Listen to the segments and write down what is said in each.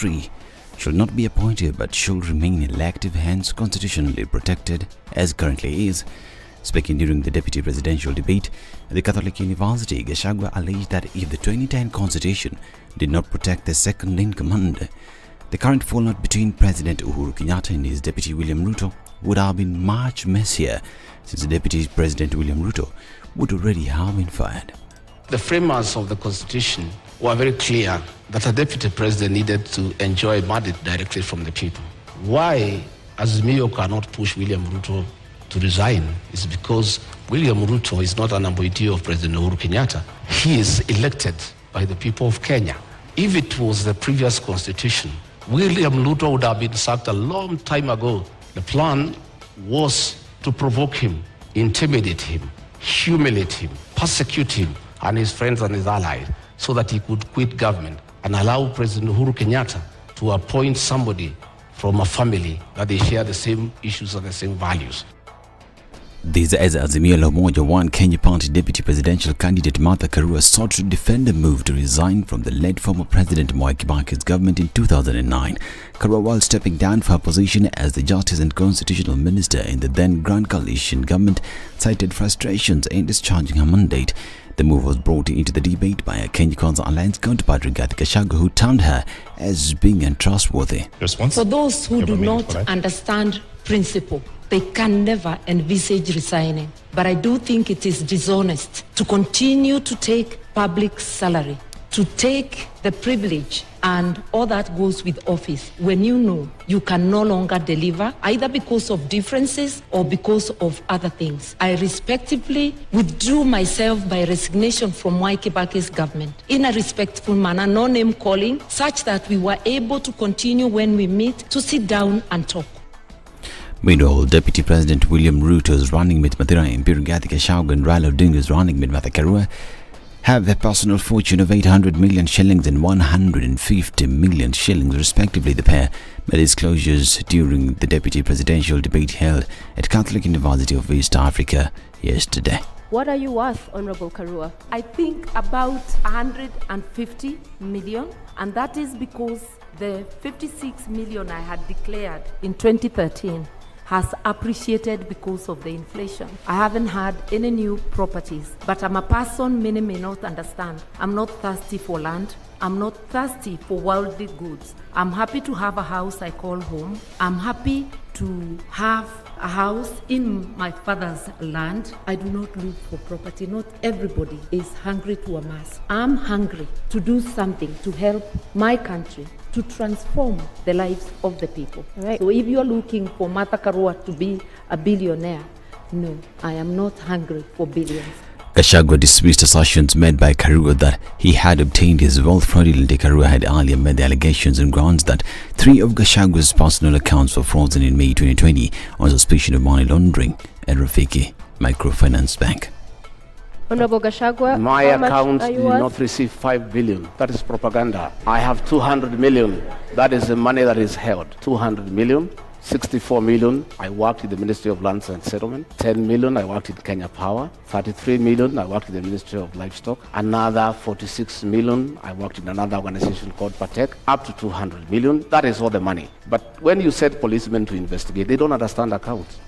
3 shall not be appointed but shall remain elective, hence constitutionally protected as currently is. Speaking during the deputy presidential debate at the Catholic University, Gachagua alleged that if the 2010 constitution did not protect the second-in-command, the current fallout between President Uhuru Kenyatta and his deputy William Ruto would have been much messier, since the deputy president William Ruto would already have been fired. The framers of the constitution were very clear that a deputy president needed to enjoy mandate directly from the people. Why Azimio cannot push William Ruto to resign is because William Ruto is not an appointee of President Uhuru Kenyatta. He is elected by the people of Kenya. If it was the previous constitution, William Ruto would have been sacked a long time ago. The plan was to provoke him, intimidate him, humiliate him, persecute him and his friends and his allies, so that he could quit government and allow President Uhuru Kenyatta to appoint somebody from a family that they share the same issues and the same values. This as Azimio la Umoja One Kenya Party deputy presidential candidate Martha Karua sought to defend the move to resign from the late former President Mwai Kibaki's government in 2009. Karua, while stepping down for her position as the Justice and Constitutional Minister in the then Grand Coalition government, cited frustrations in discharging her mandate. The move was brought into the debate by a Kenya Kwanza Alliance counterpart Rigathi Gachagua, who termed her as being untrustworthy. For those who do not understand principle, they can never envisage resigning. But I do think it is dishonest to continue to take public salary, to take the privilege and all that goes with office when you know you can no longer deliver, either because of differences or because of other things. I respectively withdrew myself by resignation from Mwai Kibaki's government in a respectful manner, no name calling, such that we were able to continue when we meet to sit down and talk. Meanwhile, Deputy President William Ruto's running mate Mathira MP Rigathi Gachagua and Raila Odinga's running mate Martha Karua have a personal fortune of 800 million shillings and 150 million shillings respectively. The pair made disclosures during the deputy presidential debate held at Catholic University of East Africa yesterday. What are you worth, Honorable Karua? I think about 150 million, and that is because the 56 million I had declared in 2013 has appreciated because of the inflation. I haven't had any new properties, but I'm a person many may not understand. I'm not thirsty for land. I'm not thirsty for worldly goods. I'm happy to have a house I call home. I'm happy to have a house in my father's land. I do not look for property. Not everybody is hungry to amass. I'm hungry to do something to help my country, to transform the lives of the people. Right. So if you're looking for Martha Karua to be a billionaire, no, I am not hungry for billions. Gachagua dismissed assertions made by Karua that he had obtained his wealth fraudulently. Karua had earlier made the allegations and grounds that 3 of Gachagua's personal accounts were frozen in May 2020 on suspicion of money laundering at Rafiki Microfinance Bank. Honorable Gachagua, my account did not receive 5 billion. That is propaganda. I have 200 million. That is the money that is held. 200 million. 64 million, I worked in the Ministry of Lands and Settlement. 10 million, I worked in Kenya Power. 33 million, I worked in the Ministry of Livestock. Another 46 million, I worked in another organization called Patek. Up to 200 million, that is all the money. But when you said policemen to investigate, they don't understand accounts.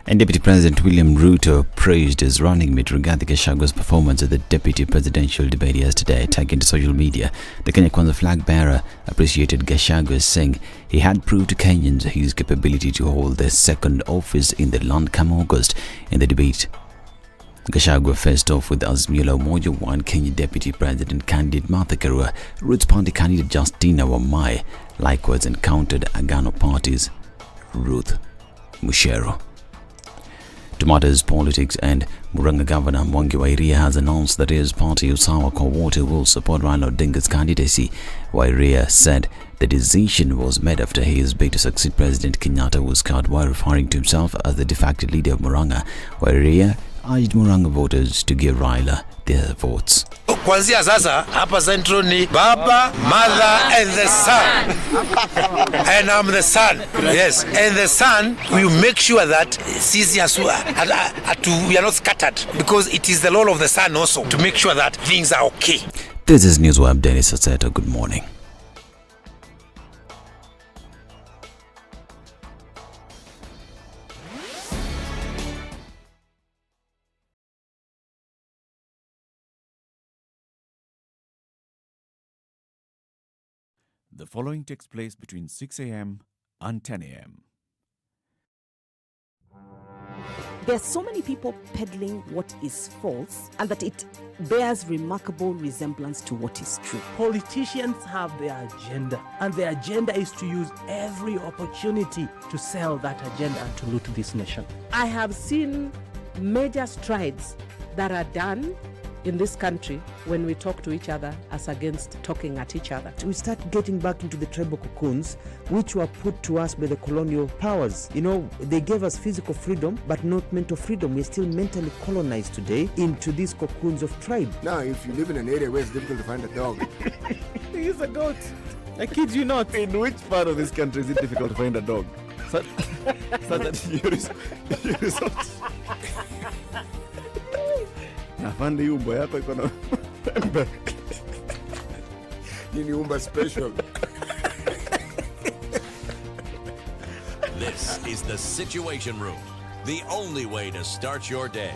And Deputy President William Ruto praised his running mate Rigathi Gachagua's performance at the deputy presidential debate yesterday. Tagging to social media, the Kenya Kwanza flag bearer appreciated Gachagua, saying he had proved to Kenyans his capability to hold the second office in the land come August. In the debate, Gachagua faced off with Azimio la Umoja One Kenya Deputy President candidate Martha Karua. Roots Party candidate Justina Wamai likewise encountered Agano Party's Ruth Mushero. To matters politics, and Murang'a Governor Mwangi Wairia has announced that his party Usawa kwa Wote will support Raila Odinga's candidacy. Wairia said the decision was made after his bid to succeed President Kenyatta was cut, while referring to himself as the de facto leader of Murang'a. Wairia urged Murang'a voters to give Raila their votes. Kuanzia sasa hapa Central ni Baba, Mother and the Son. And I'm the son. Yes. And the son, we make sure that we are not scattered, because it is the role of the son also to make sure that things are okay. This is News Web Dennis Asseto. Good morning. The following takes place between 6 a.m. and 10 a.m. There's so many people peddling what is false and that it bears remarkable resemblance to what is true. Politicians have their agenda, and their agenda is to use every opportunity to sell that agenda and to loot this nation. I have seen major strides that are done in this country when we talk to each other as against talking at each other. We start getting back into the tribal cocoons which were put to us by the colonial powers. You know, they gave us physical freedom but not mental freedom. We're still mentally colonized today into these cocoons of tribe. Now, if you live in an area where it's difficult to find a dog, He's a goat. I kid you not. In which part of this country is it difficult to find a dog? So that you resort. Afande hii umbo yako iko na hii ni umba special. This is the Situation Room, the only way to start your day.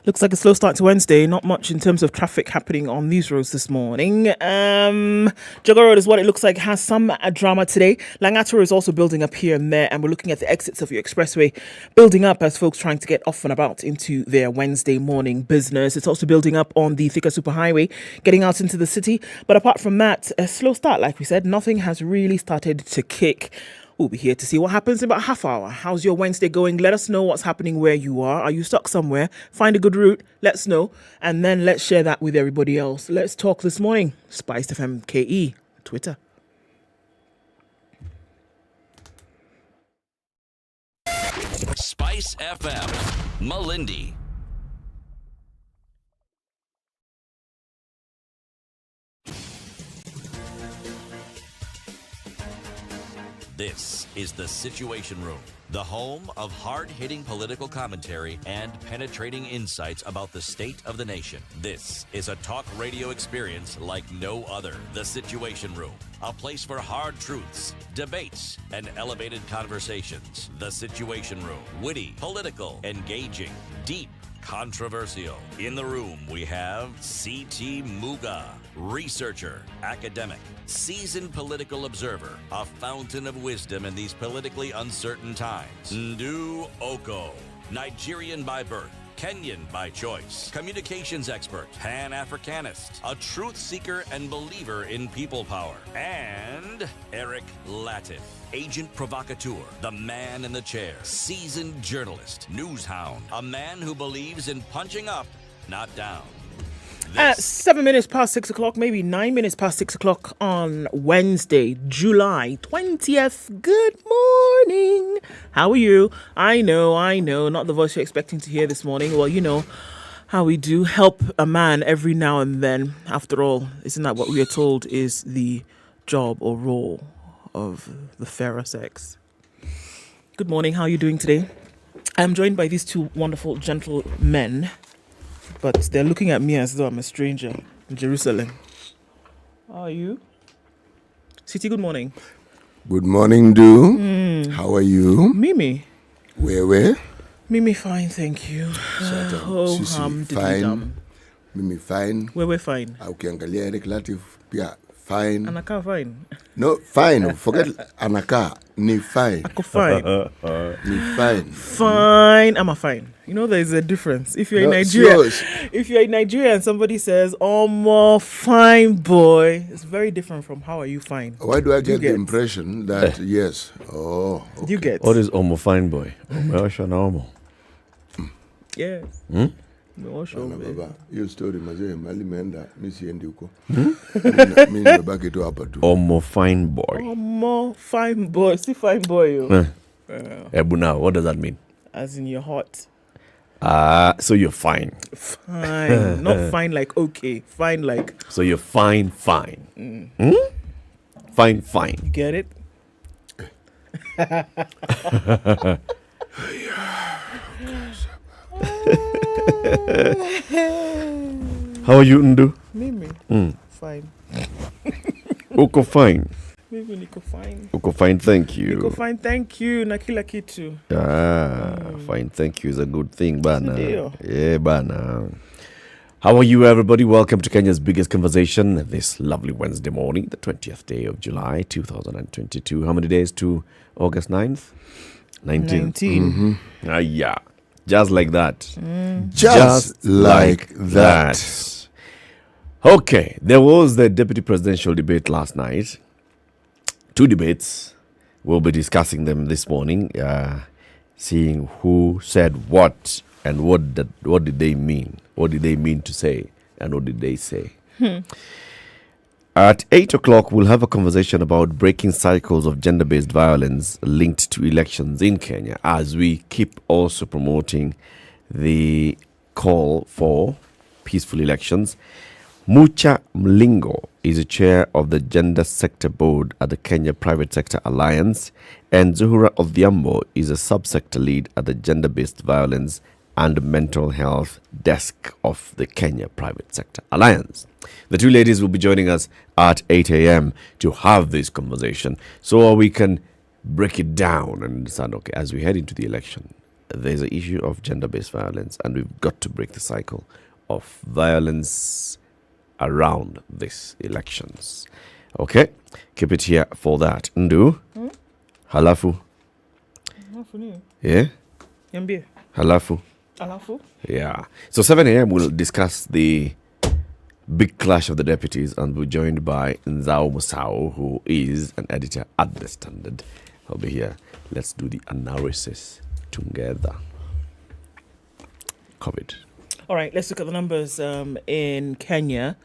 Looks like a slow start to Wednesday. Not much in terms of traffic happening on these roads this morning. Jogga Road is what it looks like. Has some drama today. Langata is also building up here and there. And we're looking at the exits of your expressway building up as folks trying to get off and about into their Wednesday morning business. It's also building up on the Thika Superhighway, getting out into the city. But apart from that, a slow start, like we said. Nothing has really started to kick. We'll be here to see what happens in about half hour. How's your Wednesday going? Let us know what's happening where you are. Are you stuck somewhere? Find a good route. Let us know. And then let's share that with everybody else. Let's talk this morning. SpiceFM KE, Twitter. SpiceFM, Malindi. This is the Situation Room, the home of hard-hitting political commentary and penetrating insights about the state of the nation. This is a talk radio experience like no other. The Situation Room, a place for hard truths, debates, and elevated conversations. The Situation Room, witty, political, engaging, deep, controversial. In the room, we have C.T. Muga, researcher, academic, seasoned political observer, a fountain of wisdom in these politically uncertain times. Ndu Okoh, Nigerian by birth, Kenyan by choice, communications expert, Pan-Africanist, a truth seeker and believer in people power, and Eric Latiff, agent provocateur, the man in the chair, seasoned journalist, news hound, a man who believes in punching up, not down. At 7 minutes past 6 o'clock, maybe 9 minutes past 6 o'clock on Wednesday, July 20th. Good morning. How are you? I know, not the voice you're expecting to hear this morning. Well, you know how we do help a man every now and then. After all, isn't that what we are told is the job or role of the fairer sex? Good morning. How are you doing today? I'm joined by these two wonderful gentlemen. But they're looking at me as though I'm a stranger in Jerusalem. How are you? City, good morning. Good morning, Du. How are you? Mimi. Where? Mimi, fine, thank you. Fine. Mimi, fine. We're fine. Ukiangalia Eric Latiff, pia fine. Anaka, fine. No, fine. Forget Anaka. Ni fine. Ako fine. Ni fine. Fine. I'm a fine. You know, there's a difference. If you're in Nigeria, and somebody says, "Oh, more fine boy," it's very different from "How are you fine?" Why do I get the impression that yes? Oh, okay. You get. What is Omo fine boy? Omo. Yes. Baba, hiyo story mazee mali meenda mimi siendi huko. Mimi nimebaki tu hapa tu. Omo fine boy. Omo fine boy. See fine boy yo. Ebuna, what does that mean? As in you're hot. So you're fine. Fine. Not fine like okay. Fine like. So you're fine. Fine. Fine. You get it? How are you, Ndu? Mimi. Fine. Uko fine. Mimi niko fine. Uko fine, thank you. Niko fine, thank you. Na kila kitu. Fine, thank you is a good thing, bana. Ndio. Yeah, bana. How are you, everybody? Welcome to Kenya's biggest conversation this lovely Wednesday morning, the 20th day of July, 2022. How many days to August 9th? 19. 19. Yeah. Just like that. Just like that. Okay. There was the deputy presidential debate last night. 2 debates. We'll be discussing them this morning, seeing who said what and what did they mean. What did they mean to say and what did they say? At 8 o'clock, we'll have a conversation about breaking cycles of gender-based violence linked to elections in Kenya, as we keep also promoting the call for peaceful elections. Mucha Mlingo is the chair of the Gender Sector Board at the Kenya Private Sector Alliance, and Zuhura Odhiambo is a subsector lead at the Gender-Based Violence and Mental Health Desk of the Kenya Private Sector Alliance. The 2 ladies will be joining us at 8 a.m. to have this conversation so we can break it down and understand, okay, as we head into the election, there's an issue of gender-based violence and we've got to break the cycle of violence around these elections. Okay, keep it here for that. Ndu? Halafu? Yeah? Halafu? Yeah. So 7 a.m. we'll discuss the big clash of the deputies and we're joined by Nzao Musao, who is an editor at the Standard. I'll be here. Let's do the analysis together. COVID. All right, let's look at the numbers in Kenya.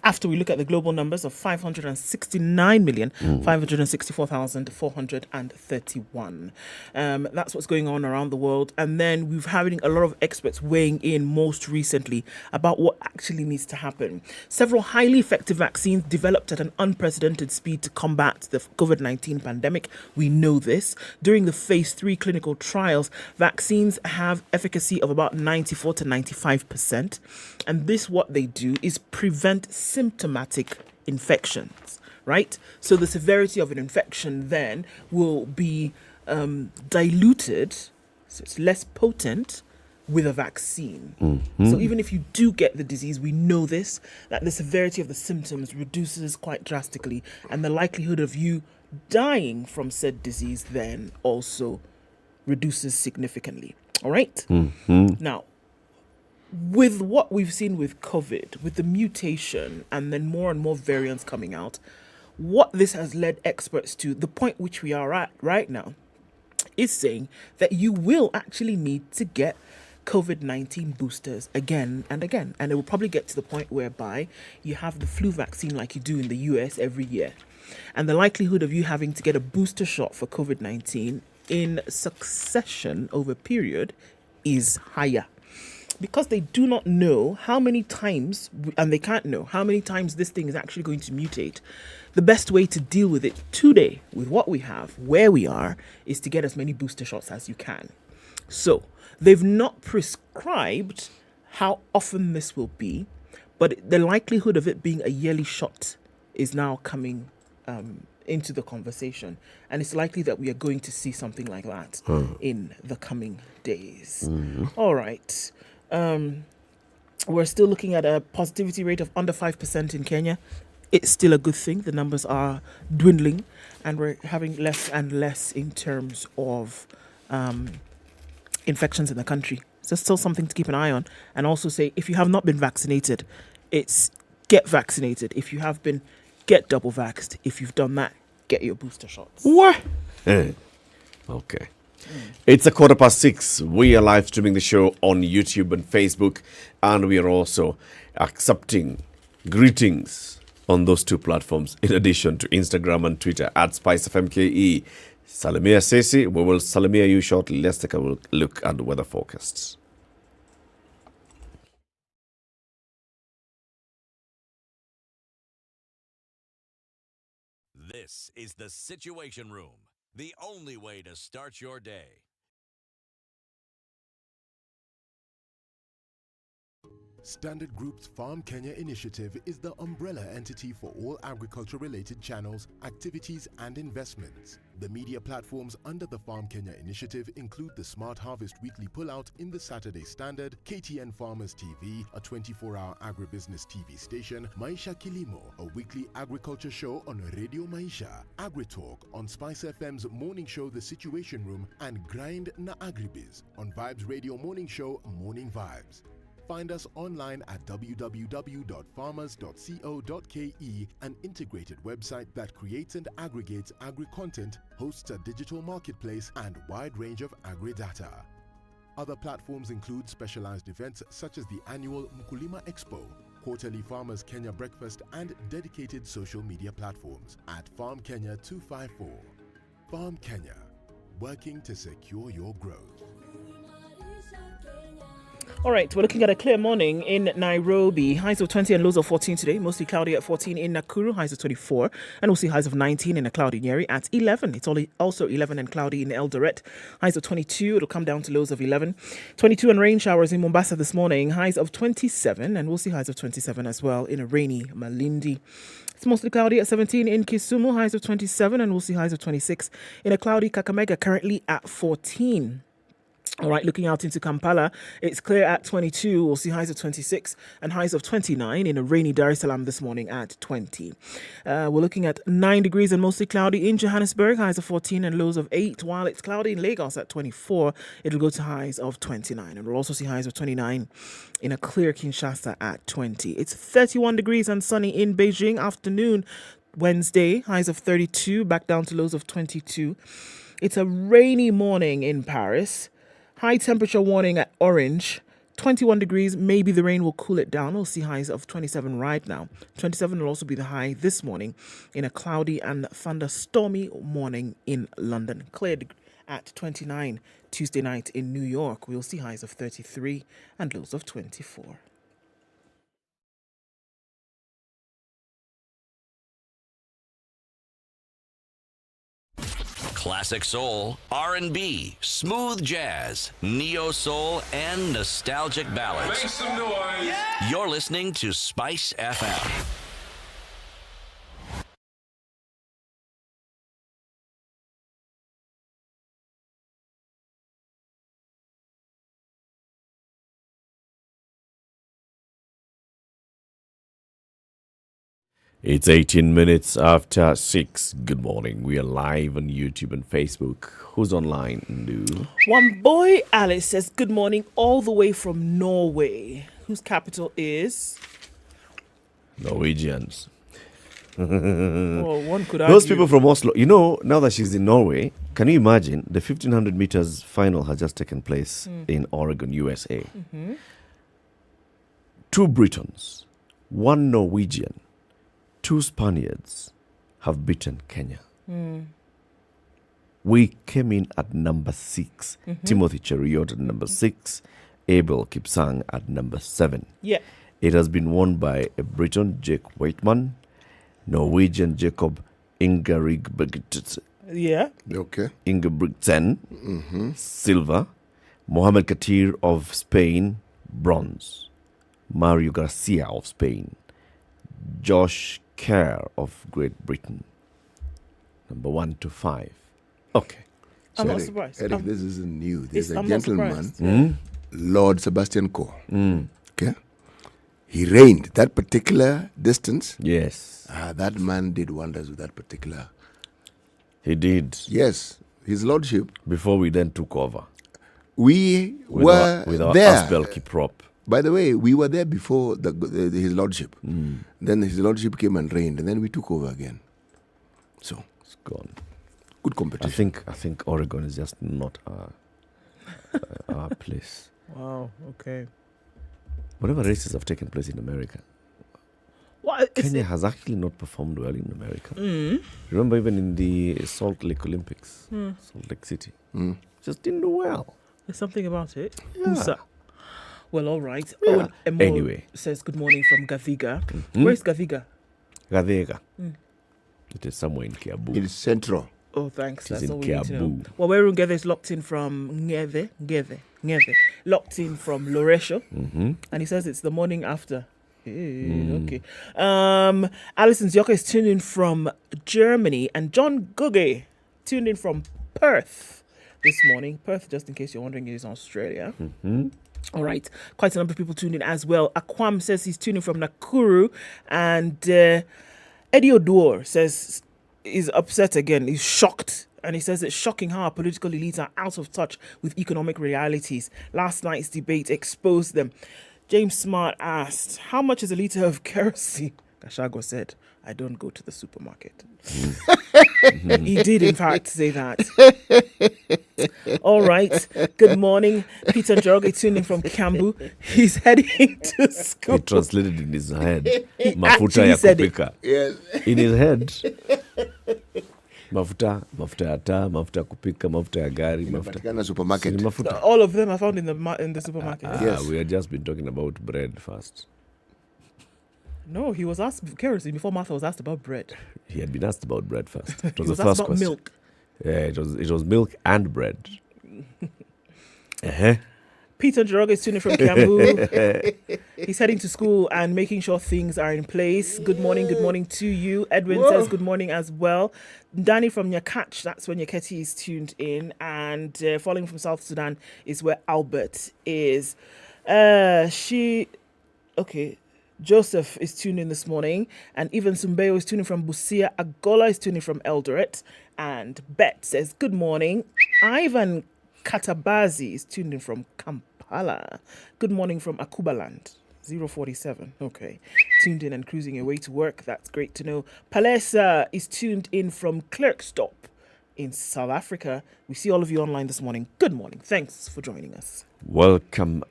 After we look at the global numbers of 569,564,431. That's what's going on around the world. And then we've having a lot of experts weighing in most recently about what actually needs to happen. Several highly effective vaccines developed at an unprecedented speed to combat the COVID-19 pandemic. We know this. During the phase 3 clinical trials, vaccines have efficacy of about 94 to 95%. And this, what they do is prevent symptomatic infections, right? So the severity of an infection then will be diluted, so it's less potent with a vaccine. So even if you do get the disease, we know this, that the severity of the symptoms reduces quite drastically, and the likelihood of you dying from said disease then also reduces significantly. All right? Now, with what we've seen with COVID, with the mutation and then more and more variants coming out, what this has led experts to, the point which we are at right now, is saying that you will actually need to get COVID-19 boosters again and again. And it will probably get to the point whereby you have the flu vaccine like you do in the US every year. And the likelihood of you having to get a booster shot for COVID-19 in succession over a period is higher. Because they do not know how many times, and they can't know how many times this thing is actually going to mutate, the best way to deal with it today, with what we have, where we are, is to get as many booster shots as you can. So they've not prescribed how often this will be, but the likelihood of it being a yearly shot is now coming into the conversation. And it's likely that we are going to see something like that in the coming days. All right. We're still looking at a positivity rate of under 5% in Kenya. It's still a good thing. The numbers are dwindling and we're having less and less in terms of infections in the country. So still something to keep an eye on. And also say, if you have not been vaccinated, it's get vaccinated. If you have been, get double vaxxed. If you've done that, get your booster shots. What? Okay. It's 6:15. We are live streaming the show on YouTube and Facebook, and we are also accepting greetings on those 2 platforms, in addition to Instagram and Twitter at SpiceFMKE. Salamia Sesi, we will salamia you shortly. Let's take a look at the weather forecasts. This is the Situation Room, the only way to start your day. Standard Group's Farm Kenya initiative is the umbrella entity for all agriculture-related channels, activities and investments. The media platforms under the Farm Kenya initiative include the Smart Harvest Weekly Pullout in the Saturday Standard, KTN Farmers TV, a 24-hour agribusiness TV station, Maisha Kilimo, a weekly agriculture show on Radio Maisha, AgriTalk on SpiceFM's morning show The Situation Room, and Grind na Agribiz on Vibes Radio morning show Morning Vibes. Find us online at www.farmers.co.ke, an integrated website that creates and aggregates agri-content, hosts a digital marketplace, and wide range of agri-data. Other platforms include specialized events such as the annual Mkulima Expo, quarterly Farmers Kenya Breakfast, and dedicated social media platforms at Farm Kenya 254. Farm Kenya, working to secure your growth. All right, we're looking at a clear morning in Nairobi. Highs of 20 and lows of 14 today. Mostly cloudy at 14 in Nakuru, highs of 24. And we'll see highs of 19 in a cloudy Nyeri at 11. It's also 11 and cloudy in Eldoret. Highs of 22. It'll come down to lows of 11. 22 and rain showers in Mombasa this morning. Highs of 27. And we'll see highs of 27 as well in a rainy Malindi. It's mostly cloudy at 17 in Kisumu. Highs of 27. And we'll see highs of 26 in a cloudy Kakamega, currently at 14. All right, looking out into Kampala, it's clear at 22. We'll see highs of 26 and highs of 29 in a rainy Dar es Salaam this morning at 20. We're looking at 9 degrees and mostly cloudy in Johannesburg, highs of 14 and lows of 8. While it's cloudy in Lagos at 24, it'll go to highs of 29. And we'll also see highs of 29 in a clear Kinshasa at 20. It's 31 degrees and sunny in Beijing. Afternoon Wednesday, highs of 32, back down to lows of 22. It's a rainy morning in Paris. High temperature warning at orange, 21 degrees. Maybe the rain will cool it down. We'll see highs of 27 right now. 27 will also be the high this morning in a cloudy and thunderstormy morning in London. Cleared at 29 Tuesday night in New York. We'll see highs of 33 and lows of 24. Classic soul, R&B, smooth jazz, neo soul, and nostalgic ballads. Make some noise. Yeah. You're listening to Spice FM. It's 18 minutes after 6. Good morning. We are live on YouTube and Facebook. Who's online, Ndu? One boy, Alice, says good morning all the way from Norway, whose capital is... Norwegians. Well, one could argue. Those people from Oslo. You know, now that she's in Norway, can you imagine the 1500 meters final has just taken place in Oregon, USA. Mm-hmm. 2 Britons, 1 Norwegian, 2 Spaniards have beaten Kenya. We came in at number 6. Mm-hmm. Timothy Cheruiyot at number 6. Abel Kipsang at number 7. Yeah. It has been won by a Briton, Jake Waitman, Norwegian Jacob Ingebrigtsen. Yeah. Okay. Ingebrigtsen, silver. Mohamed Katir of Spain, bronze. Mario Garcia of Spain. Josh Kerr of Great Britain, number 1 to 5. Okay. I'm not surprised. Eric, this isn't new. There's a I'm gentleman, Lord Sebastian Coe. Okay. He reigned that particular distance. Yes. That man did wonders with that particular. He did. Yes. His lordship. Before we then took over. We with were our there. Asbel Kiprop. By the way, we were there before his lordship. Then his lordship came and reigned, and then we took over again. So it's gone. Good competition. I think Oregon is just not our place. Wow. Okay. Whatever races have taken place in America, Kenya has actually not performed well in America. Remember, even in the Salt Lake Olympics, Salt Lake City, just didn't do well. There's something about it. Yeah. Well, all right. Yeah. Owen Emo Anyway. says good morning from Gaviga. Where's Gaviga? Gaviga. It is somewhere in Kiabu. It is central. Oh, thanks. It is That's in all we need to know. Kiabu. Well, Werungeve is locked in from Ngeve. locked in from Loresho, and he says it's the morning after. Okay. Alison Zioka is tuned in from Germany, and John Guge tuned in from Perth this morning. Perth, just in case you're wondering, is Australia. All right. Quite a number of people tuned in as well. Akwam says he's tuning from Nakuru, and Eddie Oduor says he's upset again. He's shocked. And he says it's shocking how our political elites are out of touch with economic realities. Last night's debate exposed them. James Smart asked, how much is a litre of kerosene? Gashago said, I don't go to the supermarket. He did, in fact, say that. All right. Good morning. Peter Njoroge tuning from Kiambu. He's heading to school. He translated in his head. He Mafuta ya said kupika. Yes. In his head. Mafuta ya taa, mafuta ya kupika, mafuta ya gari, Inapatikana supermarket. mafuta. All of them are found in the supermarket. Yes. We had just been talking about bread first. No, he was asked kerosene before Martha was asked about bread. He had been asked about bread first. It He was was the asked first about question. milk. Yeah, it was milk and bread. Uh-huh. Peter Njoroge is tuning from Kiambu. He's heading to school and making sure things are in place. Good morning to you. Edwin says good morning as well. Danny from Nyakach, that's where Nyaketi is tuned in. And following from South Sudan is where Albert is. Joseph is tuned in this morning. And even Sumbeo is tuning from Busia. Agola is tuning from Eldoret. And Bet says good morning. Ivan Katabazi is tuned in from Kampala. Good morning from Akubaland. 047. Okay. Tuned in and cruising away to work. That's great to know. Palesa is tuned in from Klerksdorp in South Africa. We see all of you online this morning. Good morning. Thanks for joining us. Welcome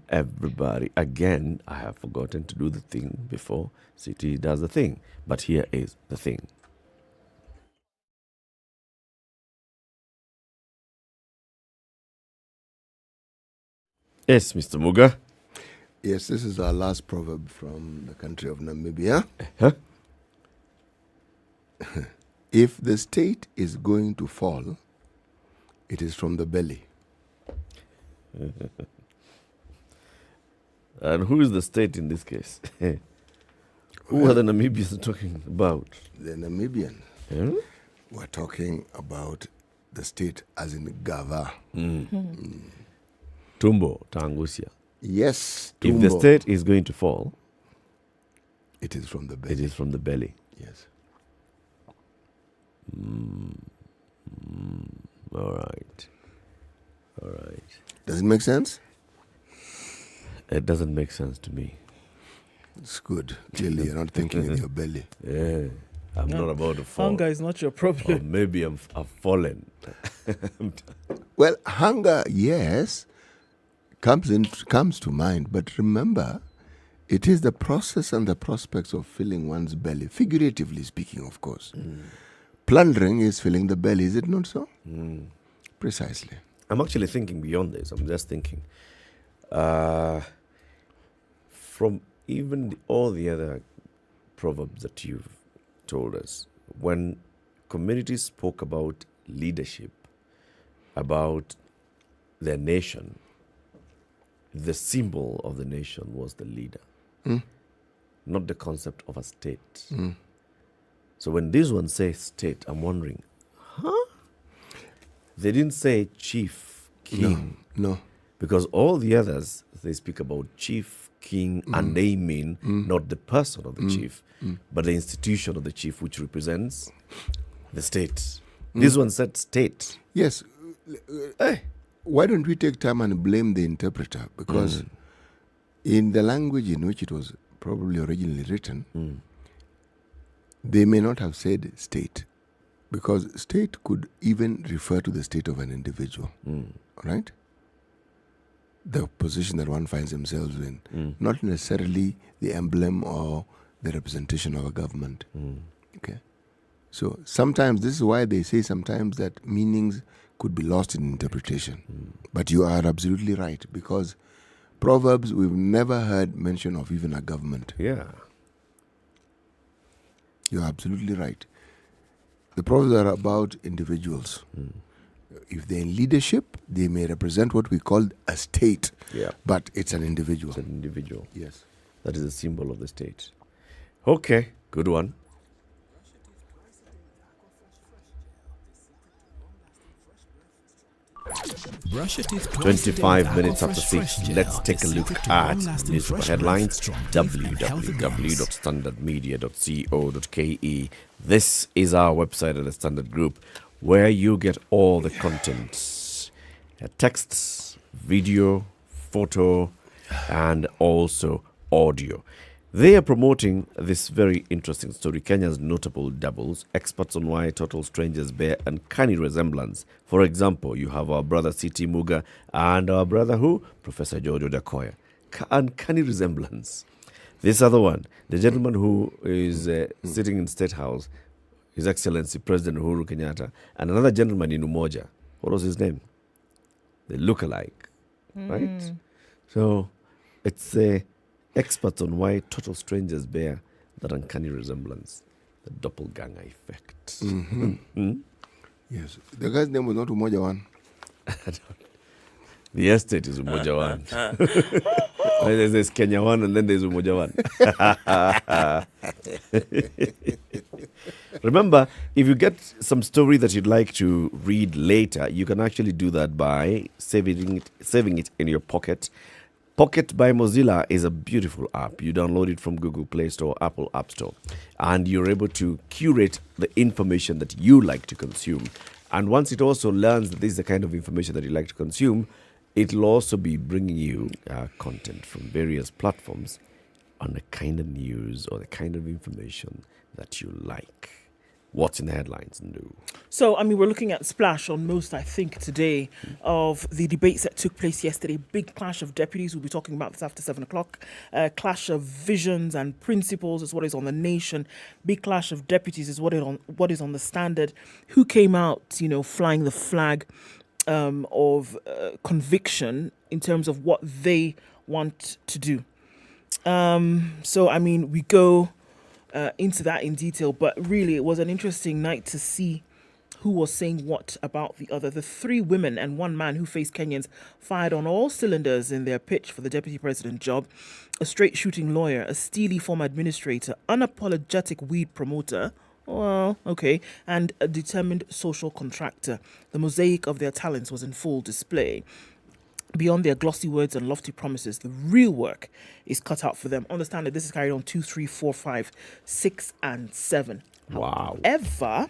everybody. Again, I have forgotten to do the thing before City does the thing. But here is the thing. Yes, Mr. Muga. Yes, this is our last proverb from the country of Namibia. If the state is going to fall, it is from the belly. And who is the state in this case? Who are the Namibians talking about? The Namibian. Yeah? We're talking about the state as in Gava. Tumbo, Tangusia. Yes, Tumbo. If the state is going to fall, it is from the belly. It is from the belly. Yes. All right. Does it make sense? It doesn't make sense to me. It's good. Clearly, you're not thinking in your belly. Yeah. I'm not about to fall. Hunger is not your problem. Or maybe I've fallen. Well, hunger, yes, comes to mind. But remember, it is the process and the prospects of filling one's belly, figuratively speaking, of course. Plundering is filling the belly, is it not so? Precisely. I'm actually thinking beyond this. I'm just thinking from even all the other proverbs that you've told us, when communities spoke about leadership, about their nation, the symbol of the nation was the leader, not the concept of a state. So when this one says state, I'm wondering, They didn't say chief, king. No. Because all the others, they speak about chief, king, and they mean not the person of the chief, but the institution of the chief, which represents the state. This one said state. Yes. Why don't we take time and blame the interpreter? Because in the language in which it was probably originally written, they may not have said state. Because state could even refer to the state of an individual, right? The position that one finds themselves in, not necessarily the emblem or the representation of a government. Okay, so sometimes this is why they say sometimes that meanings could be lost in interpretation. But you are absolutely right, because Proverbs, we've never heard mention of even a government. Yeah, you're absolutely right. The Proverbs are about individuals. If they're in leadership, they may represent what we call a state. Yeah. But it's an individual. It's an individual. Yes. That is a symbol of the state. Okay, good one. Brush your teeth 25 minutes after 6. Let's take a look at newspaper headlines. www.standardmedia.co.ke. This is our website at the Standard Group, where you get all the contents, texts, video, photo, and also audio. They are promoting this very interesting story, Kenya's notable doubles, experts on why total strangers bear uncanny resemblance. For example, you have our brother C.T. Muga and our brother who? Professor George Odakoya. Uncanny resemblance. This other one, the gentleman who is sitting in State House, His Excellency President Uhuru Kenyatta, and another gentleman in Umoja. What was his name? They look alike, right? So it's experts on why total strangers bear that uncanny resemblance, the doppelganger effect. Yes. The guy's name was not Umoja One. The estate is Umoja One. There's Kenya One and then there's Umoja One. Remember, if you get some story that you'd like to read later, you can actually do that by saving it in your pocket. Pocket by Mozilla is a beautiful app. You download it from Google Play Store, Apple App Store, and you're able to curate the information that you like to consume. And once it also learns that this is the kind of information that you like to consume, it'll also be bringing you content from various platforms on the kind of news or the kind of information that you like. What's in the headlines, Ndu? So, I mean, we're looking at splash on most, I think, today of the debates that took place yesterday. Big clash of deputies. We'll be talking about this after 7 o'clock. Clash of visions and principles is what is on the Nation. Big clash of deputies is what is on the Standard. Who came out, flying the flag of conviction in terms of what they want to do. So, I mean, we go into that in detail, but really it was an interesting night to see who was saying what about the other. The 3 women and 1 man who faced Kenyans fired on all cylinders in their pitch for the deputy president job. A straight-shooting lawyer, a steely former administrator, unapologetic weed promoter, well, okay, and a determined social contractor. The mosaic of their talents was in full display. Beyond their glossy words and lofty promises, the real work is cut out for them. Understand that this is carried on 2, 3, 4, 5, 6, and 7. Wow. However,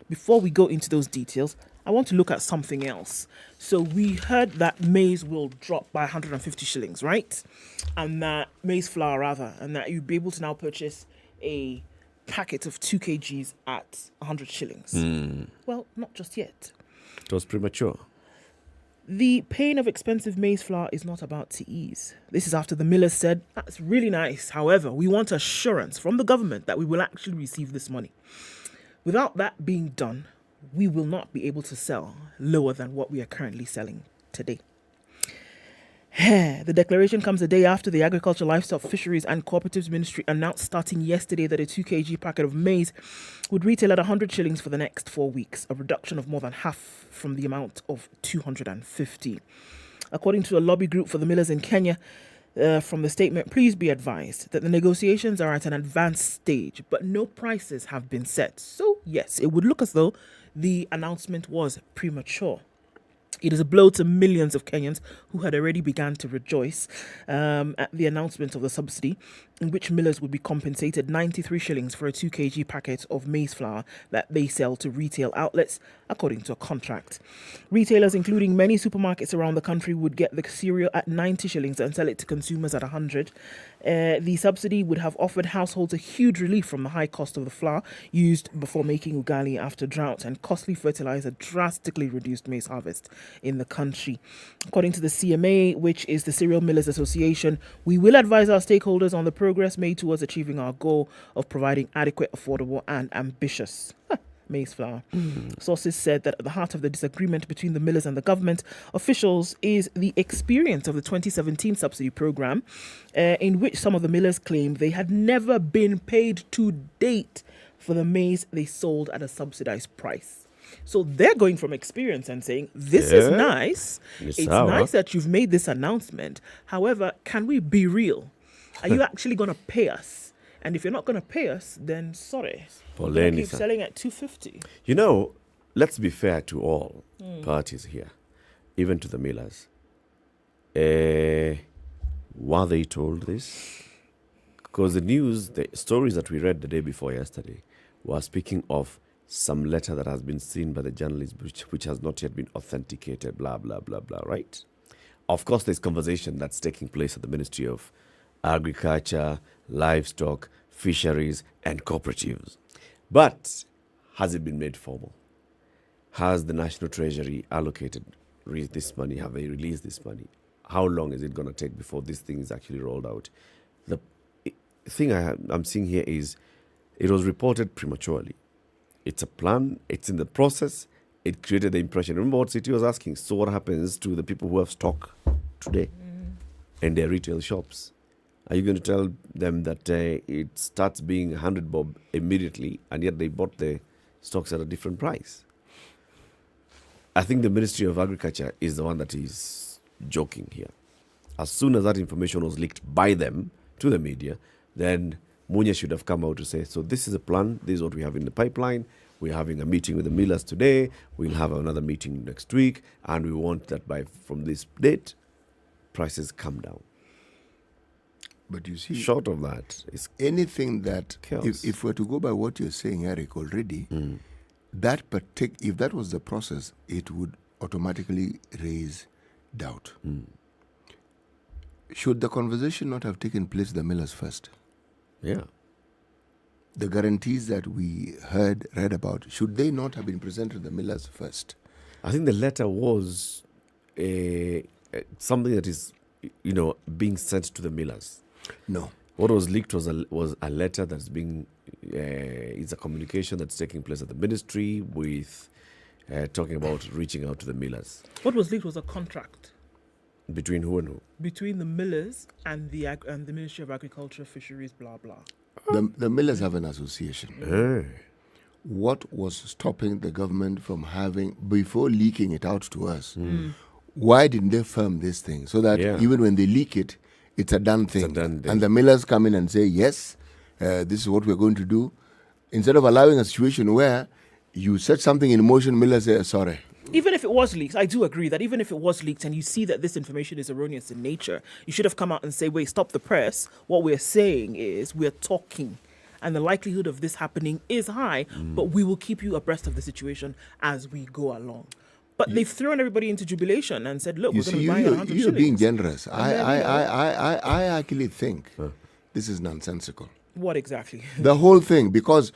before we go into those details, I want to look at something else. So we heard that maize will drop by 150 shillings, right? And that maize flour, rather, and that you'll be able to now purchase a packet of 2 kgs at 100 shillings. Well, not just yet. It was premature. The pain of expensive maize flour is not about to ease. This is after the millers said, that's really nice. However, we want assurance from the government that we will actually receive this money. Without that being done, we will not be able to sell lower than what we are currently selling today. The declaration comes a day after the Agriculture, Livestock, Fisheries and Cooperatives Ministry announced starting yesterday that a 2 kg packet of maize would retail at 100 shillings for the next 4 weeks, a reduction of more than half from the amount of 250. According to a lobby group for the millers in Kenya, from the statement, please be advised that the negotiations are at an advanced stage, but no prices have been set. So, yes, it would look as though the announcement was premature. It is a blow to millions of Kenyans who had already begun to rejoice at the announcement of the subsidy, in which millers would be compensated 93 shillings for a 2 kg packet of maize flour that they sell to retail outlets, according to a contract. Retailers, including many supermarkets around the country, would get the cereal at 90 shillings and sell it to consumers at 100. The subsidy would have offered households a huge relief from the high cost of the flour used before making ugali after drought, and costly fertilizer drastically reduced maize harvest in the country. According to the CMA, which is the Cereal Millers Association, we will advise our stakeholders on the progress made towards achieving our goal of providing adequate, affordable and ambitious maize flour. Sources said that at the heart of the disagreement between the millers and the government officials is the experience of the 2017 subsidy program, in which some of the millers claimed they had never been paid to date for the maize they sold at a subsidized price. So they're going from experience and saying, this is nice. It's nice that you've made this announcement. However, can we be real? Are you actually going to pay us? And if you're not going to pay us, then sorry. We're going to keep selling at 250. You know, let's be fair to all parties here, even to the millers. Were they told this? Because the stories that we read the day before yesterday were speaking of some letter that has been seen by the journalist which has not yet been authenticated, blah, blah, blah, blah, right? Of course, there's conversation that's taking place at the Ministry of Agriculture, Livestock, Fisheries, and Cooperatives. But has it been made formal? Has the National Treasury allocated this money? Have they released this money? How long is it going to take before this thing is actually rolled out? The thing I'm seeing here is it was reported prematurely. It's a plan. It's in the process. It created the impression. Remember what City was asking? So what happens to the people who have stock today in their retail shops? Are you going to tell them that it starts being 100 bob immediately and yet they bought the stocks at a different price? I think the Ministry of Agriculture is the one that is joking here. As soon as that information was leaked by them to the media, then Munya should have come out to say, so this is a plan, this is what we have in the pipeline, we're having a meeting with the millers today, we'll have another meeting next week, and we want that from this date, prices come down. But you see, short of that, it's anything that, chaos. if we're to go by what you're saying, Eric, already, if that was the process, it would automatically raise doubt. Should the conversation not have taken place the millers first? Yeah. The guarantees that we read about, should they not have been presented to the millers first? I think the letter was something that is, being sent to the millers. No. What was leaked was a letter that's being, it's a communication that's taking place at the ministry with talking about reaching out to the millers. What was leaked was a contract. Between who and who? Between the millers and the Ministry of Agriculture, Fisheries, blah, blah. The millers have an association. What was stopping the government from having, before leaking it out to us, why didn't they firm this thing? So that even when they leak it, it's a done thing. And the millers come in and say, yes, this is what we're going to do. Instead of allowing a situation where you set something in motion, millers say, sorry. Even if it was leaked, I do agree that even if it was leaked and you see that this information is erroneous in nature, you should have come out and say, wait, stop the press. What we're saying is we're talking and the likelihood of this happening is high, but we will keep you abreast of the situation as we go along. But they've thrown everybody into jubilation and said, look, we're going to buy 100 You're being generous. I actually think this is nonsensical. What exactly? The whole thing, because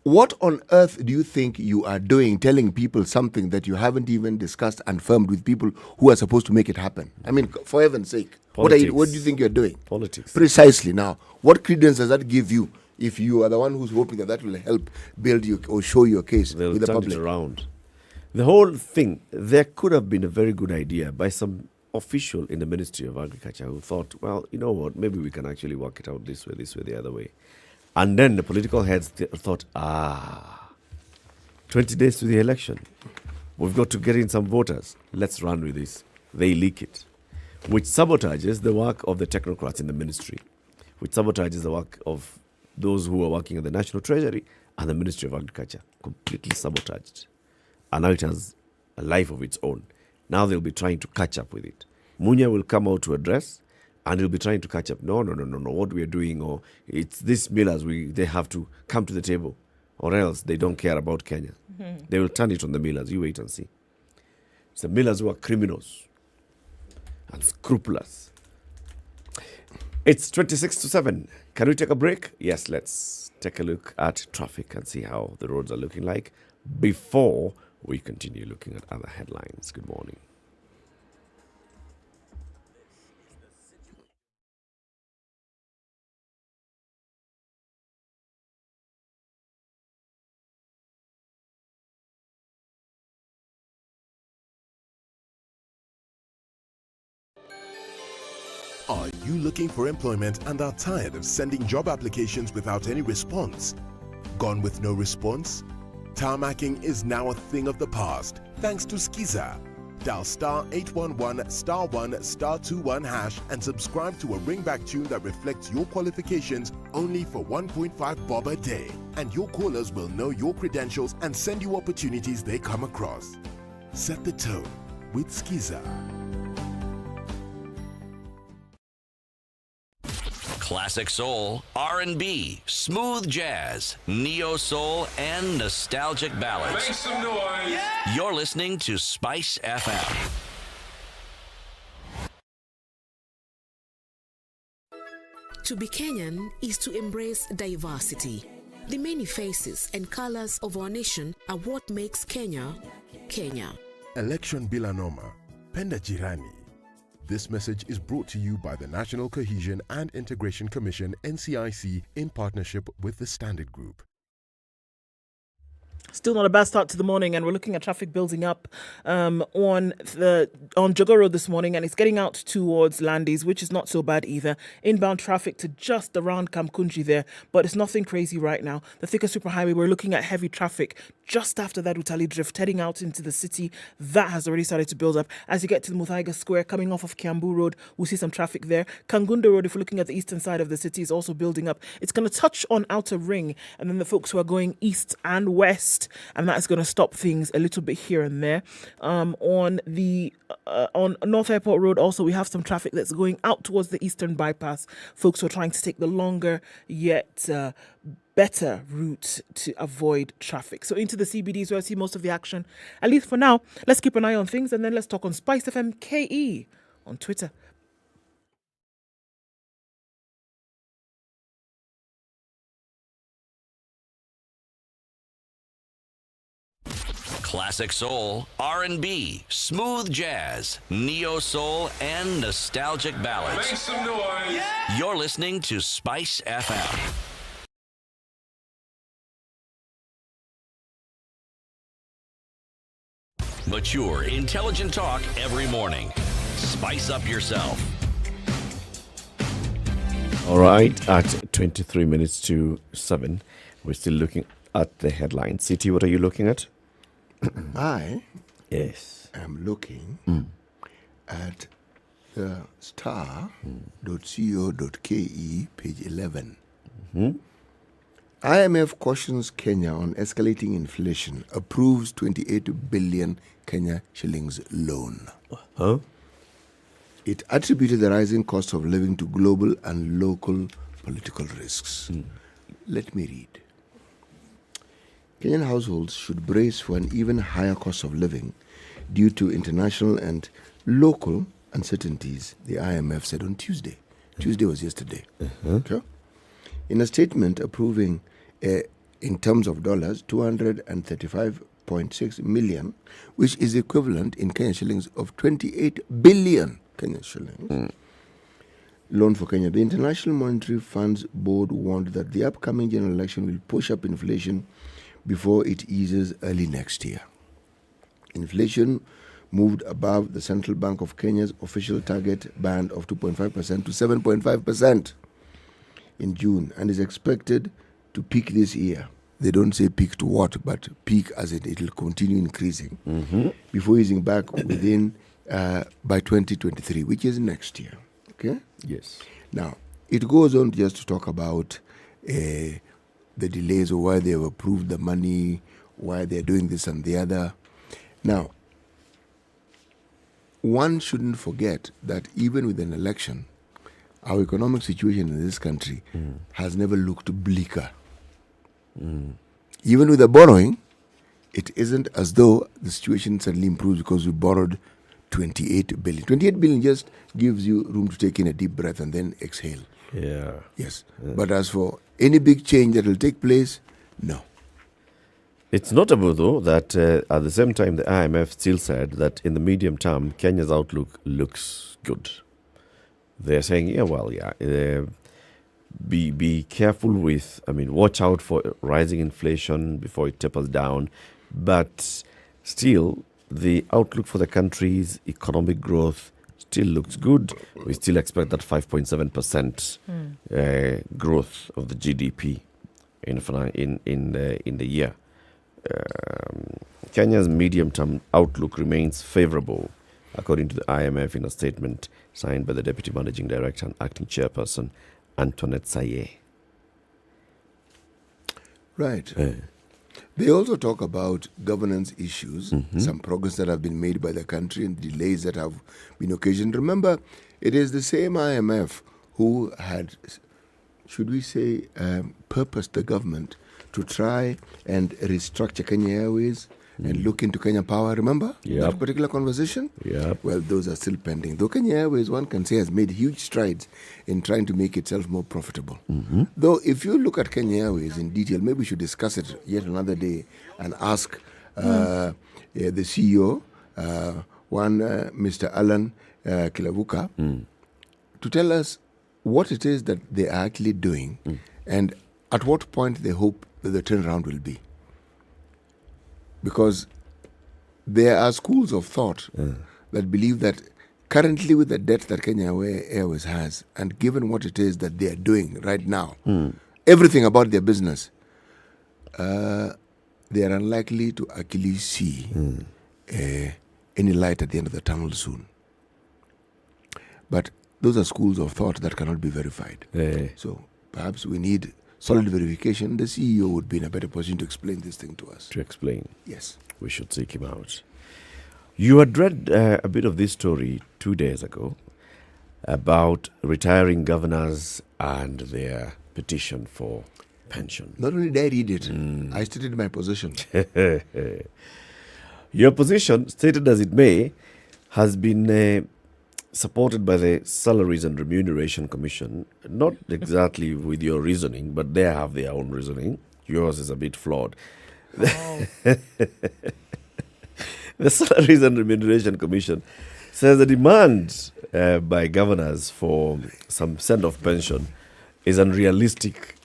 what on earth do you think you are doing, telling people something that you haven't even discussed and firmed with people who are supposed to make it happen? I mean, for heaven's sake, what do you think you're doing? Politics. Precisely. Now, what credence does that give you if you are the one who's hoping that will help build you or show your case with the public? It around. The whole thing, there could have been a very good idea by some official in the Ministry of Agriculture who thought, well, you know what, maybe we can actually work it out this way, the other way. And then the political heads thought, 20 days to the election. We've got to get in some voters. Let's run with this. They leak it, which sabotages the work of the technocrats in the ministry, which sabotages the work of those who are working at the National Treasury and the Ministry of Agriculture. Completely sabotaged. And now it has a life of its own. Now they'll be trying to catch up with it. Munya will come out to address, and he'll be trying to catch up. No. What we are doing, or it's these millers, they have to come to the table, or else they don't care about Kenya. They will turn it on the millers. You wait and see. It's the millers who are criminals and scrupulous. It's 26-7. Can we take a break? Yes, let's take a look at traffic and see how the roads are looking like before we continue looking at other headlines. Good morning. Are you looking for employment and are tired of sending job applications without any response? Gone with no response? Tarmacking is now a thing of the past thanks to Skiza. Dial star 811 star 1 star 21 hash and subscribe to a ringback tune that reflects your qualifications only for 1.5 bob a day. And your callers will know your credentials and send you opportunities they come across. Set the tone with Skiza. Classic soul, R&B, smooth jazz, neo soul, and nostalgic ballads. Make some noise. Yeah. You're listening to Spice FM. To be Kenyan is to embrace diversity. The many faces and colors of our nation are what makes Kenya, Kenya. Election bila noma, penda jirani. This message is brought to you by the National Cohesion and Integration Commission, NCIC, in partnership with the Standard Group. Still not a bad start to the morning, and we're looking at traffic building up on Jogoo Road this morning, and it's getting out towards Landis, which is not so bad either. Inbound traffic to just around Kamkunji there, but it's nothing crazy right now. The Thika Superhighway, we're looking at heavy traffic just after that Utali Drift, heading out into the city. That has already started to build up. As you get to the Muthaiga Square, coming off of Kiambu Road, we'll see some traffic there. Kangunda Road, if we're looking at the eastern side of the city, is also building up. It's going to touch on Outer Ring, and then the folks who are going east and west, and that's going to stop things a little bit here and there. On North Airport Road also, we have some traffic that's going out towards the eastern bypass. Folks who are trying to take the longer yet better route to avoid traffic. So into the CBD is where I see most of the action. At least for now, let's keep an eye on things, and then let's talk on SpiceFM KE on Twitter. Classic soul, R&B, smooth jazz, neo soul, and nostalgic ballads. Make some noise. Yeah. You're listening to Spice FM. Mature, intelligent talk every morning. Spice up yourself. All right, at 23 minutes to 7, we're still looking at the headlines. City, what are you looking at? I am looking at the star.co.ke, page 11. IMF cautions Kenya on escalating inflation, approves 28 billion Kenya shillings loan. It attributed the rising cost of living to global and local political risks. Let me read. Kenyan households should brace for an even higher cost of living due to international and local uncertainties, the IMF said on Tuesday. Tuesday was yesterday. Okay? In a statement approving, in terms of dollars, 235.6 million, which is equivalent in Kenyan shillings of 28 billion Kenyan shillings. Loan for Kenya. The International Monetary Fund's board warned that the upcoming general election will push up inflation before it eases early next year. Inflation moved above the Central Bank of Kenya's official target band of 2.5% to 7.5% in June and is expected to peak this year. They don't say peak to what, but peak as it will continue increasing before easing back within by 2023, which is next year. Okay? Yes. Now, it goes on just to talk about the delays or why they have approved the money, why they're doing this and the other. Now, one shouldn't forget that even with an election, our economic situation in this country has never looked bleaker. Even with the borrowing, it isn't as though the situation suddenly improves because we borrowed 28 billion. 28 billion just gives you room to take in a deep breath and then exhale. Yeah. Yes. But as for any big change that will take place, no. It's notable, though, that at the same time, the IMF still said that in the medium term, Kenya's outlook looks good. They're saying, be careful with, watch out for rising inflation before it tapers down. But still, the outlook for the country's economic growth still looks good. We still expect that 5.7% growth of the GDP in the year. Kenya's medium-term outlook remains favorable, according to the IMF in a statement signed by the Deputy Managing Director and Acting Chairperson, Antoinette Saye. Right. They also talk about governance issues, some progress that have been made by the country and delays that have been occasioned. Remember, it is the same IMF who had, should we say, purposed the government to try and restructure Kenya Airways and look into Kenya Power, remember? That particular conversation? Well, those are still pending. Though Kenya Airways, one can say, has made huge strides in trying to make itself more profitable. Though, if you look at Kenya Airways in detail, maybe we should discuss it yet another day and ask the CEO, Mr. Alan Kilavuka, to tell us what it is that they are actually doing and at what point they hope that the turnaround will be. Because there are schools of thought that believe that currently with the debt that Kenya Airways has, and given what it is that they are doing right now, everything about their business, they are unlikely to actually see any light at the end of the tunnel soon. But those are schools of thought that cannot be verified. So perhaps we need solid verification. The CEO would be in a better position to explain this thing to us. To explain? Yes. We should seek him out. You had read a bit of this story 2 days ago about retiring governors and their petition for pension. Not only did I read it, I stated my position. Your position, stated as it may, has been supported by the Salaries and Remuneration Commission, not exactly with your reasoning, but they have their own reasoning. Yours is a bit flawed. The Salaries and Remuneration Commission says the demand by governors for some send-off pension is unrealistic.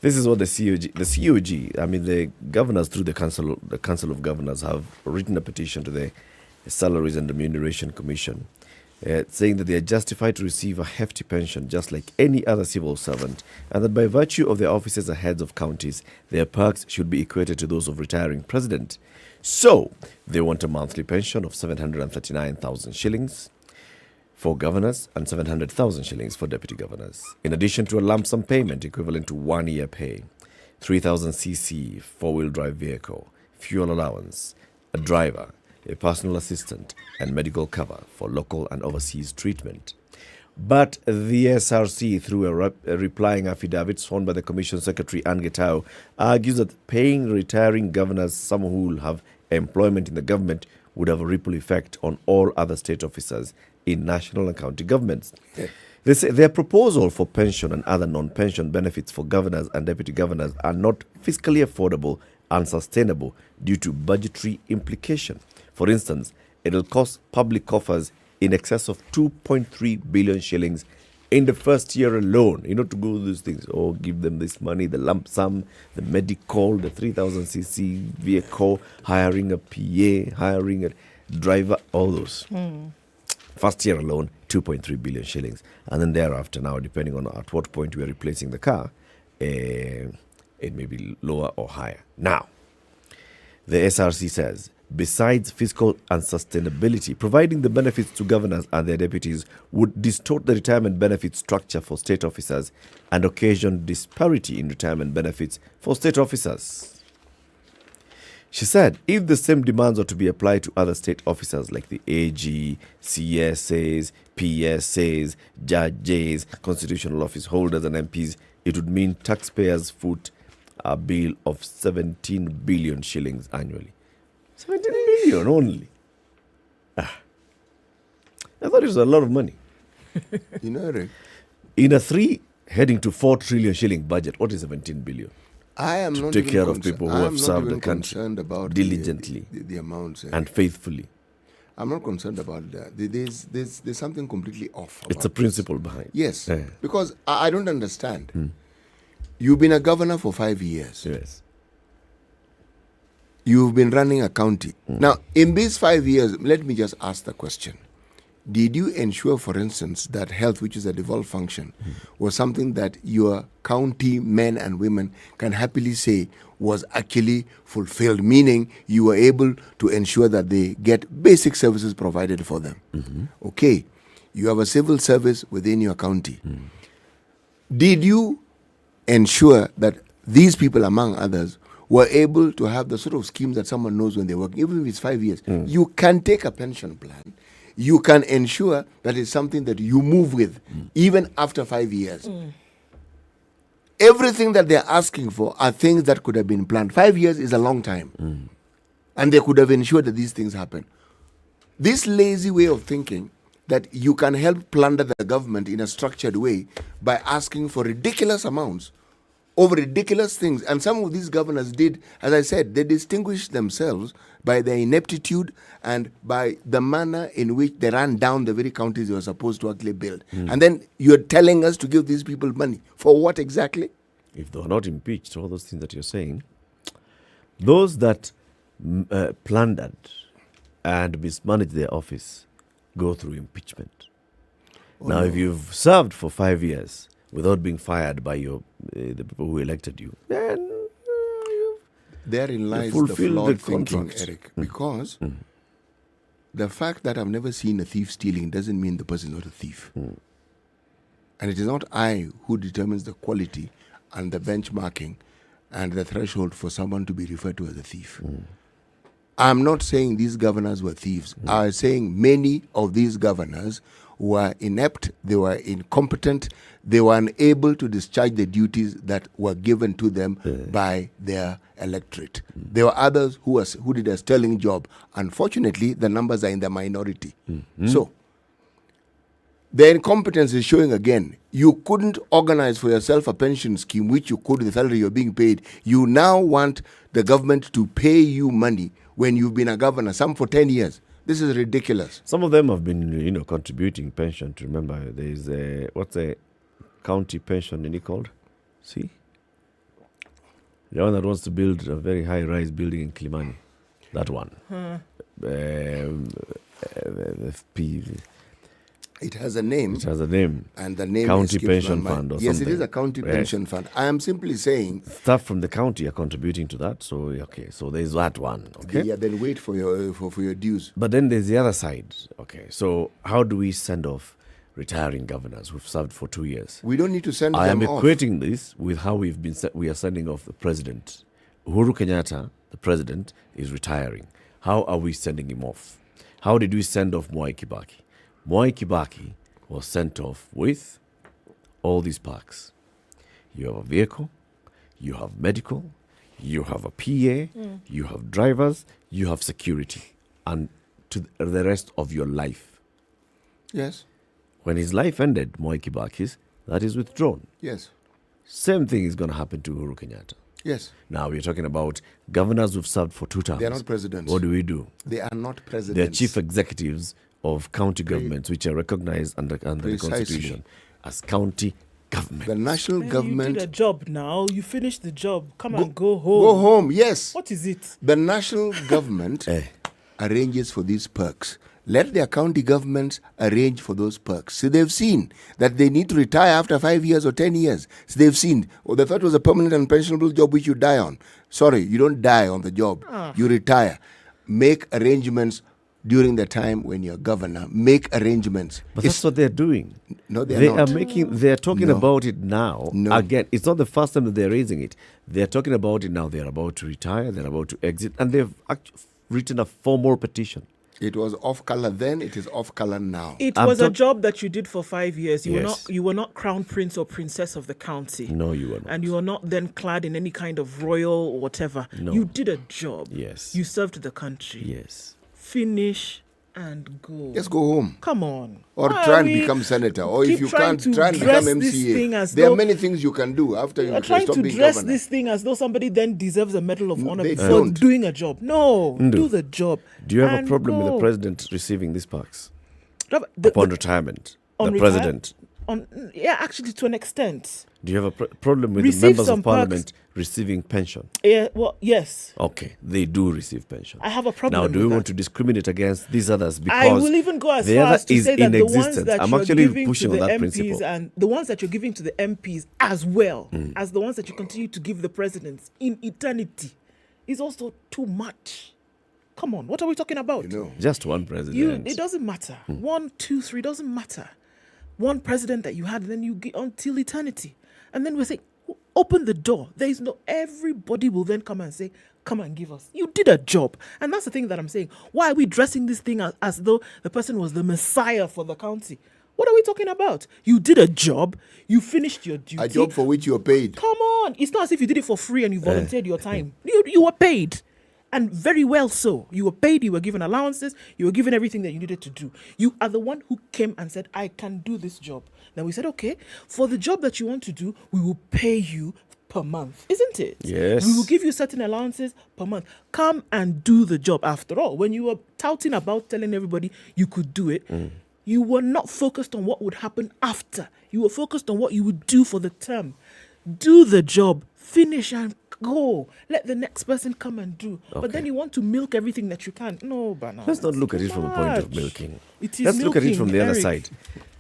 This is what the COG, I mean the governors through the Council of Governors have written a petition to the Salaries and Remuneration Commission saying that they are justified to receive a hefty pension just like any other civil servant, and that by virtue of their offices as heads of counties, their perks should be equated to those of retiring president. So, they want a monthly pension of 739,000 shillings for governors and 700,000 shillings for deputy governors, in addition to a lump sum payment equivalent to 1 year pay, 3,000cc four-wheel drive vehicle, fuel allowance, a driver, a personal assistant, and medical cover for local and overseas treatment. But the SRC, through a replying affidavit sworn by the Commission Secretary Anne Getao, argues that paying retiring governors, some who will have employment in the government, would have a ripple effect on all other state officers in national and county governments. They say their proposal for pension and other non-pension benefits for governors and deputy governors are not fiscally affordable and sustainable due to budgetary implication. For instance, it will cost public coffers in excess of 2.3 billion shillings in the first year alone, to go these things. Or give them this money, the lump sum, the medical, the 3,000cc vehicle, hiring a PA, hiring a driver, all those. First year alone, 2.3 billion shillings. And then thereafter, now, depending on at what point we are replacing the car, it may be lower or higher. Now, the SRC says, besides fiscal unsustainability, providing the benefits to governors and their deputies would distort the retirement benefit structure for state officers and occasion disparity in retirement benefits for state officers. She said, if the same demands are to be applied to other state officers like the AG, CSAs, PSAs, judges, constitutional office holders and MPs, it would mean taxpayers foot a bill of 17 billion shillings annually. 17 billion only. I thought it was a lot of money. Rick, in a 3 heading to 4 trillion shilling budget, what is 17 billion? I am to not take even care of people who have served the country about diligently the amounts and faithfully. I'm not concerned about that. There's something completely off. It's a principle behind. Yes, because I don't understand. You've been a governor for 5 years. Yes. You've been running a county. Now, in these 5 years, let me just ask the question. Did you ensure, for instance, that health, which is a devolved function, was something that your county men and women can happily say was actually fulfilled, meaning you were able to ensure that they get basic services provided for them? Okay, you have a civil service within your county. Did you ensure that these people, among others, were able to have the sort of schemes that someone knows when they're working, even if it's 5 years? You can take a pension plan. You can ensure that it's something that you move with, even after 5 years. Everything that they're asking for are things that could have been planned. 5 years is a long time. And they could have ensured that these things happen. This lazy way of thinking that you can help plunder the government in a structured way by asking for ridiculous amounts over ridiculous things. And some of these governors did, as I said, they distinguished themselves by their ineptitude and by the manner in which they ran down the very counties they were supposed to actually build. And then you're telling us to give these people money. For what exactly? If they were not impeached, all those things that you're saying, those that plundered and mismanaged their office go through impeachment. Now, if you've served for 5 years without being fired by the people who elected you, then therein lies the flawed thinking, Eric. Because the fact that I've never seen a thief stealing doesn't mean the person is not a thief. And it is not I who determines the quality and the benchmarking and the threshold for someone to be referred to as a thief. I'm not saying these governors were thieves. I'm saying many of these governors were inept, they were incompetent, they were unable to discharge the duties that were given to them by their electorate. There were others who did a sterling job. Unfortunately, the numbers are in the minority. So, their incompetence is showing again. You couldn't organize for yourself a pension scheme, which you could with the salary you're being paid. You now want the government to pay you money when you've been a governor, some for 10 years. This is ridiculous. Some of them have been, contributing pension. To remember, there is what's a county pension in it called? See? The one that wants to build a very high-rise building in Kimani. That one. It has a name. It has a name. And the name County escapes Pension my mind. Fund or Yes, something. it is a county pension fund. I am simply saying... Staff from the county are contributing to that. So, okay. So, there's that one. Okay. Yeah, then wait for your dues. But then there's the other side. Okay. So, how do we send off retiring governors who've served for 2 years? We don't need to send them off. I am off. equating this with how we are sending off the president. Uhuru Kenyatta, the president, is retiring. How are we sending him off? How did we send off Mwai Kibaki? Mwai Kibaki was sent off with all these perks. You have a vehicle, you have medical, you have a PA, you have drivers, you have security, and to the rest of your life. Yes. When his life ended, Mwai Kibaki's, that is withdrawn. Yes. Same thing is going to happen to Uhuru Kenyatta. Yes. Now we're talking about governors who've served for 2 terms. They are not presidents. What do we do? They are not presidents. They're chief executives of county governments, which are recognized under the Constitution as county government. The national government... You did a job now. You finished the job. Come and go home. Go home, yes. What is it? The national government arranges for these perks. Let their county governments arrange for those perks. So they've seen that they need to retire after 5 years or 10 years. So they've seen, they thought it was a permanent and pensionable job which you die on. Sorry, you don't die on the job. You retire. Make arrangements during the time when you're governor. Make arrangements. But that's what they're doing. No, they're not. They're talking about it now. No. Again, it's not the first time that they're raising it. They're talking about it now. They're about to retire. They're about to exit. And they've written a formal petition. It was off color then. It is off color now. It was a job that you did for 5 years. You were not crown prince or princess of the county. No, you were not. And you were not then clad in any kind of royal or whatever. No. You did a job. Yes. You served the country. Yes. Finish and go. Just go home. Come on. Or try and become senator. Or if you can't, try and become MCA. There are many things you can do after you stop being governor. Trying to dress this thing as though somebody then deserves a medal of honor before doing a job. No, do the job. Do you have a problem with the president receiving these perks? Upon retirement. The president actually to an extent. Do you have a problem with the Receive members some of parliament receiving pension? Yeah, well, yes. Okay, they do receive pension. I have a problem Now, do we with want that. to discriminate against these others because I will even go as the far other as to is say that in the ones existence? that I'm you're actually giving to pushing the on that MPs principle. and the ones that you're giving to the MPs as well as the ones that you continue to give the presidents in eternity is also too much. Come on, what are we talking about? Just one president. It doesn't matter. 1, 2, 3 doesn't matter. One president that you had, then you get until eternity. And then we say, open the door. There is no, everybody will then come and say, come and give us. You did a job. And that's the thing that I'm saying. Why are we dressing this thing as though the person was the messiah for the county? What are we talking about? You did a job. You finished your duty. A job for which you were paid. Come on. It's not as if you did it for free and you volunteered your time. You were paid. And very well so. You were paid, you were given allowances, you were given everything that you needed to do. You are the one who came and said, I can do this job. Then we said, okay, for the job that you want to do, we will pay you per month. Isn't it? Yes. We will give you certain allowances per month. Come and do the job. After all, when you were touting about telling everybody you could do it, you were not focused on what would happen after. You were focused on what you would do for the term. Do the job, finish and go. Let the next person come and do. Okay. But then you want to milk everything that you can. No, Bana. Let's not look at it from a point of milking. Let's look at it from the other side.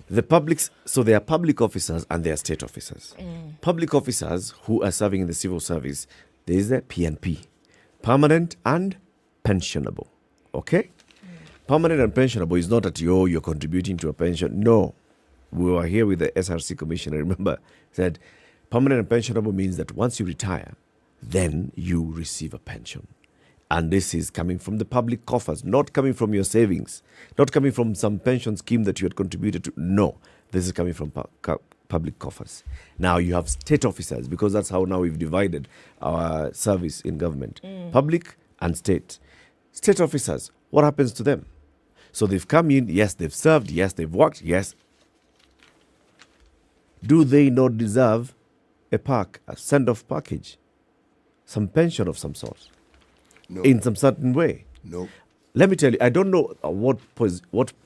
The publics, so there are public officers and there are state officers. Public officers who are serving in the civil service, there is the PNP, permanent and pensionable. Okay? Permanent and pensionable is not that you're contributing to a pension. No. We were here with the SRC commissioner, remember, said permanent and pensionable means that once you retire, then you receive a pension. And this is coming from the public coffers, not coming from your savings, not coming from some pension scheme that you had contributed to. No, this is coming from public coffers. Now you have state officers, because that's how now we've divided our service in government. Public and state. State officers, what happens to them? So they've come in, yes, they've served, yes, they've worked, yes. Do they not deserve a send-off package? Some pension of some sort? No. In some certain way? No. Let me tell you, I don't know what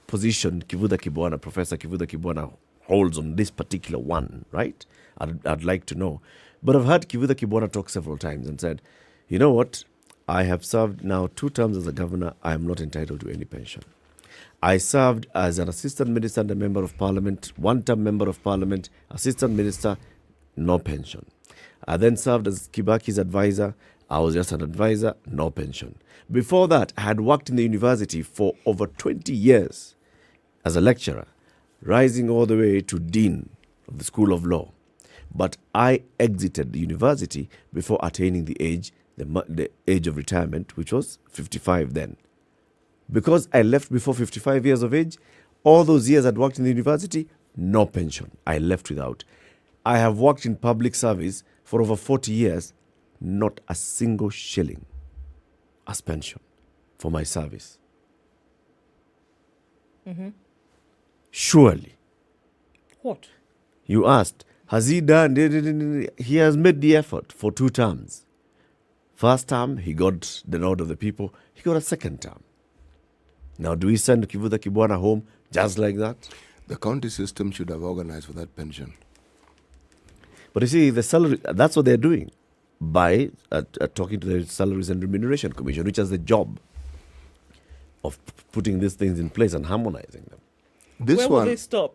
position Professor Kivutha Kibwana holds on this particular one, right? I'd like to know. But I've heard Kivutha Kibwana talk several times and said, you know what? I have served now 2 terms as a governor. I am not entitled to any pension. I served as an assistant minister and a member of parliament, 1-term member of parliament, assistant minister, no pension. I then served as Kibaki's advisor. I was just an advisor, no pension. Before that, I had worked in the university for over 20 years as a lecturer, rising all the way to dean of the School of Law. But I exited the university before attaining the age of retirement, which was 55 then. Because I left before 55 years of age, all those years I'd worked in the university, no pension. I left without. I have worked in public service for over 40 years, not a single shilling as pension for my service. Surely. What? You asked, has he done? He has made the effort for 2 terms. First term, he got the nod of the people. He got a second term. Now, do we send Kivutha Kibwana home just like that? The county system should have organized for that pension. But you see, the salary, that's what they're doing by talking to the Salaries and Remuneration Commission, which has the job of putting these things in place and harmonizing them. Where will they stop?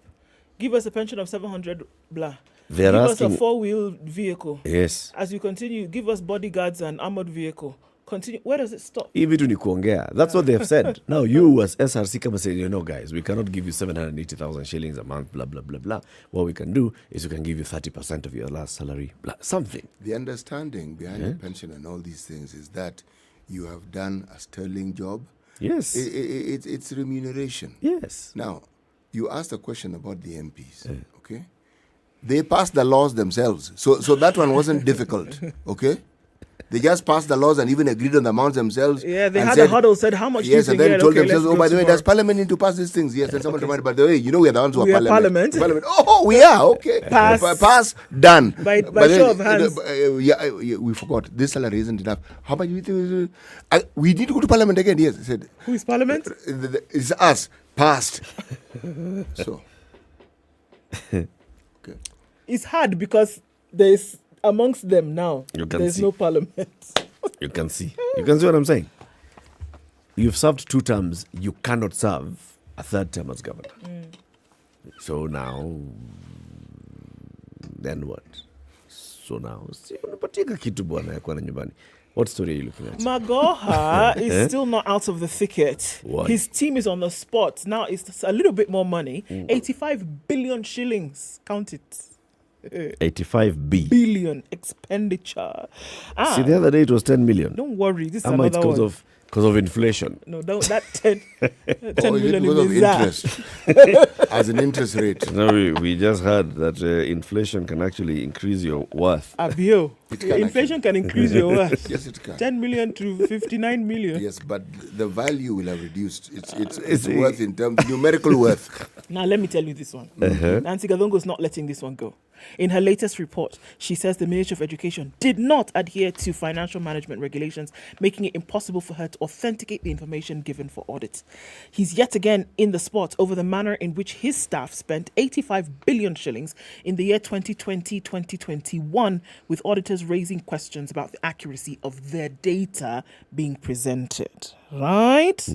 Give us a pension of 700 blah. They're give asking, us a 4-wheel vehicle. Yes. As you continue, give us bodyguards and armored vehicle. Continue. Where does it stop? That's what they have said. Now you as SRC come and say, guys, we cannot give you 780,000 shillings a month, blah, blah, blah, blah. What we can do is we can give you 30% of your last salary, blah, something. The understanding behind the pension and all these things is that you have done a sterling job. Yes. It's remuneration. Yes. Now, you asked a question about the MPs, okay? They passed the laws themselves. So that one wasn't difficult, okay? They just passed the laws and even agreed on the amounts themselves. Yeah, they had a huddle, said how much yes, do you and then get? told themselves, by the way, does Parliament need to pass these things? Yes, and someone reminded, by the way, we are the ones who are Parliament. Oh, we are, okay. Pass, done. By show of hands. We forgot. This salary isn't enough. How much do we think? We need to go to Parliament again. Yes, I said. Who is Parliament? It's us. Passed. So. Okay. It's hard because there's amongst them now. There's no parliament. You can see. You can see what I'm saying? You've served 2 terms. You cannot serve a 3rd term as governor. So now, then what? So now, what story are you looking at? Magoha is still not out of the thicket. Why? His team is on the spot. Now it's a little bit more money. 85 billion shillings. Count it. 85 billion expenditure. See, the other day it was 10 million. Don't worry. This is It's another one. because of inflation. No, that 10 million because of is interest as an interest rate. No, we just heard that inflation can actually increase your worth. Abio. Inflation can increase your worth. Yes, it can. 10 million to 59 million. Yes, but the value will have reduced. It's worth in terms numerical worth. Now let me tell you this one. Nancy Gadongo is not letting this one go. In her latest report, she says the Ministry of Education did not adhere to financial management regulations, making it impossible for her to authenticate the information given for audit. He's yet again in the spot over the manner in which his staff spent 85 billion shillings in the year 2020-2021, with auditors raising questions about the accuracy of their data being presented. Right?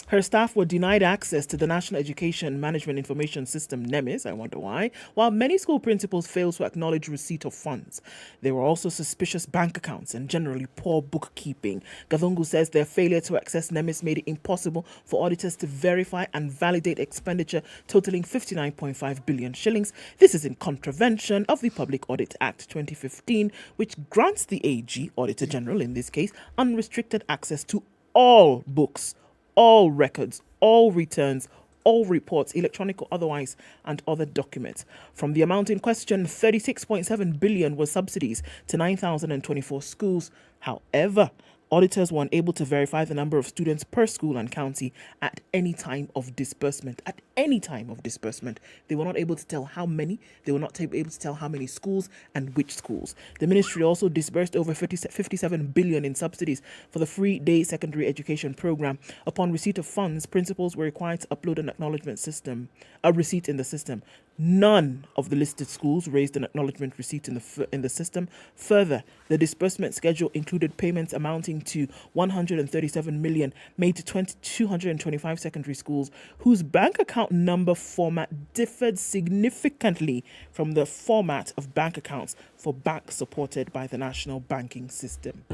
Her staff were denied access to the National Education Management Information System, NEMIS, I wonder why, while many school principals failed to acknowledge receipt of funds. There were also suspicious bank accounts and generally poor bookkeeping. Gadongo says their failure to access NEMIS made it impossible for auditors to verify and validate expenditure totaling 59.5 billion shillings. This is in contravention of the Public Audit Act 2015, which grants the AG, Auditor General in this case, unrestricted access to all books, all records, all returns, all reports, electronic or otherwise, and other documents. From the amount in question, 36.7 billion was subsidies to 9,024 schools. However, auditors were unable to verify the number of students per school and county at any time of disbursement. At any time of disbursement. They were not able to tell how many. They were not able to tell how many schools and which schools. The ministry also disbursed over 57 billion in subsidies for the free day secondary education program. Upon receipt of funds, principals were required to upload an acknowledgement system, a receipt in the system. None of the listed schools raised an acknowledgement receipt in the system. Further, the disbursement schedule included payments amounting to 137 million made to 225 secondary schools whose bank account number format differed significantly from the format of bank accounts for banks supported by the national banking system.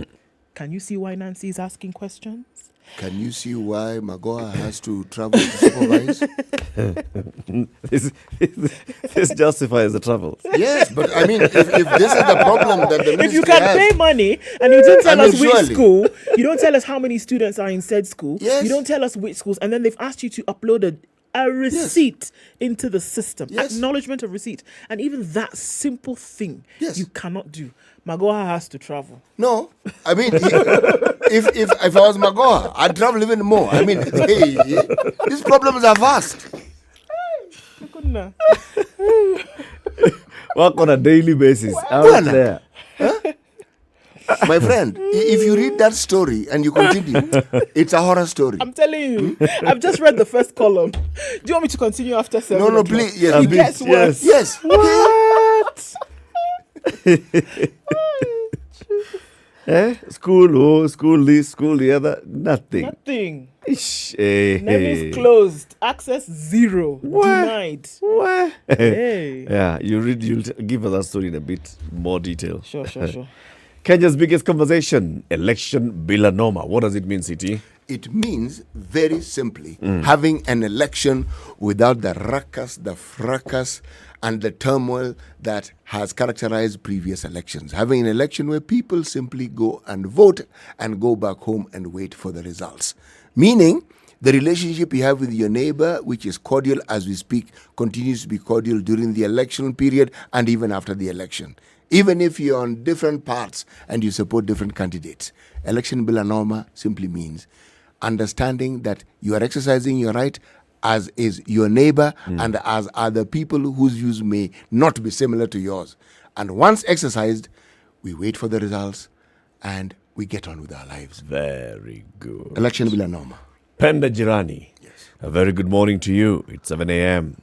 Can you see why Nancy is asking questions? Can you see why Magoha has to travel to supervise? This justifies the travel. Yes, but I mean, if this is the problem that the ministry if you can has, pay money and you don't tell us which surely. school, you don't tell us how many students are in said school, Yes. you don't tell us which schools, and then they've asked you to upload a receipt into the system, acknowledgement of receipt, and even that simple thing you cannot do. Magoha has to travel. No, I mean, if I was Magoha, I'd travel even more. I mean, hey, these problems are vast. Work on a daily basis out there. My friend, if you read that story and you continue, it's a horror story. I'm telling you, I've just read the first column. Do you want me to continue after 7 No, o'clock? please. Yes, It gets worse. Yes. What? School this, school the other, nothing. Nothing. Hey. Name is closed. Access zero. Denied. Hey. Yeah, you'll give us that story in a bit more detail. Sure. Kenya's biggest conversation, election bila noma. What does it mean, CT? It means, very simply, having an election without the ruckus, the fracas, and the turmoil that has characterized previous elections. Having an election where people simply go and vote and go back home and wait for the results. Meaning, the relationship you have with your neighbor, which is cordial as we speak, continues to be cordial during the election period and even after the election. Even if you're on different paths and you support different candidates. Election bila norma simply means understanding that you are exercising your right as is your neighbor and as are the people whose views may not be similar to yours. And once exercised, we wait for the results and we get on with our lives. Very good. Election bila norma. Penda Jirani. Yes. A very good morning to you. It's 7 a.m.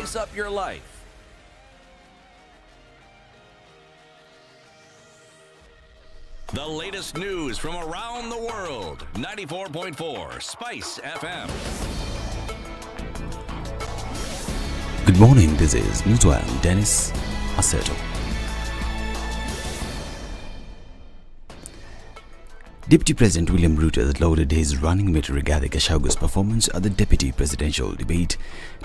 spice up your life. The latest news from around the world. 94.4 Spice FM. Good morning, this is Newswire. Dennis Aseto. Deputy President William Ruto has lauded his running mate Rigathi Gachagwa's performance at the deputy presidential debate.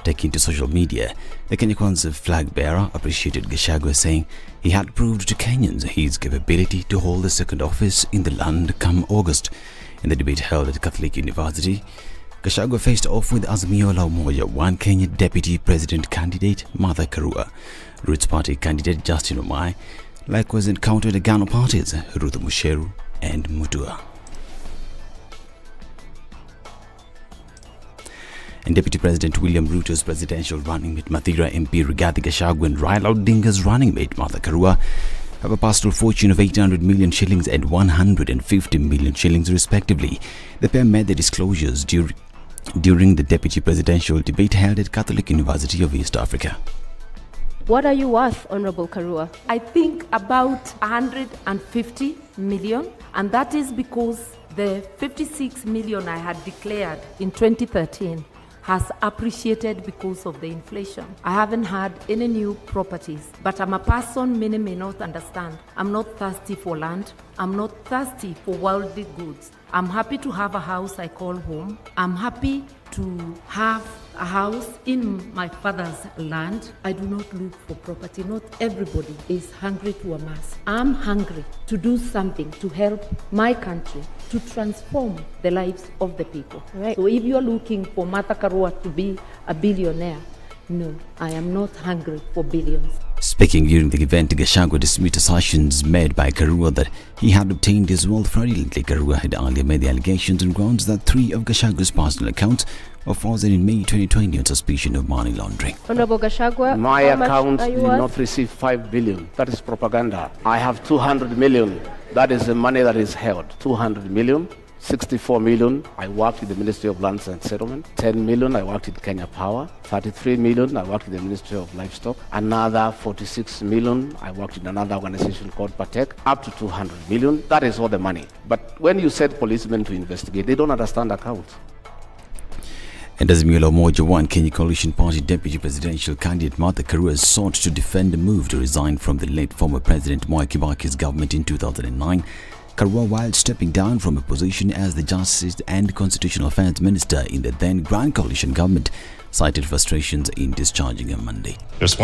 Taking to social media, the Kenya Kwanza flag bearer appreciated Gachagua, saying he had proved to Kenyans his capability to hold the second office in the land come August. In the debate held at Catholic University, Gachagua faced off with Azimio la Umoja One Kenya deputy president candidate Martha Karua. Roots Party candidate Justin Omai likewise encountered Agano parties Ruth Musheru and Mutua. And Deputy President William Ruto's presidential running mate Mathira MP Rigathi Gachagua and Raila Odinga's running mate Martha Karua have a pastoral fortune of 800 million shillings and 150 million shillings respectively. The pair made the disclosures during the deputy presidential debate held at Catholic University of East Africa. What are you worth, Honorable Karua? I think about 150 million, and that is because the 56 million I had declared in 2013 has appreciated because of the inflation. I haven't had any new properties, but I'm a person many may not understand. I'm not thirsty for land. I'm not thirsty for worldly goods. I'm happy to have a house I call home. I'm happy to have a house in my father's land. I do not look for property. Not everybody is hungry to amass. I'm hungry to do something to help my country, to transform the lives of the people. Right. So if you're looking for Martha Karua to be a billionaire, no, I am not hungry for billions. Speaking during the event, Gachagua dismissed assertions made by Karua that he had obtained his wealth fraudulently. Karua had earlier made the allegations on grounds that 3 of Gachagua's personal accounts were frozen in May 2020 on suspicion of money laundering. Honorable Gachagua, my account did not receive 5 billion. That is propaganda. I have 200 million. That is the money that is held. 200 million. 64 million, I worked with the Ministry of Lands and Settlement. 10 million, I worked with Kenya Power. 33 million, I worked with the Ministry of Livestock. Another 46 million, I worked with another organization called Patek. Up to 200 million, that is all the money. But when you said policemen to investigate, they don't understand accounts. And as Azimio la Umoja One Kenya Coalition Party Deputy Presidential candidate Martha Karua sought to defend the move to resign from the late former President Mwai Kibaki's government in 2009, Karua, while stepping down from a position as the Justice and Constitutional Affairs Minister in the then Grand Coalition government, cited frustrations in discharging him Monday.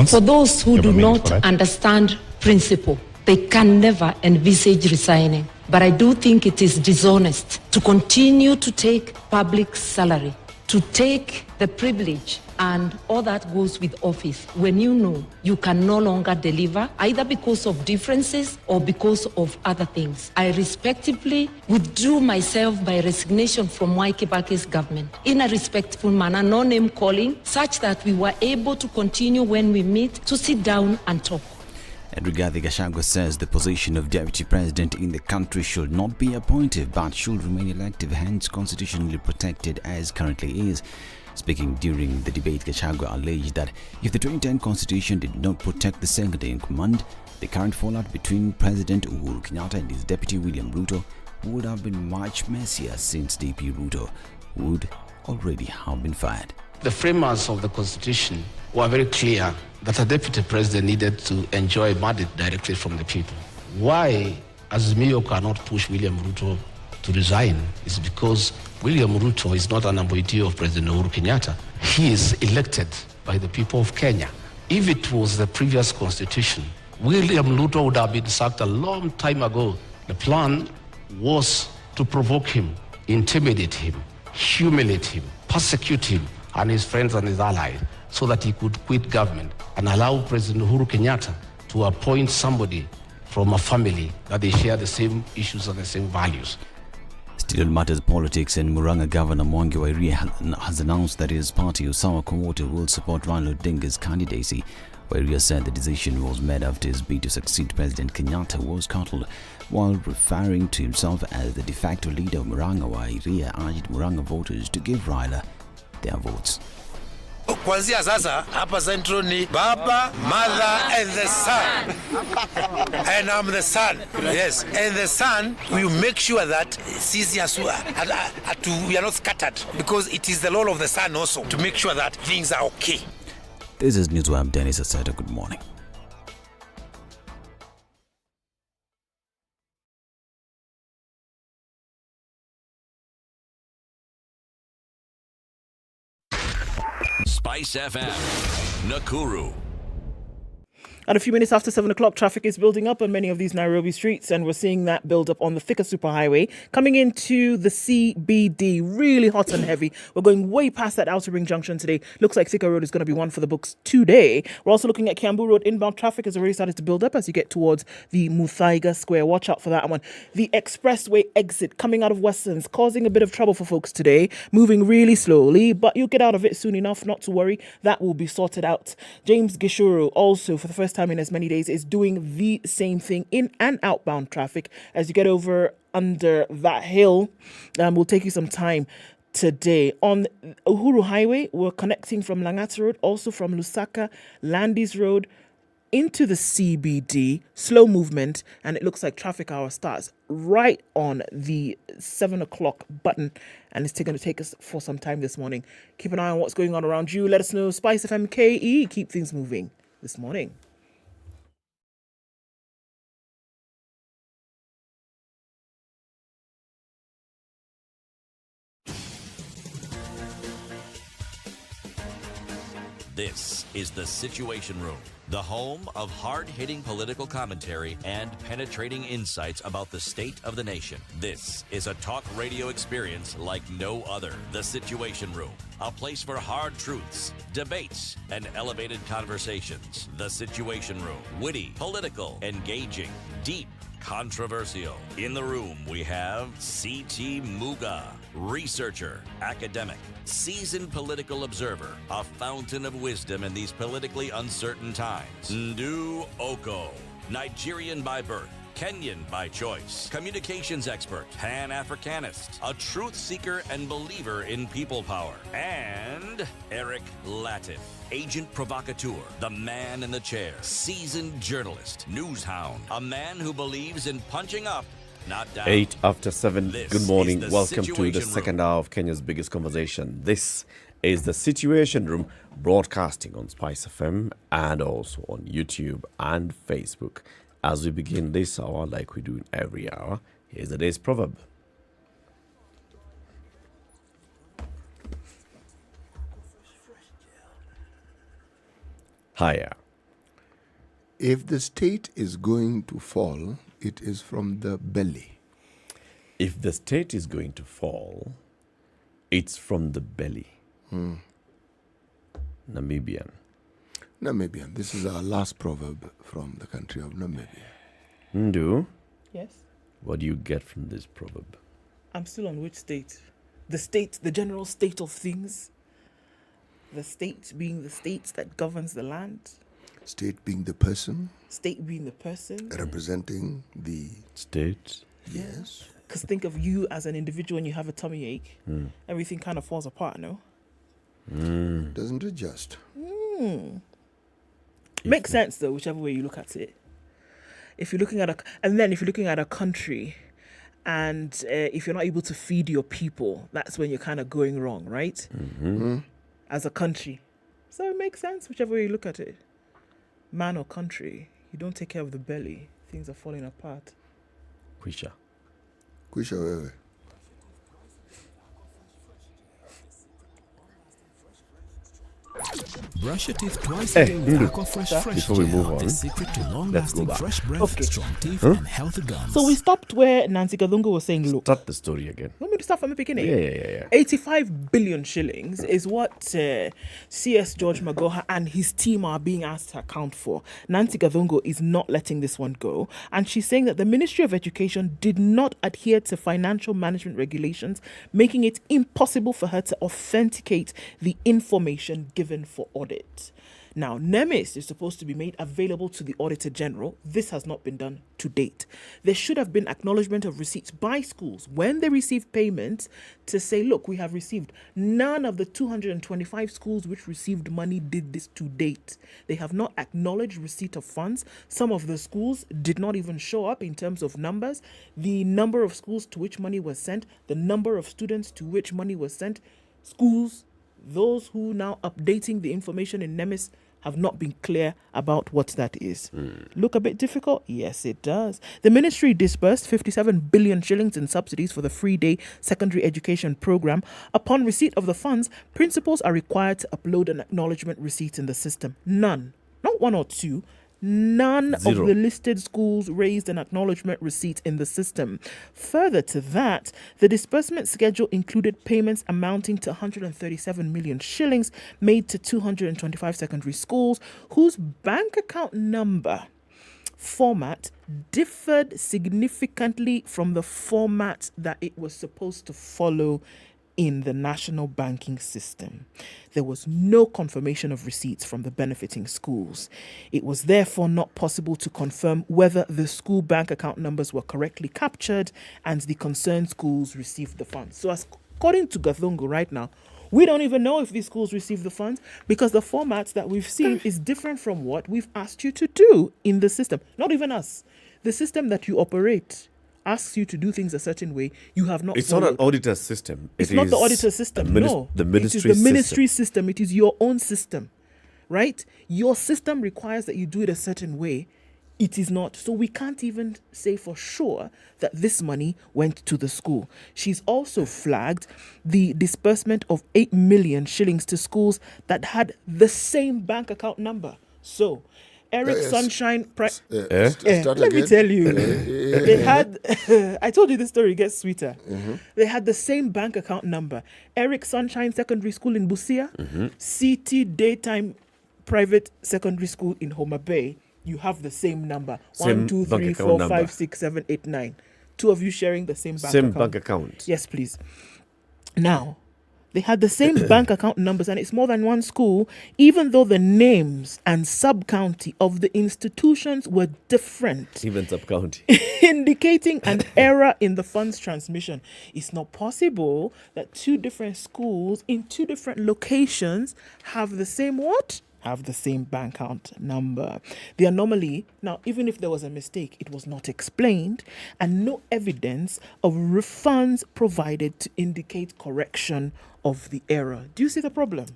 For those who do not understand principle, they can never envisage resigning. But I do think it is dishonest to continue to take public salary, to take the privilege and all that goes with office when you know you can no longer deliver, either because of differences or because of other things. I respectively withdrew myself by resignation from Mwai Kibaki's government in a respectful manner, no name calling, such that we were able to continue when we meet to sit down and talk. And Rigathi Gachagua says the position of deputy president in the country should not be appointed but should remain elective, hence constitutionally protected as currently is. Speaking during the debate, Gachagua alleged that if the 2010 constitution did not protect the second in command, the current fallout between President Uhuru Kenyatta and his deputy William Ruto would have been much messier, since DP Ruto would already have been fired. The framers of the constitution were very clear that a deputy president needed to enjoy mandate directly from the people. Why Azimio cannot push William Ruto to resign is because William Ruto is not an appointee of President Uhuru Kenyatta. He is elected by the people of Kenya. If it was the previous constitution, William Ruto would have been sacked a long time ago. The plan was to provoke him, intimidate him, humiliate him, persecute him and his friends and his allies, so that he could quit government and allow President Uhuru Kenyatta to appoint somebody from a family that they share the same issues and the same values. Still on matters politics, and Murang'a Governor Mwangi wa Iria has announced that his party, Usawa Commute, will support Raila Odinga's candidacy. Wairia said the decision was made after his bid to succeed President Kenyatta was curtailed. While referring to himself as the de facto leader of Murang'a, wa Iria urged Murang'a voters to give Raila their votes. Kwanzia sasa hapa Central ni Baba, Mother and the Son. And I'm the son. Yes. And the son, we make sure that we are not scattered, because it is the role of the son also to make sure that things are okay. This is Newswire. Dennis Asada. Good morning. SpiceFM, Nakuru. At a few minutes after 7 o'clock, traffic is building up on many of these Nairobi streets, and we're seeing that build up on the thicker superhighway coming into the CBD. Really hot and heavy. We're going way past that outer ring junction today. Looks like Thika Road is going to be one for the books today. We're also looking at Kiambu Road. Inbound traffic has already started to build up as you get towards the Muthaiga Square. Watch out for that one. The expressway exit coming out of Westlands causing a bit of trouble for folks today. Moving really slowly, but you'll get out of it soon enough. Not to worry. That will be sorted out. James Gishuru also, for the first time in as many days, is doing the same thing in and outbound traffic as you get over under that hill. Will take you some time today. On Uhuru Highway, we're connecting from Langata Road, also from Lusaka, Landis Road into the CBD. Slow movement, and it looks like traffic hour starts right on the 7 o'clock button, and it's going to take us for some time this morning. Keep an eye on what's going on around you. Let us know. SpiceFM KE. Keep things moving this morning. This is the Situation Room, the home of hard-hitting political commentary and penetrating insights about the state of the nation. This is a talk radio experience like no other. The Situation Room, a place for hard truths, debates, and elevated conversations. The Situation Room, witty, political, engaging, deep, controversial. In the room, we have C.T. Muga, researcher, academic, seasoned political observer, a fountain of wisdom in these politically uncertain times. Ndu Okoh, Nigerian by birth, Kenyan by choice, communications expert, Pan-Africanist, a truth seeker and believer in people power, and Eric Latiff, agent provocateur, the man in the chair, seasoned journalist, news hound, a man who believes in punching up, not down. 8 after 7. This Good morning. is the Welcome to the second hour of Kenya's biggest conversation. This is the Situation Room, broadcasting on SpiceFM and also on YouTube and Facebook. As we begin this hour, like we do in every hour, here's the day's proverb. Higher. If the state is going to fall, it is from the belly. If the state is going to fall, it's from the belly. Namibian. Namibian. This is our last proverb from the country of Namibia. Ndu? Yes? What do you get from this proverb? I'm still on which state? The state, the general state of things? The state being the state that governs the land? State being the person. State being the person? Representing the state. Yes. Because think of you as an individual when you have a tummy ache. Everything kind of falls apart, no? Doesn't adjust. Makes sense though, whichever way you look at it. If you're looking at a country, and if you're not able to feed your people, that's when you're kind of going wrong, right? As a country, so it makes sense whichever way you look at it. Man or country, you don't take care of the belly, things are falling apart. Kwisha wewe. Brush your teeth twice a day with Aqua Fresh Before we move on, the secret to let's go long-lasting back. fresh breath, strong teeth, and healthy gums. So we stopped where Nancy Kadungo was saying, look. Start the story again. Want me to start from the beginning? Yeah. 85 billion shillings is what CS George Magoha and his team are being asked to account for. Nancy Kadungo is not letting this one go. And she's saying that the Ministry of Education did not adhere to financial management regulations, making it impossible for her to authenticate the information given for audit. Now, NEMIS is supposed to be made available to the Auditor General. This has not been done to date. There should have been acknowledgement of receipts by schools when they receive payments to say, look, we have received. None of the 225 schools which received money did this to date. They have not acknowledged receipt of funds. Some of the schools did not even show up in terms of numbers. The number of schools to which money was sent, the number of students to which money was sent, schools, those who now updating the information in NEMIS have not been clear about what that is. Look a bit difficult? Yes, it does. The ministry disbursed 57 billion shillings in subsidies for the free day secondary education program. Upon receipt of the funds, principals are required to upload an acknowledgement receipt in the system. None, not one or two, none Zero. of the listed schools raised an acknowledgement receipt in the system. Further to that, the disbursement schedule included payments amounting to 137 million shillings made to 225 secondary schools whose bank account number format differed significantly from the format that it was supposed to follow in the national banking system. There was no confirmation of receipts from the benefiting schools. It was therefore not possible to confirm whether the school bank account numbers were correctly captured and the concerned schools received the funds. So according to Gathungu right now, we don't even know if these schools received the funds because the format that we've seen is different from what we've asked you to do in the system. Not even us. The system that you operate asks you to do things a certain way, you have not It's followed. not an auditor system. It's not the auditor system, no. The ministry it is the ministry system. It is your own system, right? Your system requires that you do it a certain way. It is not. So we can't even say for sure that this money went to the school. She's also flagged the disbursement of 8 million shillings to schools that had the same bank account number. So Eric Sunshine. Let me tell you, they had. I told you the story gets sweeter. They had the same bank account number. Eric Sunshine Secondary School in Busia, CT Daytime Private Secondary School in Homa Bay. You have the same number. Same 1, 2, 3, bank 4, account 5, number. 6, 7, 8, 9. Two of you sharing the same bank Same account. bank account. Yes, please. Now, they had the same bank account numbers, and it's more than one school, even though the names and sub-county of the institutions were different. Even sub-county. Indicating an error in the funds transmission. It's not possible that two different schools in two different locations have the same what? Have the same bank account number. The anomaly, now, even if there was a mistake, it was not explained, and no evidence of refunds provided to indicate correction of the error. Do you see the problem?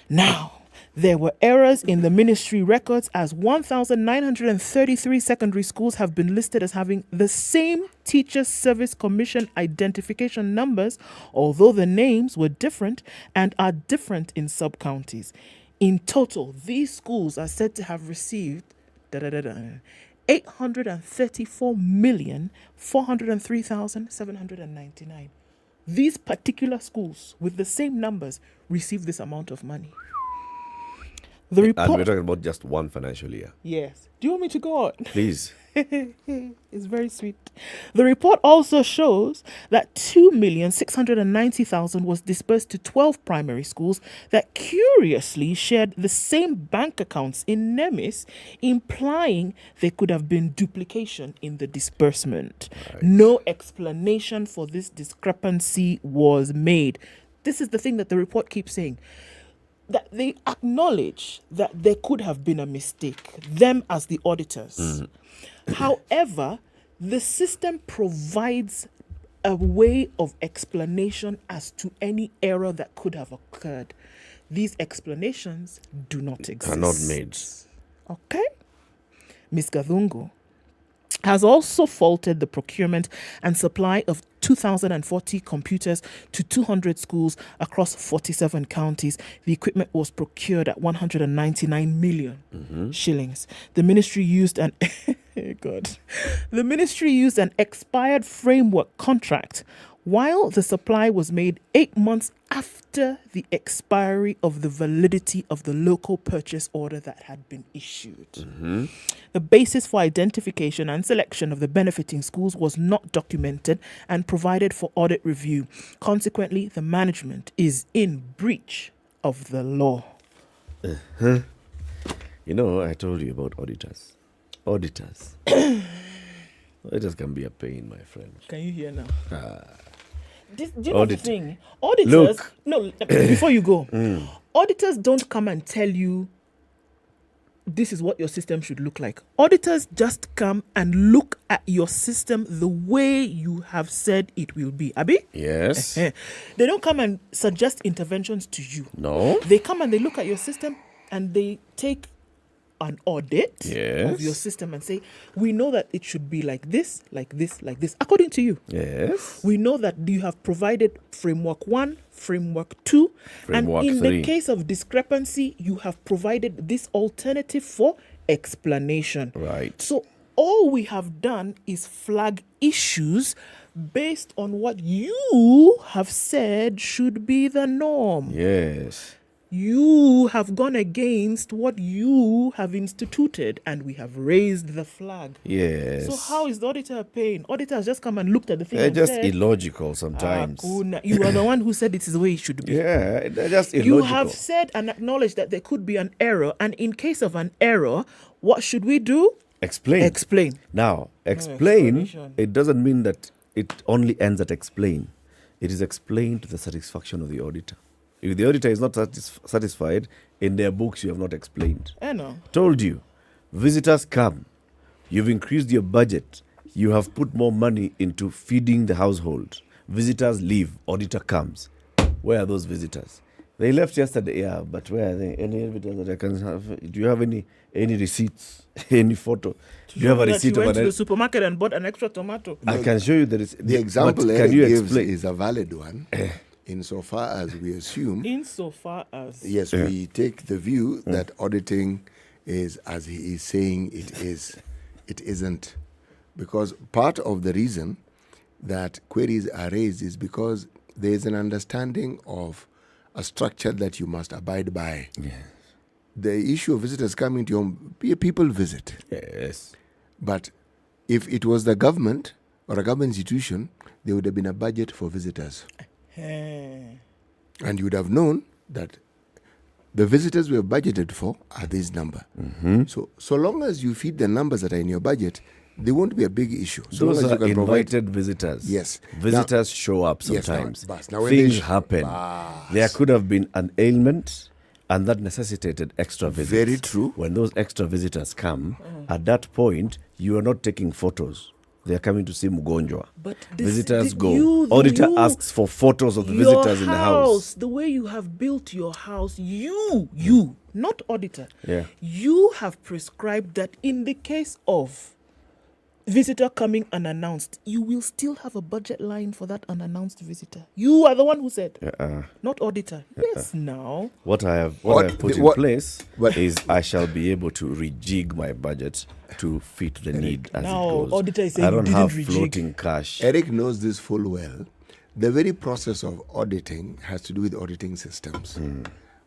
Now, there were errors in the ministry records as 1,933 secondary schools have been listed as having the same Teachers Service Commission identification numbers, although the names were different and are different in sub-counties. In total, these schools are said to have received 834,403,799. These particular schools with the same numbers received this amount of money. The report. And we're talking about just one financial year. Yes. Do you want me to go on? Please. It's very sweet. The report also shows that 2,690,000 was disbursed to 12 primary schools that curiously shared the same bank accounts in NEMIS, implying there could have been duplication in the disbursement. Right. No explanation for this discrepancy was made. This is the thing that the report keeps saying. That they acknowledge that there could have been a mistake, them as the auditors. However, the system provides a way of explanation as to any error that could have occurred. These explanations do not exist. Are not made. Okay? Ms. Gathungu has also faulted the procurement and supply of 2,040 computers to 200 schools across 47 counties. The equipment was procured at 199 million shillings. The ministry used an expired framework contract, while the supply was made 8 months after the expiry of the validity of the local purchase order that had been issued. The basis for identification and selection of the benefiting schools was not documented and provided for audit review. Consequently, the management is in breach of the law. You know, I told you about auditors. Auditors. Auditors can be a pain, my friend. Can you hear now? Do you know the Audit. thing? Auditors. Look. No, before you go, auditors don't come and tell you this is what your system should look like. Auditors just come and look at your system the way you have said it will be. Abi? Yes. They don't come and suggest interventions to you. No. They come and they look at your system and they take an audit of your system and say, we know that it should be like this, according to you. Yes. We know that you have provided framework 1, framework 2, Framework and in 3. the case of discrepancy, you have provided this alternative for explanation. Right. So all we have done is flag issues based on what you have said should be the norm. Yes. You have gone against what you have instituted, and we have raised the flag. Yes. So how is the auditor a pain? Auditor has just come and looked at the thing They're and just said, illogical sometimes. you are the one who said this is the way it should be. Yeah, they're just illogical. You have said and acknowledged that there could be an error, and in case of an error, what should we do? Explain. Explain. Now, explain, explanation. it doesn't mean that it only ends at explain. It is explained to the satisfaction of the auditor. If the auditor is not satisfied, in their books you have not explained. I know. Told you, visitors come. You've increased your budget. You have put more money into feeding the household. Visitors leave. Auditor comes. Where are those visitors? They left yesterday. Yeah, but where are they? Any evidence that I can have? Do you have any receipts? Any photo? Do you have a receipt you of went to an? the supermarket and bought an extra tomato? I can show you The example can Eric you gives explain? is a valid one, insofar as we assume. Insofar as. Yes, we take the view that auditing is, as he is saying, it is. It isn't, because part of the reason that queries are raised is because there is an understanding of a structure that you must abide by. Yes. The issue of visitors coming to your home, people visit. Yes. But if it was the government or a government institution, there would have been a budget for visitors. And you would have known that the visitors we have budgeted for are this number. So long as you feed the numbers that are in your budget, there won't be a big issue. So Those long as are you can invited visitors. Yes. Visitors show up Yes, sometimes. now when they Things happen. There could have been an ailment, and that necessitated extra visits. Very true. When those extra visitors come, at that point, you are not taking photos. They are coming to see Mugonjwa. But visitors go. Auditor asks for photos of the visitors in the house. The way you have built your house, you, not auditor. Yeah. You have prescribed that in the case of visitor coming unannounced, you will still have a budget line for that unannounced visitor. You are the one who said, not auditor. Yes, now. What I have put in place is I shall be able to rejig my budget to fit the need as Now, it goes. auditor is saying I don't you have didn't rejig. floating cash. Eric knows this full well. The very process of auditing has to do with auditing systems.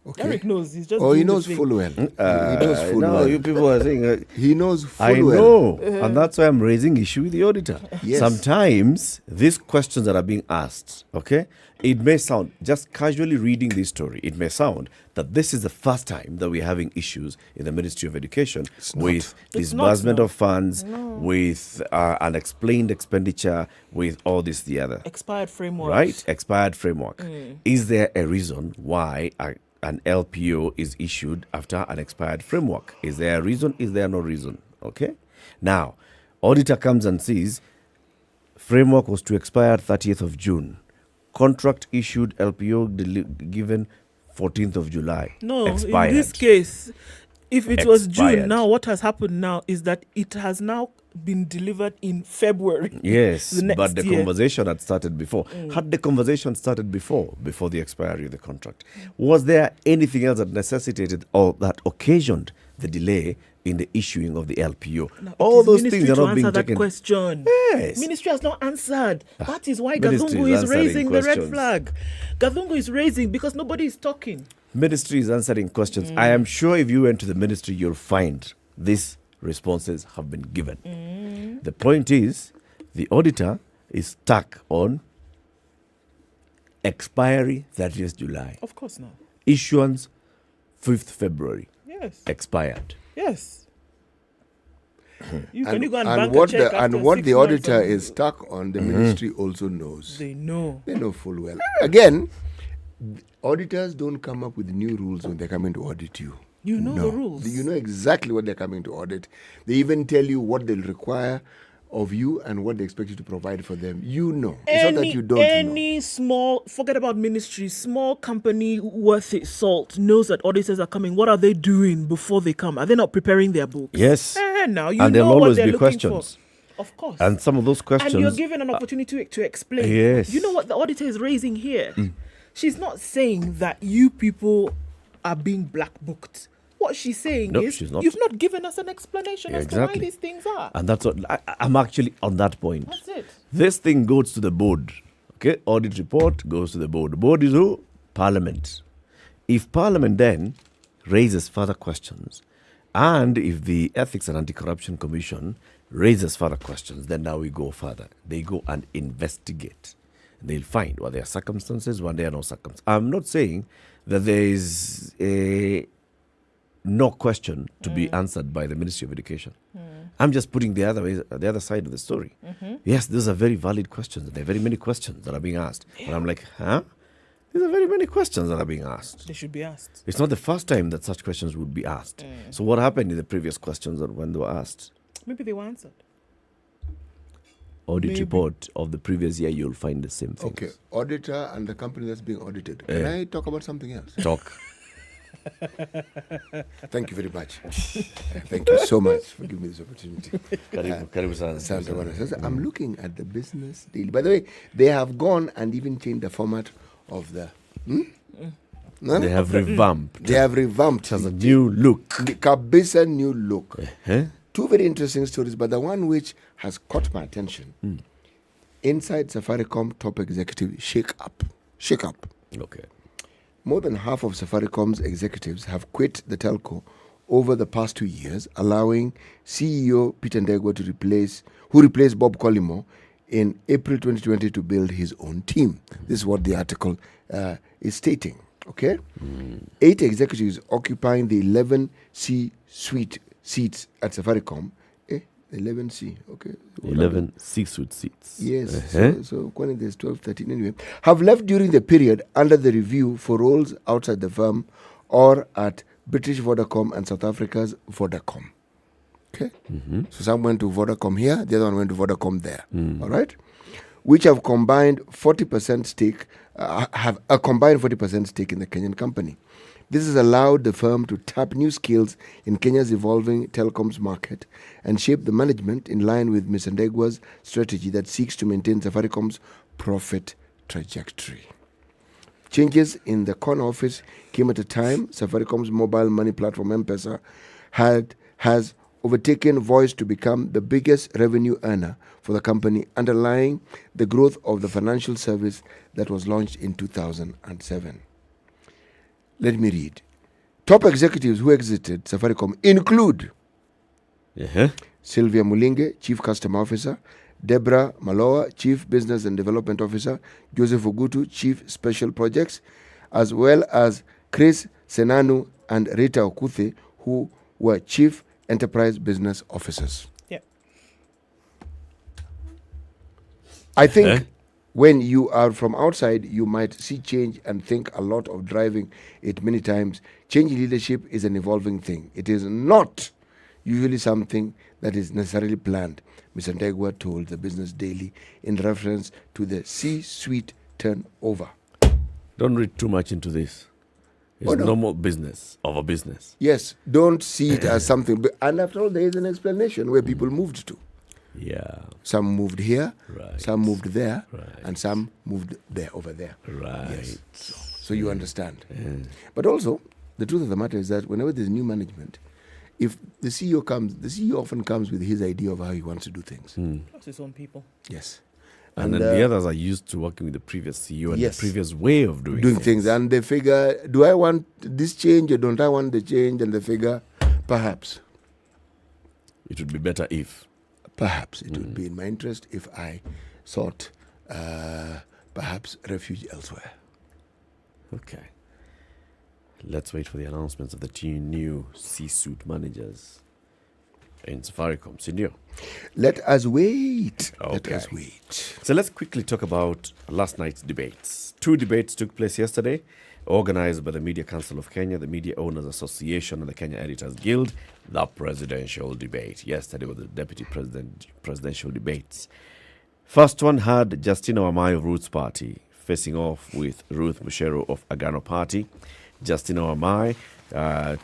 Okay. Eric knows. He's just. He doing knows the thing. full well. He knows full no, well. you people are saying he knows full I well. know, and that's why I'm raising issue with the auditor. Yes. Sometimes these questions that are being asked, okay, it may sound, just casually reading this story, it may sound that this is the first time that we're having issues in the Ministry of Education with disbursement of funds, with unexplained expenditure, with all this, the other. Expired framework. Right? Expired framework. Is there a reason why an LPO is issued after an expired framework? Is there a reason? Is there no reason? Okay. Now, auditor comes and says, framework was to expire 30th of June. Contract issued LPO given 14th of July. No, expired. in this case, if it was June, Expired. now what has happened now is that it has now been delivered in February. Yes, the next but the year. conversation had started before. Had the conversation started before the expiry of the contract? Was there anything else that necessitated or that occasioned the delay in the issuing of the LPO? Now, all it is those ministry things are to not being answer taken. That question. Yes. Ministry has not answered. That is why Ministry Gathungu is is answering raising the red questions. flag. Gathungu is raising because nobody is talking. Ministry is answering questions. I am sure if you went to the ministry, you'll find these responses have been given. The point is, the auditor is stuck on expiry 30th July. Of course not. Issuance 5th February. Yes. Expired. Yes. Can you go and bank and a what check the after and what 6 the months auditor and- is stuck on, the ministry also knows. They know. They know full well. Again, auditors don't come up with new rules when they're coming to audit you. You know the rules. You know exactly what they're coming to audit. They even tell you what they'll require of you and what they expect you to provide for them. You know. It's not that you don't know. Any small, forget about ministry, small company worth its salt knows that auditors are coming. What are they doing before they come? Are they not preparing their books? Yes. Now you And know there'll what always they're be looking questions. for. Of course. And some of those questions. And you're given an opportunity to explain. Yes. You know what the auditor is raising here? She's not saying that you people are being black booked. What she's saying No, is, she's not. you've not given us an explanation as to why Exactly. these things are. And that's what I'm actually on that point. That's it. This thing goes to the board. Okay, audit report goes to the board. The board is who? Parliament. If Parliament then raises further questions, and if the Ethics and Anti-Corruption Commission raises further questions, then now we go further. They go and investigate. They'll find what there are circumstances, when there are no circumstances. I'm not saying that there is no question to be answered by the Ministry of Education. I'm just putting the other side of the story. Yes, those are very valid questions. There are very many questions that are being asked. And I'm like, huh? These are very many questions that are being asked. They should be asked. It's not the first time that such questions would be asked. So what happened in the previous questions that when they were asked? Maybe they were answered. Audit Maybe. report of the previous year, you'll find the same thing. Okay, auditor and the company that's being audited. Can I talk about something else? Talk. Thank you very much. Thank you so much for giving me this opportunity. Karibu sana. Asante bwana. I'm looking at the business daily. By the way, they have gone and even changed the format of the... No? They have revamped. They have revamped. It has a new look. The Kabisa new look. Two very interesting stories, but the one which has caught my attention. Inside Safaricom top executive shake up. Okay. More than half of Safaricom's executives have quit the telco over the past 2 years, allowing CEO Peter Ndegwa who replaced Bob Collymore in April 2020 to build his own team. This is what the article is stating. Okay? 8 executives occupying the 11 C-suite seats at Safaricom. 11C, okay. 11 C-suite seats. Yes, so when there's 12, 13 anyway, have left during the period under the review for roles outside the firm or at British Vodacom and South Africa's Vodacom. Okay? So some went to Vodacom here, the other one went to Vodacom there. All right? Which have combined 40% stake, have a combined 40% stake in the Kenyan company. This has allowed the firm to tap new skills in Kenya's evolving telecoms market and shape the management in line with Mr. Ndegwa's strategy that seeks to maintain Safaricom's profit trajectory. Changes in the corner office came at a time Safaricom's mobile money platform M-Pesa has overtaken Voice to become the biggest revenue earner for the company, underlying the growth of the financial service that was launched in 2007. Let me read. Top executives who exited Safaricom include Sylvia Mulinge, Chief Customer Officer, Deborah Maloa, Chief Business and Development Officer, Joseph Ogutu, Chief Special Projects, as well as Chris Senanu and Rita Okuthe, who were Chief Enterprise Business Officers. Yeah. I think when you are from outside, you might see change and think a lot of driving it many times. Change in leadership is an evolving thing. It is not usually something that is necessarily planned, Mr. Ndegwa told the Business Daily in reference to the C-suite turnover. Don't read too much into this. It's normal business of a business. Yes, don't see it as something. And after all, there is an explanation where people moved to. Yeah. Some moved here, some moved there, Right. and some moved there, over there. Right. Yes. So you understand. But also, the truth of the matter is that whenever there's new management, if the CEO comes, the CEO often comes with his idea of how he wants to do things. That's his own people. Yes. And then the others are used to working with the previous CEO and Yes. the previous way of doing things. And they figure, do I want this change or don't I want the change? And they figure, perhaps. It would be better if. Perhaps it would be in my interest if I sought perhaps refuge elsewhere. Okay. Let's wait for the announcements of the two new C-suite managers in Safaricom. Sindio? Let us wait. Okay. Let us wait. So let's quickly talk about last night's debates. 2 debates took place yesterday, organized by the Media Council of Kenya, the Media Owners Association, and the Kenya Editors Guild. The presidential debate. Yesterday was the deputy presidential debates. First one had Justina Wamai of Roots Party facing off with Ruth Mushero of Agano Party. Justina Wamai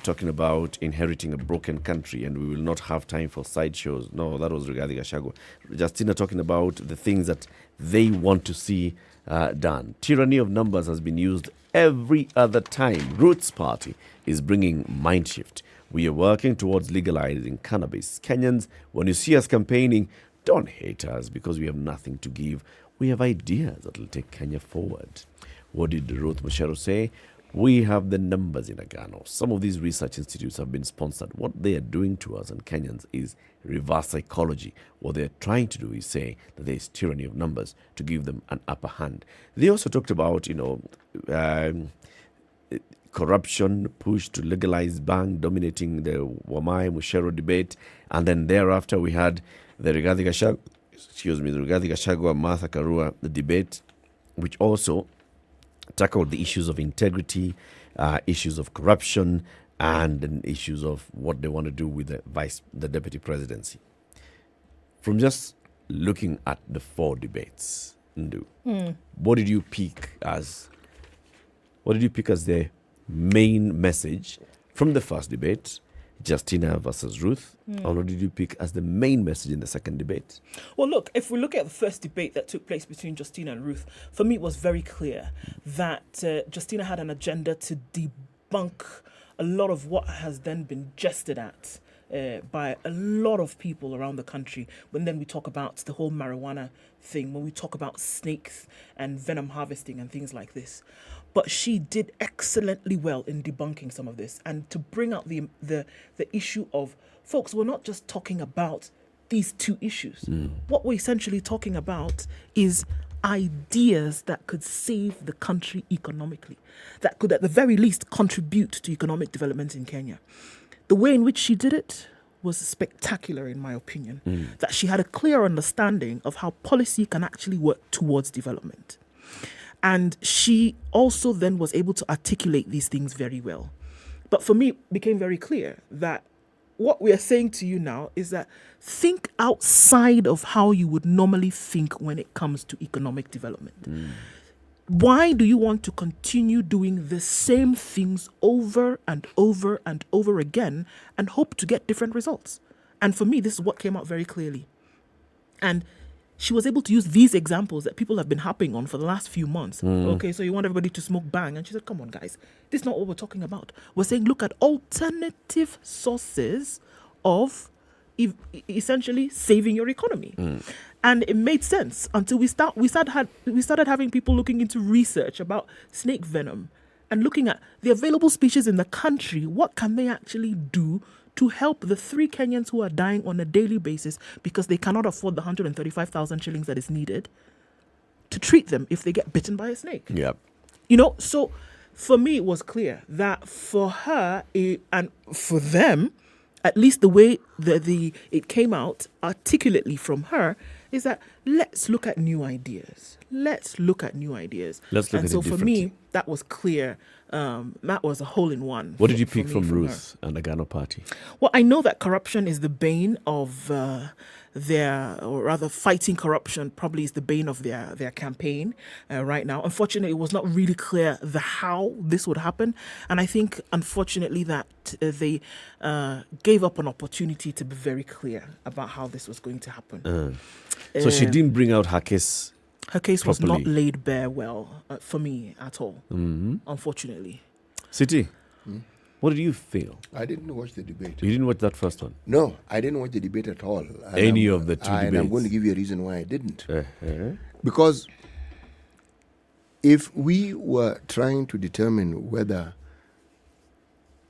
talking about inheriting a broken country and we will not have time for sideshows. No, that was regarding Gachagua. Justina talking about the things that they want to see done. Tyranny of numbers has been used every other time. Roots Party is bringing mind shift. We are working towards legalizing cannabis. Kenyans, when you see us campaigning, don't hate us because we have nothing to give. We have ideas that will take Kenya forward. What did Ruth Mushero say? We have the numbers in Agano. Some of these research institutes have been sponsored. What they are doing to us and Kenyans is reverse psychology. What they're trying to do is say that there is tyranny of numbers to give them an upper hand. They also talked about, corruption, push to legalize bank, dominating the Wamai Mushero debate. And then thereafter we had the Rigathi Gachagua, Martha Karua, the debate, which also tackled the issues of integrity, issues of corruption, and then issues of what they want to do with the deputy presidency. From just looking at the 4 debates, Ndu, what did you pick as the main message from the first debate, Justina versus Ruth, or what did you pick as the main message in the second debate? Well, look, if we look at the first debate that took place between Justina and Ruth, for me it was very clear that Justina had an agenda to debunk a lot of what has then been jested at by a lot of people around the country. When then we talk about the whole marijuana thing, when we talk about snakes and venom harvesting and things like this. But she did excellently well in debunking some of this and to bring out the issue of, folks, we're not just talking about these 2 issues. What we're essentially talking about is ideas that could save the country economically, that could at the very least contribute to economic development in Kenya. The way in which she did it was spectacular, in my opinion, that she had a clear understanding of how policy can actually work towards development. And she also then was able to articulate these things very well. But for me, it became very clear that what we are saying to you now is that think outside of how you would normally think when it comes to economic development. Why do you want to continue doing the same things over and over and over again and hope to get different results? And for me, this is what came out very clearly. And she was able to use these examples that people have been harping on for the last few months. Okay, so you want everybody to smoke bang. And she said, come on, guys, this is not what we're talking about. We're saying, look at alternative sources of essentially saving your economy. And it made sense until we started having people looking into research about snake venom and looking at the available species in the country. What can they actually do to help the 3 Kenyans who are dying on a daily basis because they cannot afford the 135,000 shillings that is needed to treat them if they get bitten by a snake? Yep. So for me, it was clear that for her and for them, at least the way it came out articulately from her, is that let's look at new ideas. Let's look at it so for me, that was clear. That was a hole in one. What did you pick from Ruth and the Agano Party? Well, I know that corruption is the bane of fighting corruption probably is the bane of their campaign right now. Unfortunately, it was not really clear the how this would happen. And I think, unfortunately, that they gave up an opportunity to be very clear about how this was going to happen. So she didn't bring out her case. Her case properly. was not laid bare well for me at all, unfortunately. City, what did you feel? I didn't watch the debate. You didn't watch that first one? No, I didn't watch the debate at all. Any of the 2 debates? And I'm going to give you a reason why I didn't. Because if we were trying to determine whether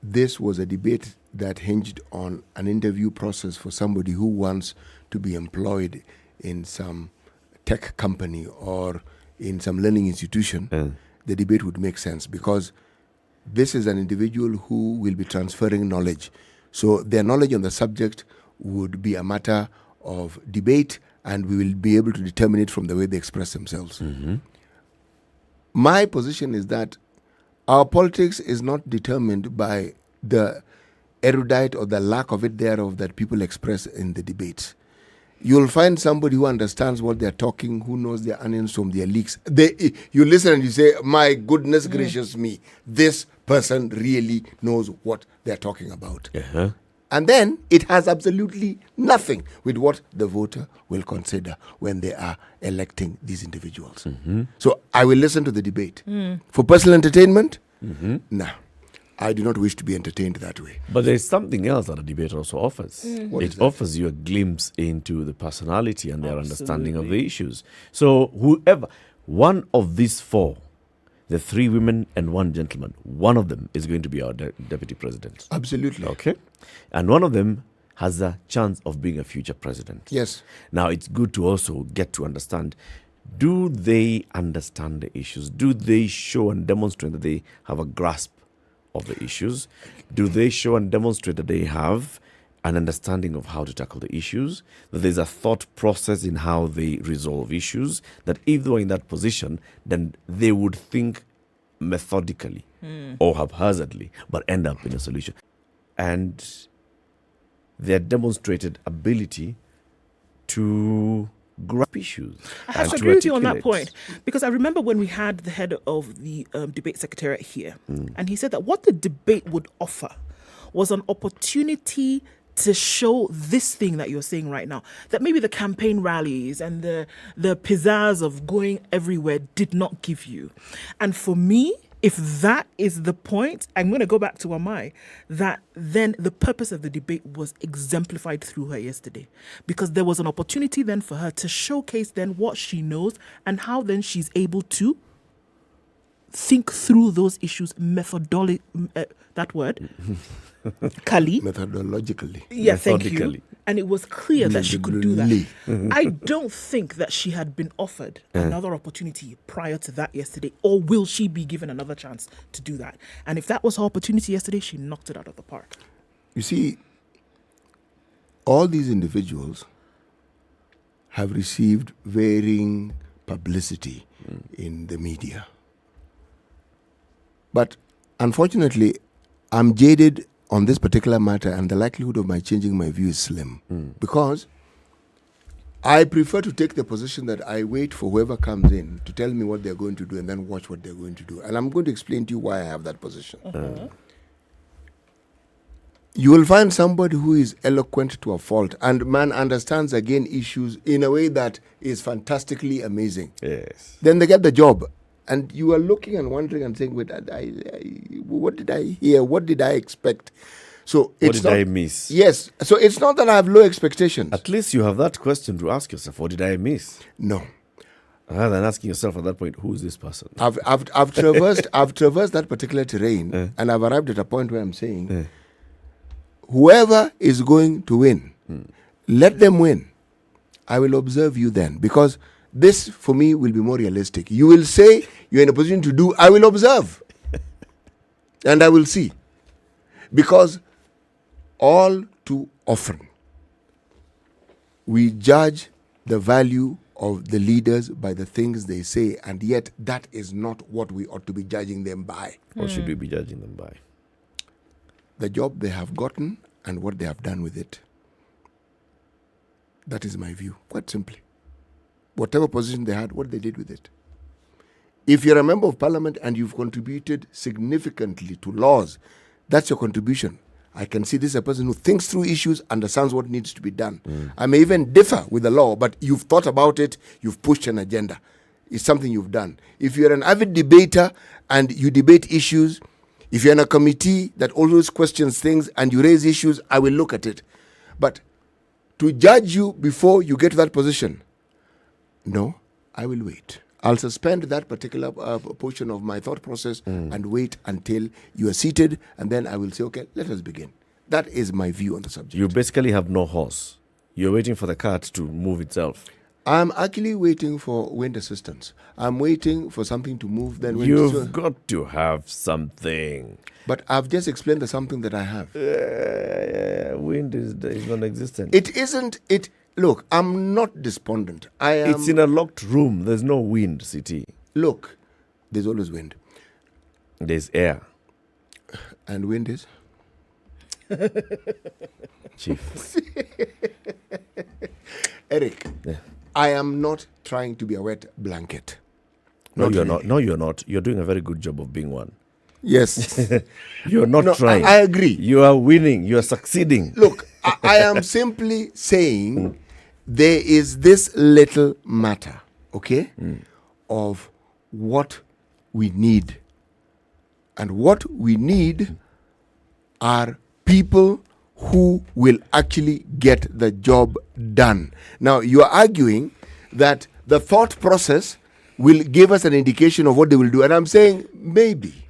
this was a debate that hinged on an interview process for somebody who wants to be employed in some tech company or in some learning institution, the debate would make sense, because this is an individual who will be transferring knowledge. So their knowledge on the subject would be a matter of debate, and we will be able to determine it from the way they express themselves. My position is that our politics is not determined by the erudite or the lack of it thereof that people express in the debates. You'll find somebody who understands what they're talking, who knows their onions from their leeks. You listen and you say, my goodness gracious me, this person really knows what they're talking about. And then it has absolutely nothing with what the voter will consider when they are electing these individuals. So I will listen to the debate. For personal entertainment, nah. I do not wish to be entertained that way. But there's something else that a debate also offers. It offers you a glimpse into the personality and their understanding of the issues. So whoever, one of these four, the three women and one gentleman, one of them is going to be our deputy president. Absolutely. Okay. And one of them has a chance of being a future president. Yes. Now, it's good to also get to understand, do they understand the issues? Do they show and demonstrate that they have a grasp of the issues? Do they show and demonstrate that they have an understanding of how to tackle the issues, that there's a thought process in how they resolve issues, that if they were in that position, then they would think methodically or haphazardly, but end up in a solution. And their demonstrated ability to grasp issues. I have to agree with you on that point, because I remember when we had the head of the debate secretariat here, and he said that what the debate would offer was an opportunity to show this thing that you're saying right now, that maybe the campaign rallies and the pizzazz of going everywhere did not give you. And for me, if that is the point, I'm going to go back to Amai, that then the purpose of the debate was exemplified through her yesterday. Because there was an opportunity then for her to showcase then what she knows and how then she's able to think through those issues that word? Kali. Methodologically. Yeah, thank you. And it was clear that she could do that. I don't think that she had been offered another opportunity prior to that yesterday, or will she be given another chance to do that? And if that was her opportunity yesterday, she knocked it out of the park. You see, all these individuals have received varying publicity in the media. But unfortunately, I'm jaded on this particular matter, and the likelihood of my changing my view is slim. Because I prefer to take the position that I wait for whoever comes in to tell me what they're going to do and then watch what they're going to do. And I'm going to explain to you why I have that position. You will find somebody who is eloquent to a fault and man understands again issues in a way that is fantastically amazing. Yes. Then they get the job. And you are looking and wondering and saying, wait, what did I hear? What did I expect? So what did I miss? Yes. So it's not that I have low expectations. At least you have that question to ask yourself. What did I miss? No. Rather than asking yourself at that point, who is this person? I've traversed that particular terrain, and I've arrived at a point where I'm saying, whoever is going to win, let them win. I will observe you then, because this, for me, will be more realistic. You will say you're in a position to do, I will observe. And I will see. Because all too often, we judge the value of the leaders by the things they say, and yet that is not what we ought to be judging them by. What should we be judging them by? The job they have gotten and what they have done with it. That is my view, quite simply. Whatever position they had, what they did with it. If you're a member of parliament and you've contributed significantly to laws, that's your contribution. I can see this is a person who thinks through issues, understands what needs to be done. I may even differ with the law, but you've thought about it, you've pushed an agenda. It's something you've done. If you're an avid debater and you debate issues, if you're in a committee that always questions things and you raise issues, I will look at it. But to judge you before you get to that position, no, I will wait. I'll suspend that particular portion of my thought process and wait until you are seated, and then I will say, okay, let us begin. That is my view on the subject. You basically have no horse. You're waiting for the cart to move itself. I'm actually waiting for wind assistance. I'm waiting for something to move. Then You've got to have something. But I've just explained the something that I have. Wind is non-existent. It isn't. It. Look, I'm not despondent. It's in a locked room. There's no wind, City. Look, there's always wind. There's air. And wind is? Chief. Eric, I am not trying to be a wet blanket. No, you're not. No, you're not. You're doing a very good job of being one. Yes. You're not trying. I agree. You are winning. You are succeeding. Look, I am simply saying there is this little matter, okay, of what we need. And what we need are people who will actually get the job done. Now, you are arguing that the thought process will give us an indication of what they will do. And I'm saying maybe.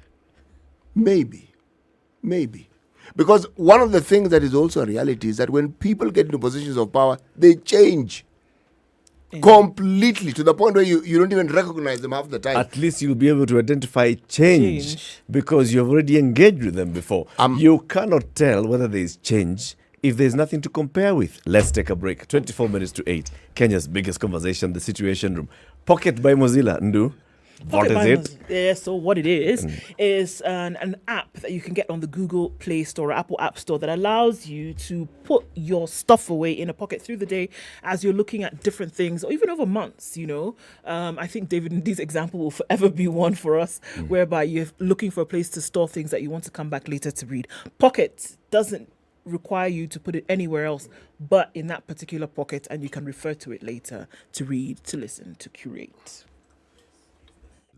Because one of the things that is also a reality is that when people get into positions of power, they change completely to the point where you don't even recognize them half the time. At least you'll be able to identify change. Because you've already engaged with them before. You cannot tell whether there is change if there's nothing to compare with. Let's take a break. 24 minutes to 8. Kenya's biggest conversation, the Situation Room. Pocket by Mozilla, Ndu. What is it? Yeah, so what it is an app that you can get on the Google Play Store or Apple App Store that allows you to put your stuff away in a pocket through the day as you're looking at different things, or even over months, you know. I think David Ndi's example will forever be one for us, whereby you're looking for a place to store things that you want to come back later to read. Pocket doesn't require you to put it anywhere else but in that particular pocket, and you can refer to it later to read, to listen, to curate.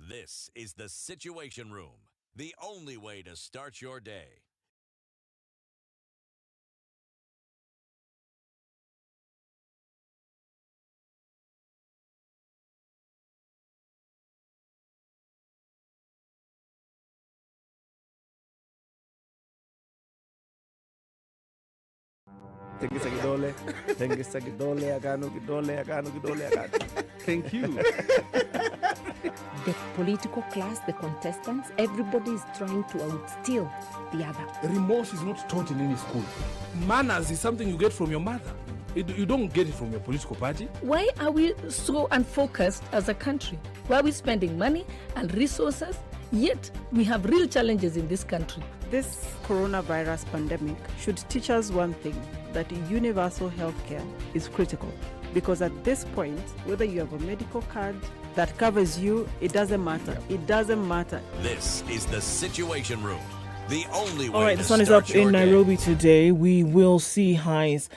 This is the Situation Room, the only way to start your day. Thank you. The political class, the contestants, everybody is trying to outsteal the other. Remorse is not taught in any school. Manners is something you get from your mother. You don't get it from your political party. Why are we so unfocused as a country? Why are we spending money and resources, yet we have real challenges in this country? This coronavirus pandemic should teach us one thing, that universal healthcare is critical. Because at this point, whether you have a medical card that covers you, it doesn't matter. It doesn't matter. This is the Situation Room, the only way. All right, to the sun is start up in your day. Nairobi today. We will see highs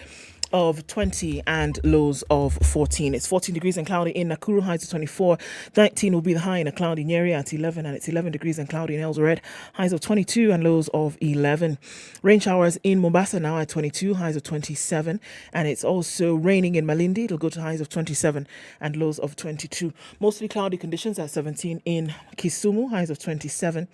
of 20 and lows of 14. It's 14 degrees and cloudy in Nakuru, highs of 24. 19 will be the high in a cloudy Nyeri at 11, and it's 11 degrees and cloudy in Eldoret, highs of 22 and lows of 11. Rain showers in Mombasa now at 22, highs of 27, and it's also raining in Malindi. It'll go to highs of 27 and lows of 22. Mostly cloudy conditions at 17 in Kisumu, highs of 27.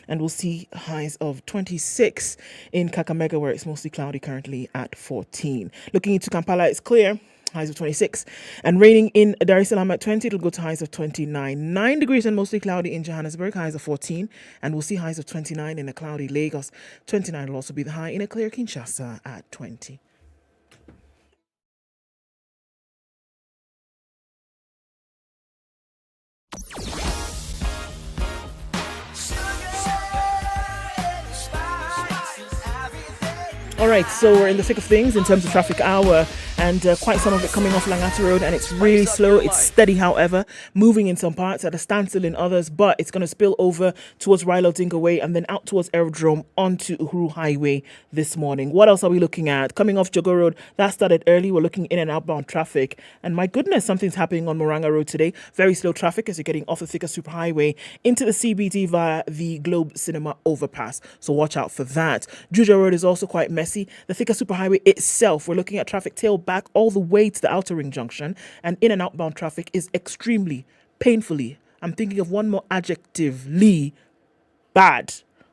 And we'll see highs of 26 in Kakamega, where it's mostly cloudy currently at 14. Looking into Kampala, it's clear, highs of 26. And raining in Dar es Salaam at 20, it'll go to highs of 29. 9 degrees and mostly cloudy in Johannesburg, highs of 14. And we'll see highs of 29 in a cloudy Lagos. 29 will also be the high in a clear Kinshasa at 20. All right, so we're in the thick of things in terms of traffic hour, and quite some of it coming off Langata Road, and it's really slow. It's steady, however, moving in some parts, at a standstill in others, but it's going to spill over towards Raila Odinga Way and then out towards Aerodrome onto Uhuru Highway this morning. What else are we looking at? Coming off Jogo Road, that started early. We're looking in and outbound traffic, and my goodness, something's happening on Murang'a Road today. Very slow traffic as you're getting off the Thika Superhighway into the CBD via the Globe Cinema overpass, so watch out for that. Juja Road is also quite messy. The Thika Superhighway itself, we're looking at traffic tail back all the way to the Outer Ring Junction, and in and outbound traffic is extremely, painfully, I'm thinking of one more adjectively, bad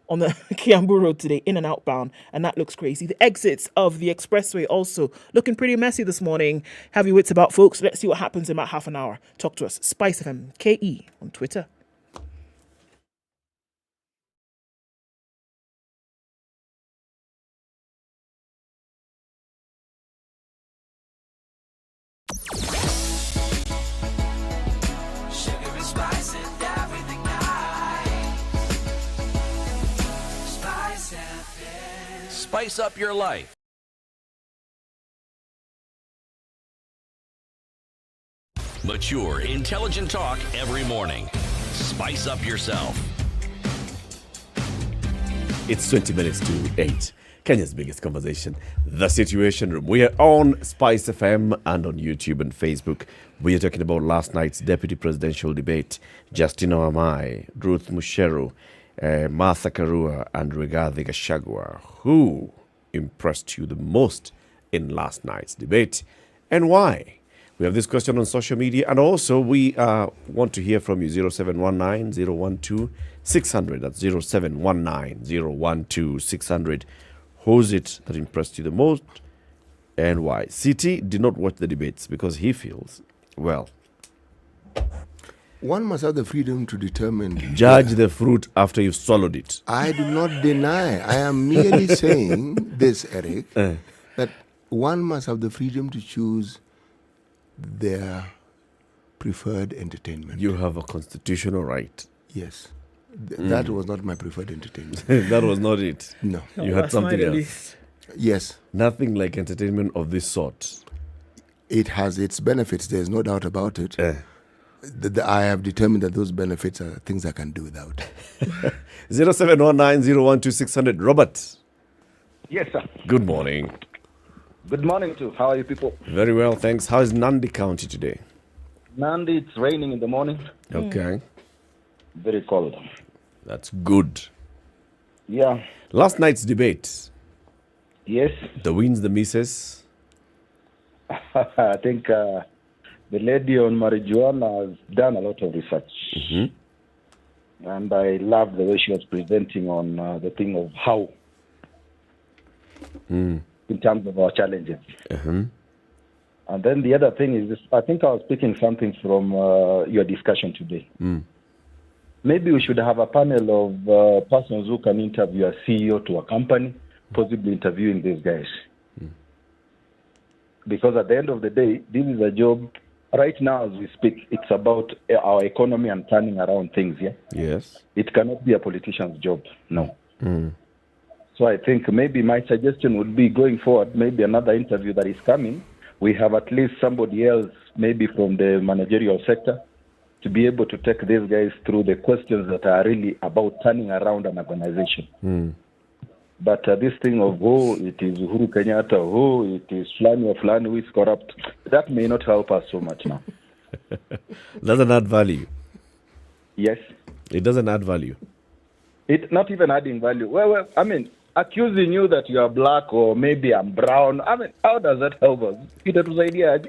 on the Kiambu Road today, in and outbound, and that looks crazy. The exits of the expressway also looking pretty messy this morning. Have your wits about, folks. Let's see what happens in about half an hour. Talk to us. SpiceFM KE on Twitter. Spice up your life. Mature, intelligent talk every morning. Spice up yourself. It's 20 minutes to 8. Kenya's biggest conversation, The Situation Room. We are on SpiceFM and on YouTube and Facebook. We are talking about last night's deputy presidential debate. Justina Wamai, Ruth Musheru, Martha Karua and Rigathi Gachagua. Who impressed you the most in last night's debate and why? We have this question on social media, and also we want to hear from you. 0719 012 600. That's 0719 012 600. Who's it that impressed you the most and why? CT did not watch the debates because he feels, well, one must have the freedom to determine. Judge the fruit after you've swallowed it. I do not deny. I am merely saying this, Eric, that one must have the freedom to choose their preferred entertainment. You have a constitutional right. Yes. That was not my preferred entertainment. That was not it. No. You had something else. Yes. Nothing like entertainment of this sort. It has its benefits. There's no doubt about it. I have determined that those benefits are things I can do without. 0719 012 600. Robert. Yes, sir. Good morning. Good morning, too. How are you people? Very well, thanks. How is Nandi County today? Nandi, it's raining in the morning. Okay. Very cold. That's good. Yeah. Last night's debate. Yes. The wins, the misses. I think the lady on marijuana has done a lot of research. Mm-hmm. And I love the way she was presenting on the thing of how, in terms of our challenges. Uh-huh. And then the other thing is this, I think I was picking something from your discussion today. Maybe we should have a panel of persons who can interview a CEO to a company, possibly interviewing these guys. Because at the end of the day, this is a job, right now as we speak, it's about our economy and turning around things, yeah? Yes. It cannot be a politician's job, no. So I think maybe my suggestion would be going forward, maybe another interview that is coming, we have at least somebody else, maybe from the managerial sector, to be able to take these guys through the questions that are really about turning around an organization. But this thing of, it is Uhuru Kenyatta, it is Flani or Flani who is corrupt, that may not help us so much now. Doesn't add value. Yes. It doesn't add value. It not even adding value. Well, I mean, accusing you that you are black or maybe I'm brown, I mean, how does that help us? It was idea.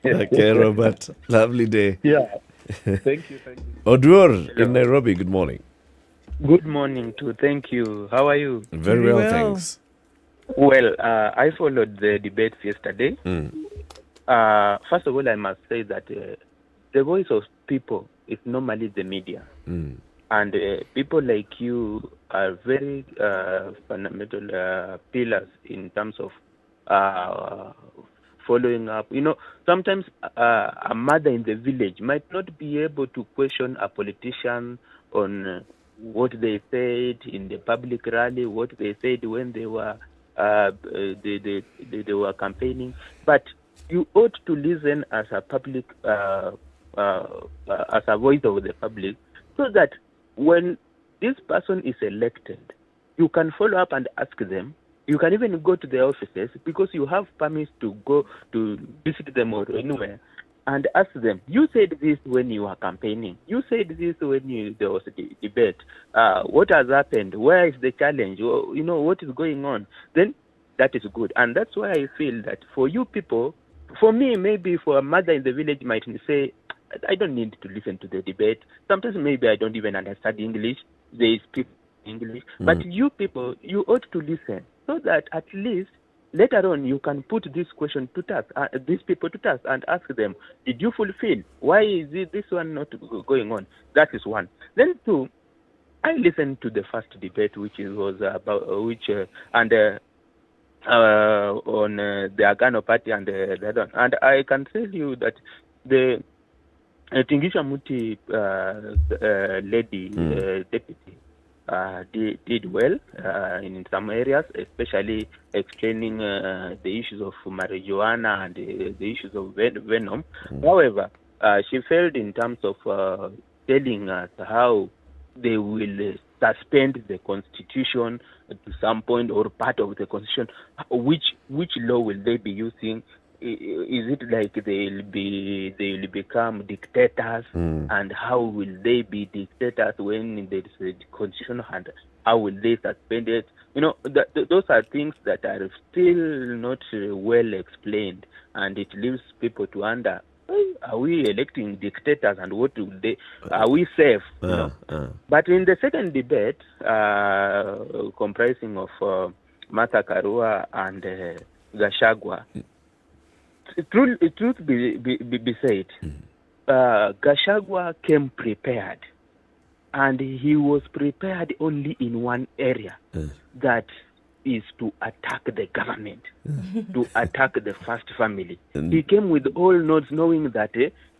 Okay, Robert. Lovely day. Yeah. Thank you. Odur in Nairobi, good morning. Good morning, too. Thank you. How are you? Very well, thanks. Well, I followed the debates yesterday. First of all, I must say that the voice of people is normally the media. And people like you are very fundamental pillars in terms of following up. You know, sometimes a mother in the village might not be able to question a politician on what they said in the public rally, what they said when they were they were campaigning. But you ought to listen as a public, as a voice of the public, so that when this person is elected, you can follow up and ask them. You can even go to their offices because you have permits to go to visit them or anywhere and ask them, you said this when you were campaigning. You said this when there was a debate. What has happened? Where is the challenge? You know, what is going on? Then that is good. And that's why I feel that for you people, for me, maybe for a mother in the village might say, I don't need to listen to the debate. Sometimes maybe I don't even understand English. they speak English. But you people, you ought to listen so that at least later on you can put this question to task, these people to task, and ask them, did you fulfill? Why is this one not going on? That is one. Then two, I listened to the first debate, which was about on the Agano Party and the other one. And I can tell you that the Tingisha Muti lady deputy did well in some areas, especially explaining the issues of marijuana and the issues of venom. However, she failed in terms of telling us how they will suspend the constitution to some point or part of the constitution. Which law will they be using? Is it like they will become dictators? And how will they be dictators when there is a constitution? And how will they suspend it? You know, those are things that are still not well explained, and it leaves people to wonder: are we electing dictators, and what do they? Are we safe? You know? But in the second debate, comprising of Martha Karua and Gachagua, truth be said, Gachagua came prepared, and he was prepared only in one area, that is to attack the government, to attack the first family. He came with all notes, knowing that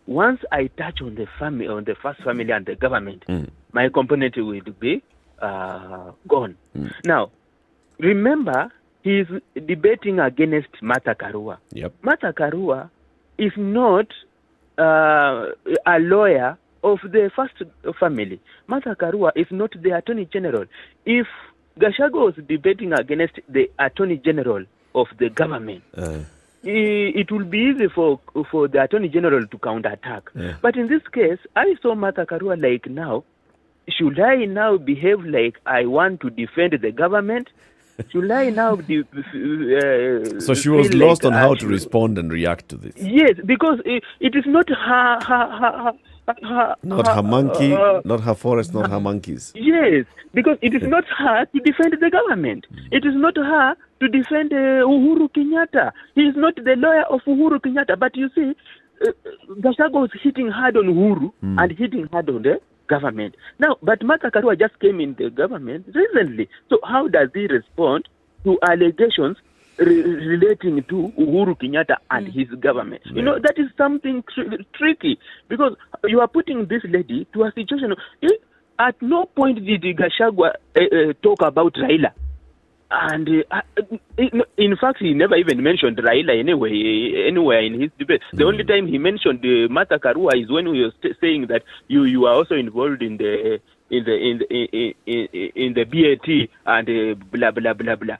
once I touch on the first family and the government, my component will be gone. Now, remember, he is debating against Martha Karua. Martha Karua is not a lawyer of the first family. Martha Karua is not the Attorney General. If Gachagua was debating against the Attorney General of the government, it will be easy for the Attorney General to counterattack. But in this case, I saw Martha Karua like, now, should I now behave like I want to defend the government? Should I now so she was lost on how to respond and react to this. Yes, because it is not her not her monkey, not her forest, not her monkeys. Yes, because it is not her to defend the government. It is not her to defend Uhuru Kenyatta. He is not the lawyer of Uhuru Kenyatta. But you see, Gachagua was hitting hard on Uhuru and hitting hard on the government. Now, but Martha Karua just came in the government recently. So how does he respond to allegations relating to Uhuru Kenyatta and his government? You know, that is something tricky, because you are putting this lady to a situation. At no point did Gachagua talk about Raila. And in fact, he never even mentioned Raila anywhere in his debate. The only time he mentioned Martha Karua is when we were saying that you are also involved in the BAT and blah blah blah blah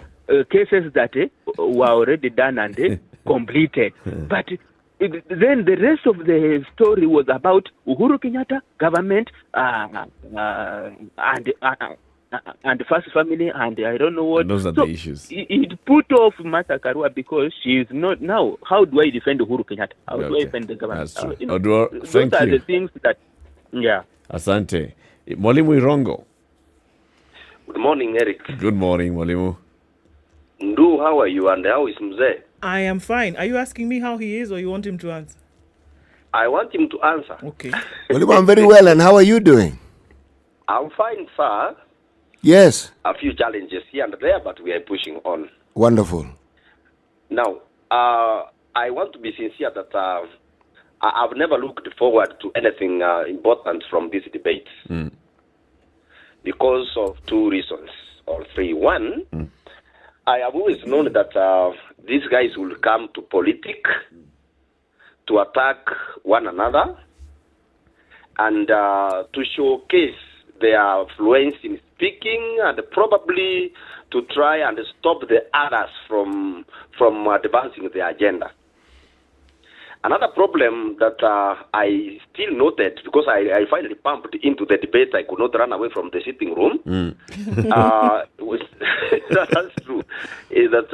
cases that were already done and completed. But then the rest of the story was about Uhuru Kenyatta, government, and first family, and I don't know what. And those are the issues. It put off Martha Karua because she is not now. How do I defend Uhuru Kenyatta? How do I defend the government? That's true. Those are the things that, Asante. Mwalimu Irongo. Good morning, Eric. Good morning, Mwalimu. Ndu, how are you, and how is Mzee? I am fine. Are you asking me how he is, or you want him to answer? I want him to answer. Okay. Mwalimu, I'm very well, and how are you doing? I'm fine, sir. Yes. A few challenges here and there, but we are pushing on. Wonderful. Now, I want to be sincere that I've never looked forward to anything important from this debate because of two reasons, or three. One, I have always known that these guys will come to politics to attack one another and to showcase their fluence in speaking, and probably to try and stop the others from advancing the agenda. Another problem that I still noted, because I finally pumped into the debate, I could not run away from the sitting room. That's true. Is that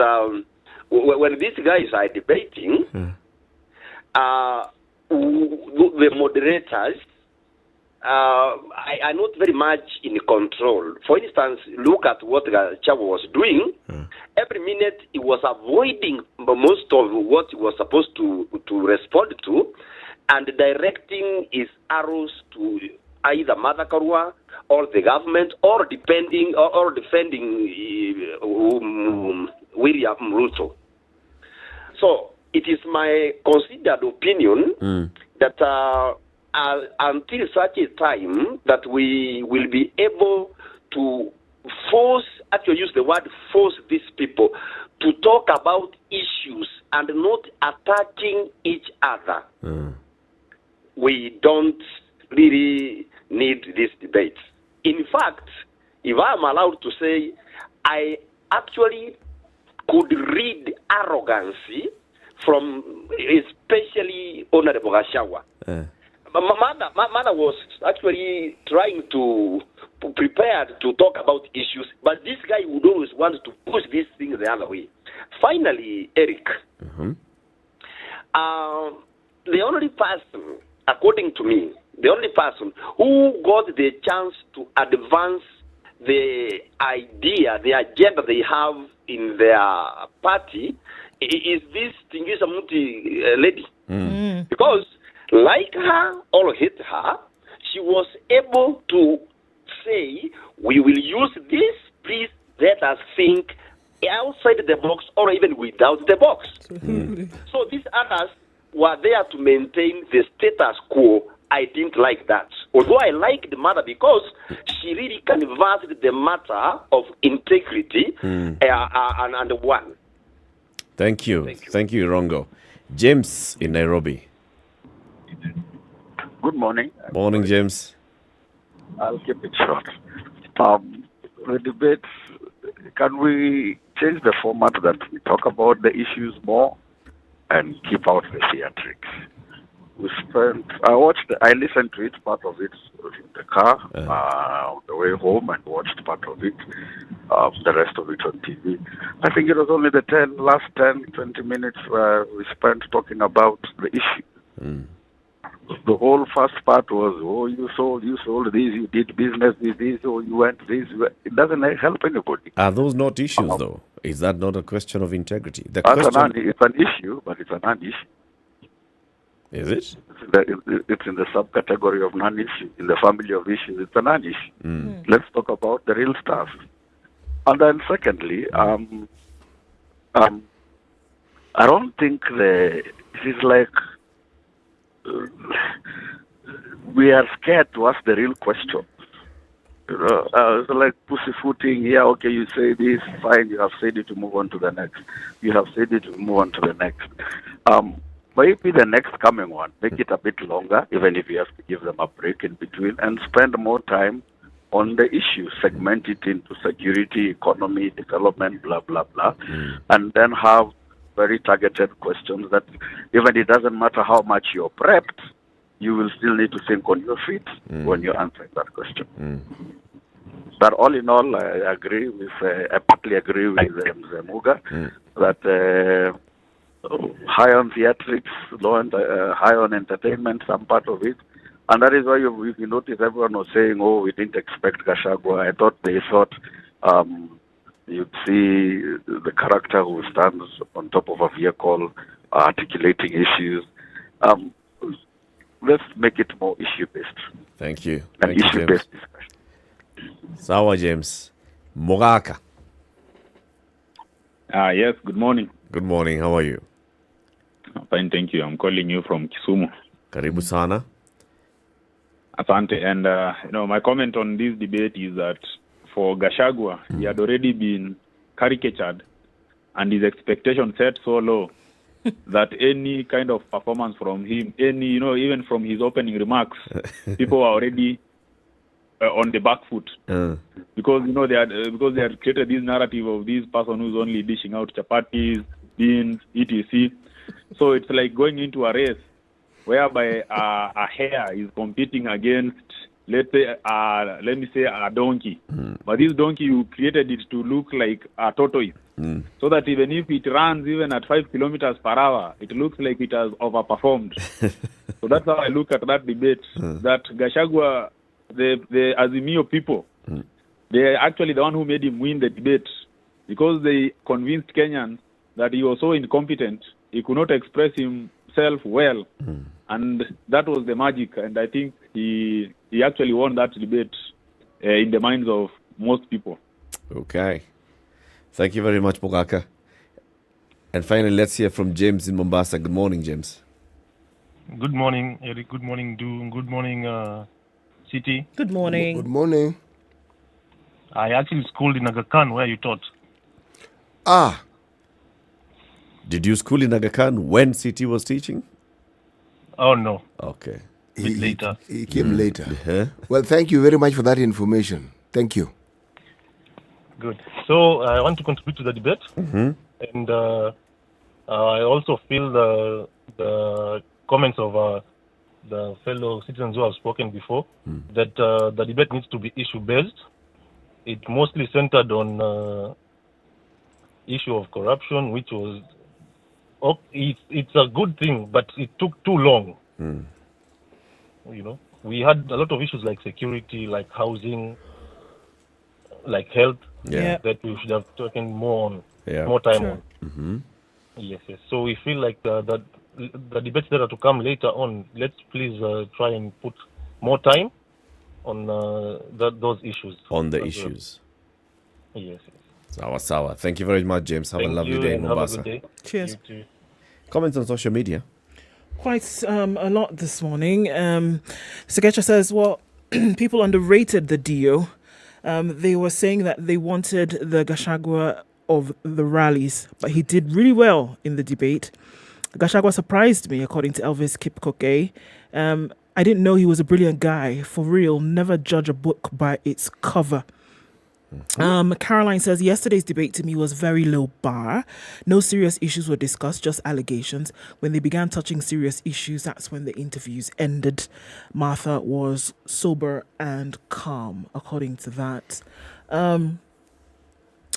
when these guys are debating, the moderators I'm not very much in control. For instance, look at what Chavo was doing. Every minute he was avoiding most of what he was supposed to respond to, and directing his arrows to either Mother Karua or the government, or defending William Ruto. So it is my considered opinion that until such a time that we will be able to use the word force these people to talk about issues and not attacking each other, we don't really need this debate. In fact, if I'm allowed to say, I actually could read arrogancy from especially Honorable Gachagua. Mother was actually trying to prepare to talk about issues, but this guy would always want to push these things the other way. Finally, Eric, the only person, according to me, the only person who got the chance to advance the idea, the agenda they have in their party is this tinge lady. Because like her or hate her, she was able to say, we will use this, please let us think outside the box or even without the box. So these others were there to maintain the status quo. I didn't like that. Although I liked the mother because she really canvassed the matter of integrity and one. Thank you. Thank you, Rongo. James in Nairobi. Good morning. Morning, James. I'll keep it short. The debate, can we change the format that we talk about the issues more and keep out the theatrics? I listened to it, part of it in the car, on the way home, and watched part of it, the rest of it on TV. I think it was only the last 10, 20 minutes where we spent talking about the issue. The whole first part was, you sold this, you did business with this, you went this. It doesn't help anybody. Are those not issues, though? Is that not a question of integrity? It's an issue, but it's a non-issue. Is it? It's in the subcategory of non-issue. In the family of issues, it's a non-issue. Let's talk about the real stuff. And then secondly, I don't think it's like we are scared to ask the real question. It's like pussyfooting. Yeah, okay, you say this, fine, you have said it, to move on to the next. You have said it, to move on to the next. Maybe the next coming one, make it a bit longer, even if you have to give them a break in between, and spend more time on the issue, segment it into security, economy, development, blah, blah, blah, and then have very targeted questions that even it doesn't matter how much you're prepped, you will still need to think on your feet when you're answering that question. But all in all, I partly agree with Muga that high on theatrics, high on entertainment, some part of it. And that is why you notice everyone was saying, we didn't expect Gachagua. I thought they thought you'd see the character who stands on top of a vehicle articulating issues. Let's make it more issue-based. Thank you. An issue-based discussion. Sawa, James. Murang'a. Yes, good morning. Good morning. How are you? Fine, thank you. I'm calling you from Kisumu. Karibu sana. Asante. And, my comment on this debate is that for Gachagua, he had already been caricatured and his expectation set so low that any kind of performance from him, even from his opening remarks, people are already on the back foot. Because, they had created this narrative of this person who's only dishing out chapatis, beans, etc. So it's like going into a race whereby a hare is competing against, let me say a donkey. But this donkey, you created it to look like a tortoise. So that even if it runs even at 5 kilometers per hour, it looks like it has overperformed. So that's how I look at that debate. That Gachagua, the Azimio people, they are actually the one who made him win the debate because they convinced Kenyans that he was so incompetent, he could not express himself well. And that was the magic. And I think he actually won that debate in the minds of most people. Okay. Thank you very much, Mogaka. And finally, let's hear from James in Mombasa. Good morning, James. Good morning, Eric. Good morning, Du. Good morning, City. Good morning. Good morning. I actually schooled in Aga Khan, where you taught. Ah. Did you school in Aga Khan when City was teaching? Oh, no. Okay. A bit later. He came later. Well, thank you very much for that information. Thank you. Good. So I want to contribute to the debate. And I also feel the comments of the fellow citizens who have spoken before, that the debate needs to be issue-based. It mostly centered on issue of corruption, which was, it's a good thing, but it took too long. You know, we had a lot of issues like security, like housing, like health, that we should have taken more time on. Yes. So we feel like the debates that are to come later on, let's please try and put more time on those issues. On the issues. Yes. Sawa. Thank you very much, James. Have a lovely day in Mombasa. Have a good day. Cheers. Comments on social media? Quite a lot this morning. Segecha says, well, people underrated the DO. They were saying that they wanted the Gachagua of the rallies, but he did really well in the debate. Gachagua surprised me, according to Elvis Kipkoke. I didn't know he was a brilliant guy. For real, never judge a book by its cover. Caroline says, yesterday's debate to me was very low bar. No serious issues were discussed, just allegations. When they began touching serious issues, that's when the interviews ended. Martha was sober and calm, according to that.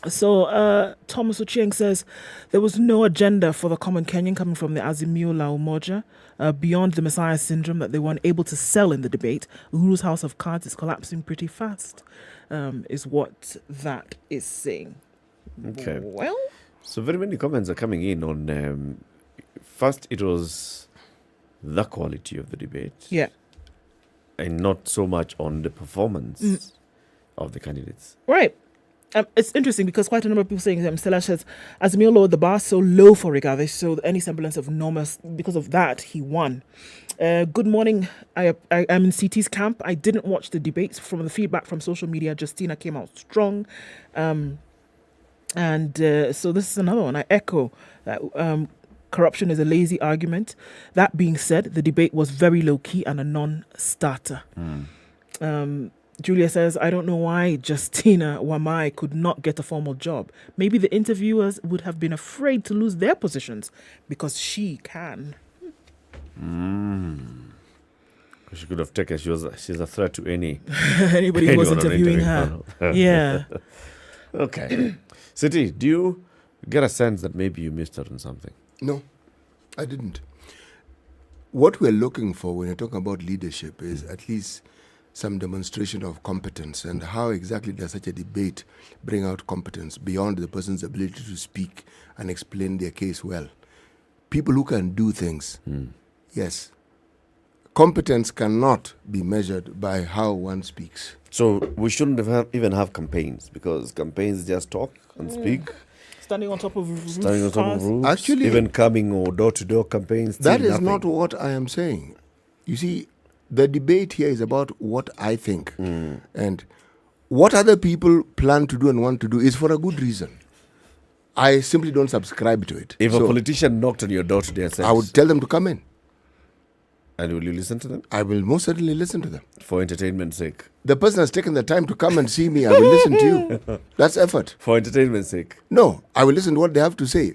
So Thomas Ochieng says there was no agenda for the common Kenyan coming from the Azimio la Umoja beyond the Messiah syndrome that they weren't able to sell in the debate. Uhuru's house of cards is collapsing pretty fast, is what that is saying. Okay. Well, so very many comments are coming in on. First, it was the quality of the debate, and not so much on the performance of the candidates. Right. It's interesting because quite a number of people saying, Stella says, Azimio lowered the bar so low for Rigathi, so any semblance of normal, because of that, he won. Good morning. I'm in CT's camp. I didn't watch the debates. From the feedback from social media, Justina came out strong. So this is another one. I echo that corruption is a lazy argument. That being said, the debate was very low-key and a non-starter. Julia says, I don't know why Justina Wamai could not get a formal job. Maybe the interviewers would have been afraid to lose their positions because she can. She could have taken, she's a threat to anybody who was interviewing her. Yeah. Okay. City, do you get a sense that maybe you missed out on something? No, I didn't. What we're looking for when you're talking about leadership is at least some demonstration of competence, and how exactly does such a debate bring out competence beyond the person's ability to speak and explain their case well. People who can do things, yes. Competence cannot be measured by how one speaks. So we shouldn't even have campaigns, because campaigns just talk and speak. Standing on top of roofs. Actually, even coming or door-to-door campaigns. That is not what I am saying. You see, the debate here is about what I think. And what other people plan to do and want to do is for a good reason. I simply don't subscribe to it. If a politician knocked on your door today and said, I would tell them to come in. And will you listen to them? I will most certainly listen to them. For entertainment's sake? The person has taken the time to come and see me. I will listen to you. That's effort. For entertainment's sake? No, I will listen to what they have to say.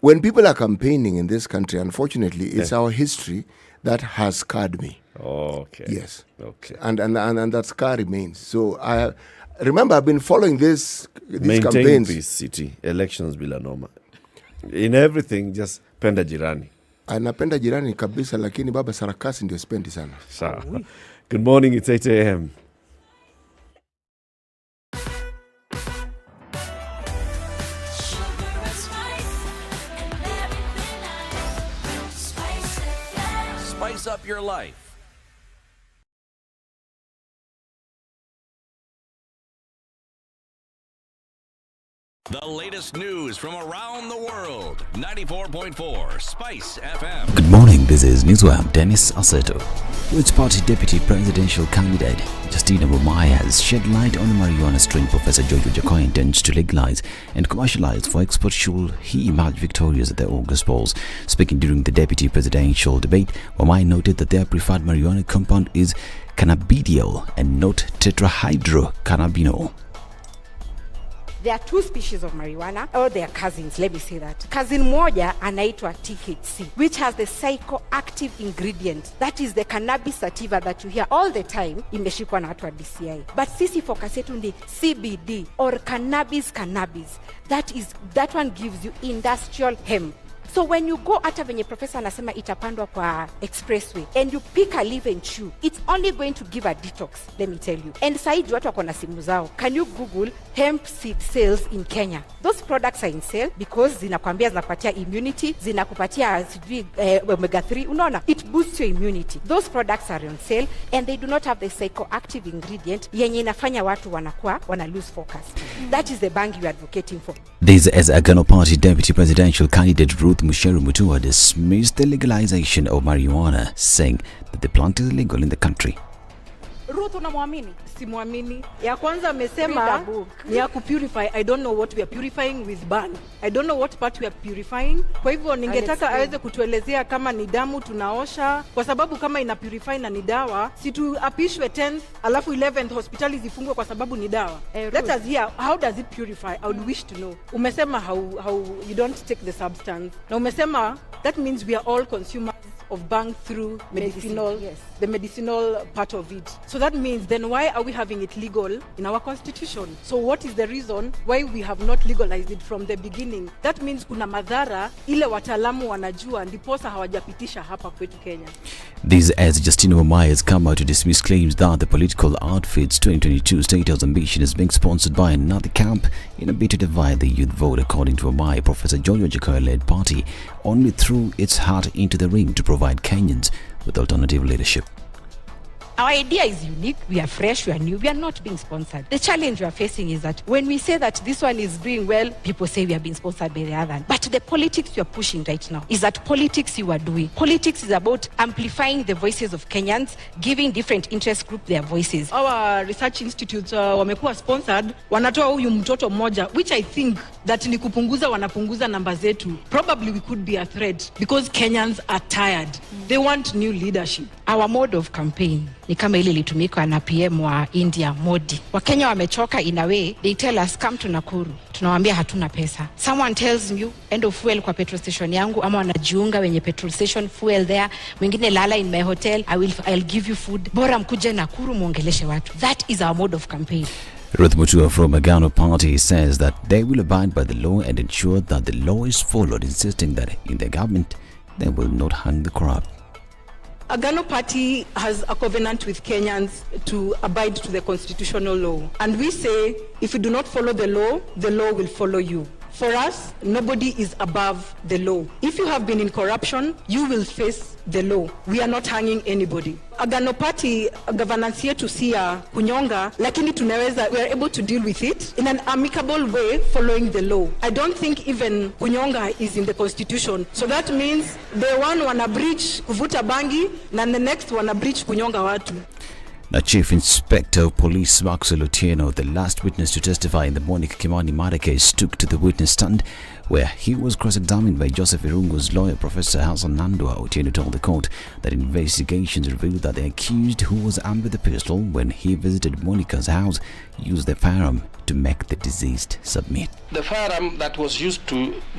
When people are campaigning in this country, unfortunately, it's our history that has scarred me. Okay. Yes. Okay. And that scar remains. So remember, I've been following these campaigns. Maintain peace, City. Elections bila noma. In everything, just penda jirani. anapenda jirani kabisa, lakini baba sarakasi ndio spendi sana. Sawa. Good morning, it's 8 a.m. Spice up your life. The latest news from around the world. 94.4 Spice FM. Good morning, this is Newswire. Dennis Aseto. Which party deputy presidential candidate Justina Mumai has shed light on the marijuana strain Professor Jojo Okoh intends to legalize and commercialize for export should he emerge victorious at the August polls. Speaking during the deputy presidential debate, Mumai noted that their preferred marijuana compound is cannabidiol and not tetrahydrocannabinol. There are two species of marijuana, or they are cousins, let me say that. Cousin moja anaitwa THC, which has the psychoactive ingredient, that is the cannabis sativa that you hear all the time, imeshikwa na watu wa DCI. But sisi focus yetu ni CBD, or cannabis. That one gives you industrial hemp. So when you go hata venye professor anasema itapandwa kwa expressway and you pick a leaf and chew, it's only going to give a detox, let me tell you. And saidi watu wako na simu zao. Can you Google hemp seed sales in Kenya? Those products are in sale because zinakwambia zinakupatia immunity, zinakupatia omega 3. Unaona, it boosts your immunity. Those products are on sale and they do not have the psychoactive ingredient yenye inafanya watu wana lose focus. That is the bang you are advocating for. This as Agano Party Deputy Presidential Candidate Ruth Musheru Mutua dismissed the legalization of marijuana, saying that the plant is illegal in the country. Ruth unamwamini? Simwamini. Ya kwanza amesema ni ya kupurify. I don't know what we are purifying with ban. I don't know what part we are purifying. Kwa hivyo ningetaka aweze kutuelezea kama ni damu tunaosha, kwa sababu kama ina purify na ni dawa, si tuapishwe 10th alafu 11th hospitali zifungwe kwa sababu ni dawa. Let us hear how does it purify? I would wish to know. Umesema how you don't take the substance. Na umesema that means we are all consumers of bang through medicinal, yes, the medicinal part of it. So that means then why are we having it legal in our constitution? So what is the reason why we have not legalized it from the beginning? That means kuna madhara ile wataalamu wanajua ndiposa hawajapitisha hapa kwetu Kenya. This as Justina Mumai has come out to dismiss claims that the political outfit's 2022 State House ambition is being sponsored by another camp in a bid to divide the youth vote. According to Mumai, Professor Jojo Okoh-led party only threw its heart into the ring to provide Kenyans with alternative leadership. Our idea is unique, we are fresh, we are new, we are not being sponsored. The challenge we are facing is that when we say that this one is doing well, people say we are being sponsored by the other. But the politics you are pushing right now is that politics you are doing. Politics is about amplifying the voices of Kenyans, giving different interest groups their voices. Our research institutes wamekuwa sponsored, wanatoa huyu mtoto mmoja, which I think that ni kupunguza wanapunguza namba zetu. Probably we could be a threat because Kenyans are tired. They want new leadership. Our mode of campaign ni kama ile ilitumika na PM wa India Modi. Wakenya wamechoka in a way, they tell us come to Nakuru. Tunawaambia hatuna pesa. Someone tells you end of fuel kwa petrol station yangu, ama wanajiunga wenye petrol station fuel there. Mwingine lala in my hotel, I'll give you food. Bora mkuje Nakuru muongeleshe watu. That is our mode of campaign. Ruth Mutua from Agano Party says that they will abide by the law and ensure that the law is followed, insisting that in their government they will not hang the corrupt. Agano Party has a covenant with Kenyans to abide to the constitutional law. And we say, if you do not follow the law will follow you. For us, nobody is above the law. If you have been in corruption, you will face the law. We are not hanging anybody. Agano Party governance yetu si ya kunyonga, lakini we are able to deal with it in an amicable way following the law. I don't think even kunyonga is in the constitution. So that means the one wana breach kuvuta bangi na the next wana breach kunyonga watu. The Chief Inspector of Police Maxwell Otieno, the last witness to testify in the Monica Kimani murder case, took to the witness stand where he was cross-examined by Joseph Irungu's lawyer, Professor Hassan Nandwa. Otieno told the court that investigations revealed that the accused, who was armed with a pistol when he visited Monica's house, used the firearm to make the deceased submit. The firearm that was used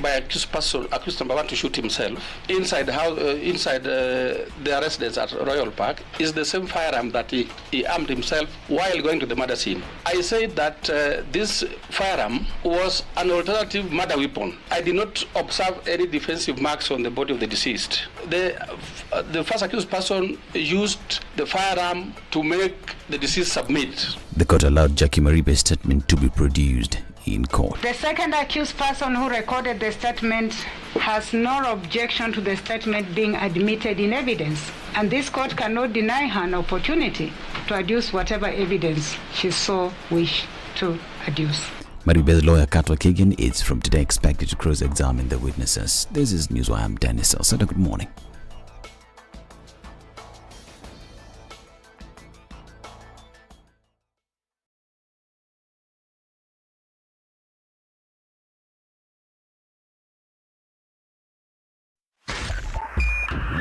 by accused number one to shoot himself inside the residence at Royal Park is the same firearm that he armed himself while going to the murder scene. I said that this firearm was an alternative murder weapon I did not observe any defensive marks on the body of the deceased. The first accused person used the firearm to make the deceased submit. The court allowed Jackie Maribe's statement to be produced in court. The second accused person who recorded the statement has no objection to the statement being admitted in evidence, and this court cannot deny her an opportunity to adduce whatever evidence she so wished to adduce. Maribe's lawyer, Katwa Kagan, is from today expected to cross-examine the witnesses. This is Newswire. I'm Dennis Elsada. Good morning.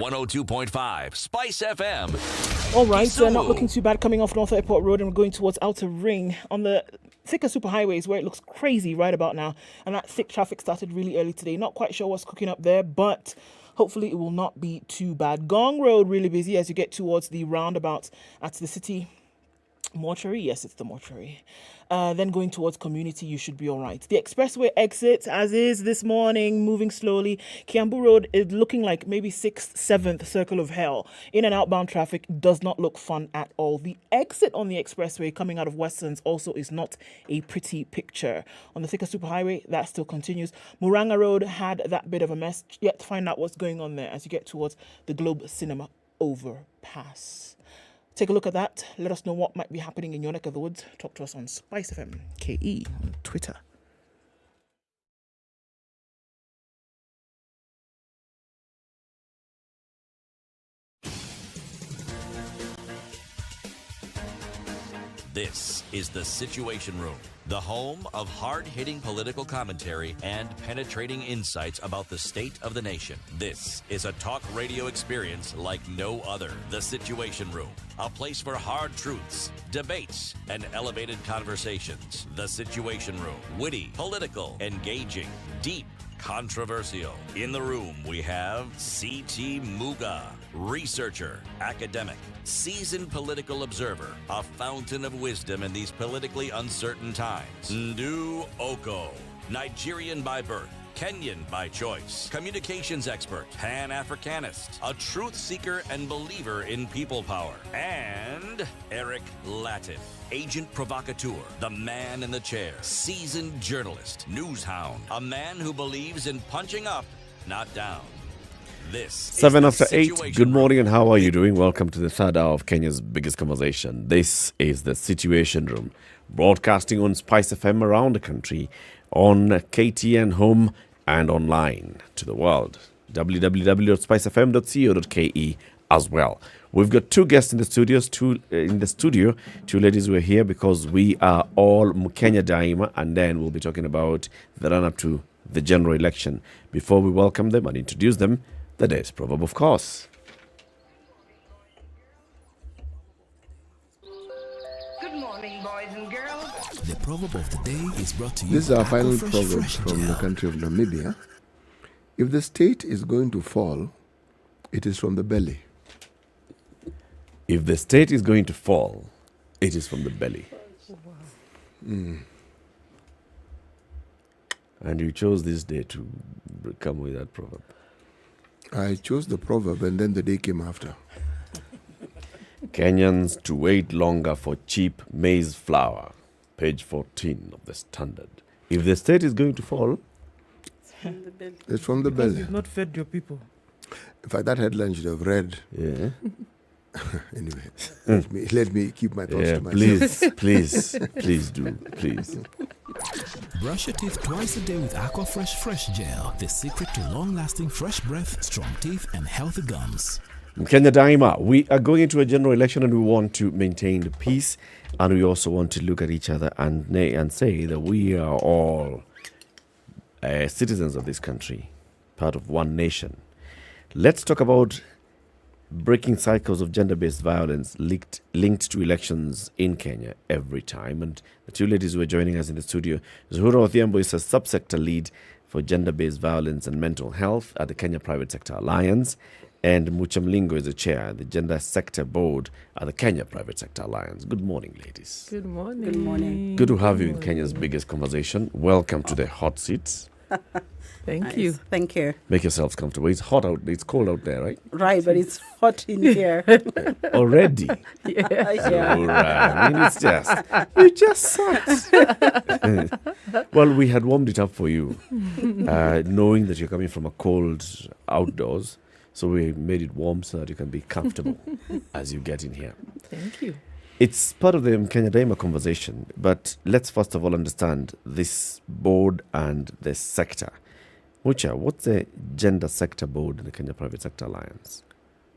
.5 Spice FM. All right, so not looking too bad coming off North Airport Road, and we're going towards Outer Ring on the thicker superhighways where it looks crazy right about now. And that thick traffic started really early today. Not quite sure what's cooking up there, but hopefully it will not be too bad. Gong Road really busy as you get towards the roundabout at the city mortuary. Yes, it's the mortuary. Then going towards community, you should be all right. The expressway exit, as is this morning, moving slowly. Kiambu Road is looking like maybe 6th, 7th circle of hell. In and outbound traffic does not look fun at all. The exit on the expressway coming out of Westlands also is not a pretty picture. On the thicker superhighway, that still continues. Murang'a Road had that bit of a mess. Yet to find out what's going on there as you get towards the Globe Cinema overpass. Take a look at that. Let us know what might be happening in your neck of the woods. Talk to us on SpiceFM KE on Twitter. This is the Situation Room, the home of hard-hitting political commentary and penetrating insights about the state of the nation. This is a talk radio experience like no other. The Situation Room, a place for hard truths, debates, and elevated conversations. The Situation Room, witty, political, engaging, deep, controversial. In the room, we have C.T. Muga, researcher, academic, seasoned political observer, a fountain of wisdom in these politically uncertain times. Ndu Okoh, Nigerian by birth, Kenyan by choice, communications expert, Pan-Africanist, a truth seeker and believer in people power, and Eric Latiff, agent provocateur, the man in the chair, seasoned journalist, news hound, a man who believes in punching up, not down. This 7 after 8. Good morning, and how are you doing? Welcome to the third hour of Kenya's biggest conversation. This is the Situation Room, broadcasting on Spice FM around the country, on KTN Home, and online to the world. www.spicefm.co.ke as well. We've got two guests in the studios. Two ladies who are here because we are all Mkenya Daima, and then we'll be talking about the run-up to the general election. Before we welcome them and introduce them, the day's proverb, of course. Good morning, boys and girls. The proverb of the day is brought to you. This is our final proverb from the country of Namibia. If the state is going to fall, it is from the belly. If the state is going to fall, it is from the belly. Mm. And you chose this day to come with that proverb. I chose the proverb and then the day came after. Kenyans to wait longer for cheap maize flour. Page 14 of the Standard. If the state is going to fall, it's from the Because belly. you've not fed your people. In fact, that headline should have read. Yeah. Anyway, let me keep my thoughts to myself. Please do. Please. Brush your teeth twice a day with Aqua Fresh Gel, the secret to long-lasting fresh breath, strong teeth, and healthy gums. Kenya Daima, we are going into a general election and we want to maintain the peace, and we also want to look at each other and say that we are all citizens of this country, part of one nation. Let's talk about breaking cycles of gender-based violence linked to elections in Kenya every time. And the two ladies who are joining us in the studio, Zuhura Odhiambo is a subsector lead for gender-based violence and mental health at the Kenya Private Sector Alliance, and Muchamlingo is the chair at the Gender Sector Board at the Kenya Private Sector Alliance. Good morning, ladies. Good morning. Good morning. Good to have you in Kenya's biggest conversation. Welcome to the hot seats. Thank you. Thank you. Make yourselves comfortable. It's hot out. It's cold out there, right? Right, but it's hot in here. Already? Yeah. All right. I mean, it's just, you just sucked. Well, we had warmed it up for you, knowing that you're coming from a cold outdoors. So we made it warm so that you can be comfortable as you get in here. Thank you. It's part of the Kenya Daima conversation, but let's first of all understand this board and the sector. Mucha, what's the gender sector board in the Kenya Private Sector Alliance?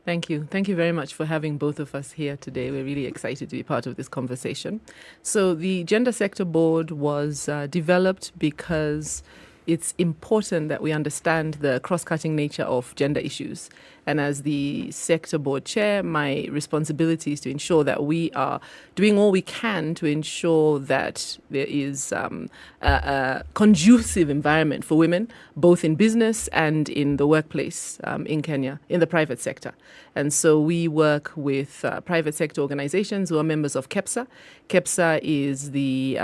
Thank you. Thank you very much for having both of us here today. We're really excited to be part of this conversation. So the Gender Sector Board was developed because it's important that we understand the cross-cutting nature of gender issues. And as the sector board chair, my responsibility is to ensure that we are doing all we can to ensure that there is a conducive environment for women, both in business and in the workplace in Kenya, in the private sector. And so we work with private sector organizations who are members of KEPSA. KEPSA is the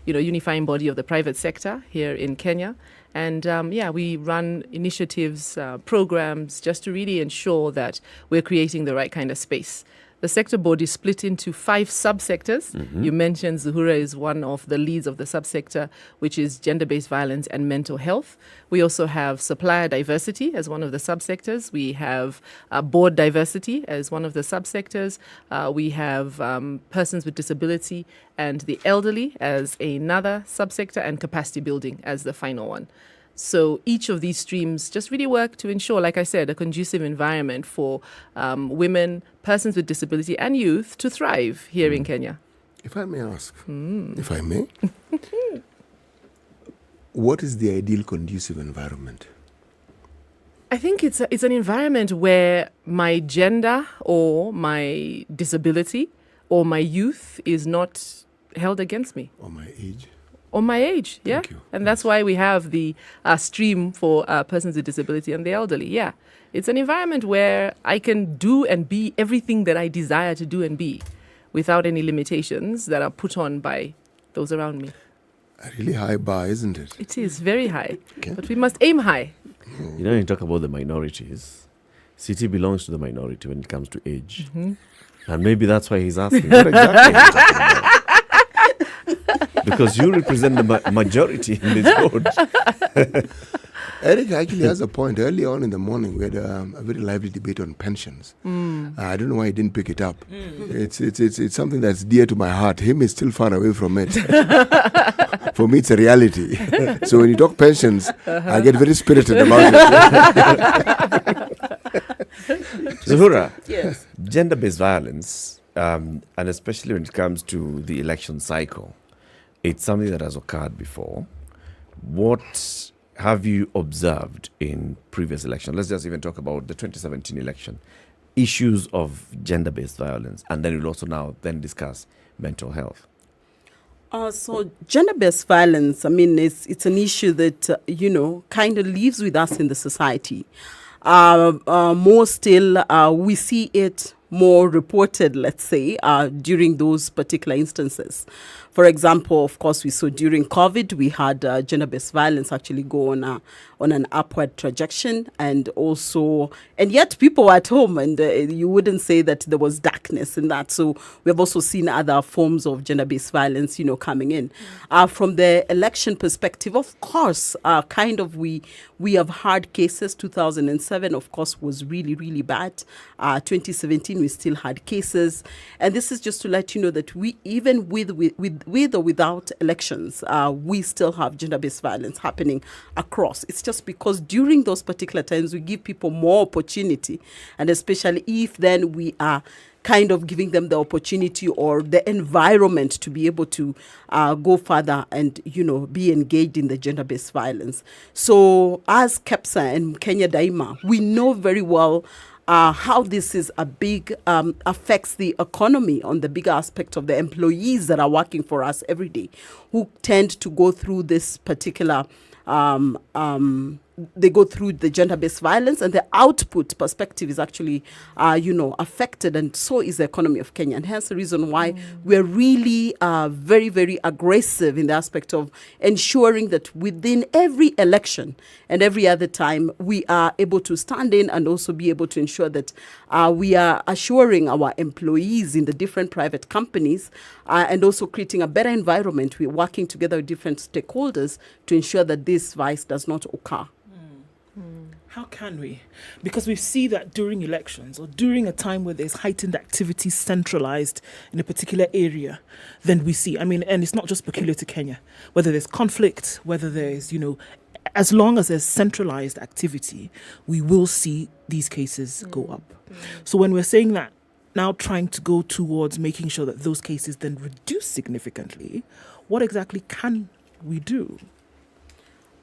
unifying body of the private sector here in Kenya. And we run initiatives, programs, just to really ensure that we're creating the right kind of space. The sector board is split into 5 subsectors. Mm-hmm. You mentioned Zuhura is one of the leads of the subsector, which is gender-based violence and mental health. We also have supplier diversity as one of the subsectors. We have board diversity as one of the subsectors. We have persons with disability and the elderly as another subsector, and capacity building as the final one. So each of these streams just really work to ensure, like I said, a conducive environment for women, persons with disability and youth to thrive here in Kenya. If I may ask, if I may, what is the ideal conducive environment? I think it's an environment where my gender or my disability or my youth is not held against me. Or my age. Or my age, yeah. Thank you. And that's why we have the stream for persons with disability and the elderly, yeah. It's an environment where I can do and be everything that I desire to do and be without any limitations that are put on by those around me. A really high bar, isn't it? It is very high, but we must aim high. You know, you talk about the minorities. City belongs to the minority when it comes to age. Mm-hmm. And maybe that's why he's asking, what exactly are you talking about? Because you represent the majority in this board. Eric actually has a point. Early on in the morning, we had a very lively debate on pensions. I don't know why he didn't pick it up. It's something that's dear to my heart. Him is still far away from it. For me, it's a reality. So when you talk pensions, I get very spirited about it. Zuhura, yes. Gender-based violence, and especially when it comes to the election cycle, it's something that has occurred before. What have you observed in previous elections? Let's just even talk about the 2017 election. Issues of gender-based violence, and then we'll also now then discuss mental health. So gender-based violence, I mean, it's an issue that, kind of lives with us in the society. More still, we see it more reported, let's say, during those particular instances. For example, of course, we saw during COVID, we had gender-based violence actually go on an upward trajectory, and yet people were at home, and you wouldn't say that there was darkness in that. So we have also seen other forms of gender-based violence, coming in. From the election perspective, of course, we have had cases. 2007, of course, was really, really bad. 2017, we still had cases. And this is just to let you know that we, even with or without elections, we still have gender-based violence happening across. It's just because during those particular times, we give people more opportunity. And especially if then we are kind of giving them the opportunity or the environment to be able to go further and, be engaged in the gender-based violence. So as KEPSA and Kenya Daima, we know very well how this is a big, affects the economy on the bigger aspect of the employees that are working for us every day, who tend to go through this particular they go through the gender-based violence, and the output perspective is actually, affected, and so is the economy of Kenya. And hence the reason why we're really very, very aggressive in the aspect of ensuring that within every election and every other time, we are able to stand in and also be able to ensure that we are assuring our employees in the different private companies and also creating a better environment. We're working together with different stakeholders to ensure that this vice does not occur. How can we? Because we see that during elections or during a time where there's heightened activity centralized in a particular area, then we see, and it's not just peculiar to Kenya, whether there's conflict, whether there's, as long as there's centralized activity, we will see these cases go up. So when we're saying that, now trying to go towards making sure that those cases then reduce significantly, what exactly can we do?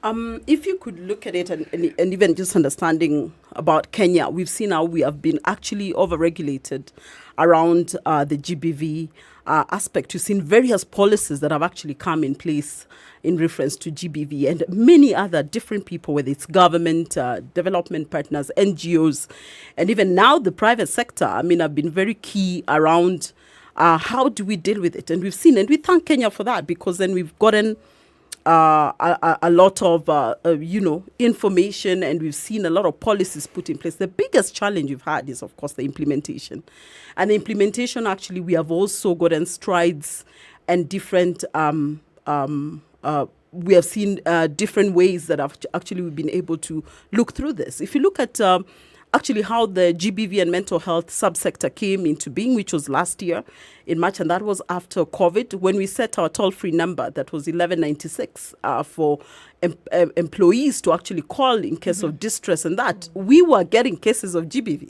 If you could look at it and even just understanding about Kenya, we've seen how we have been actually overregulated around the GBV aspect. You've seen various policies that have actually come in place in reference to GBV and many other different people, whether it's government, development partners, NGOs, and even now the private sector, have been very key around how do we deal with it. And we've seen, and we thank Kenya for that, because then we've gotten a lot of, information, and we've seen a lot of policies put in place. The biggest challenge we've had is, of course, the implementation. And the implementation, actually, we have also gotten strides and different, we have seen different ways that we've been able to look through this. If you look at actually how the GBV and mental health subsector came into being, which was last year in March, and that was after COVID, when we set our toll-free number, that was 1196, for employees to actually call in case of distress, and that we were getting cases of GBV.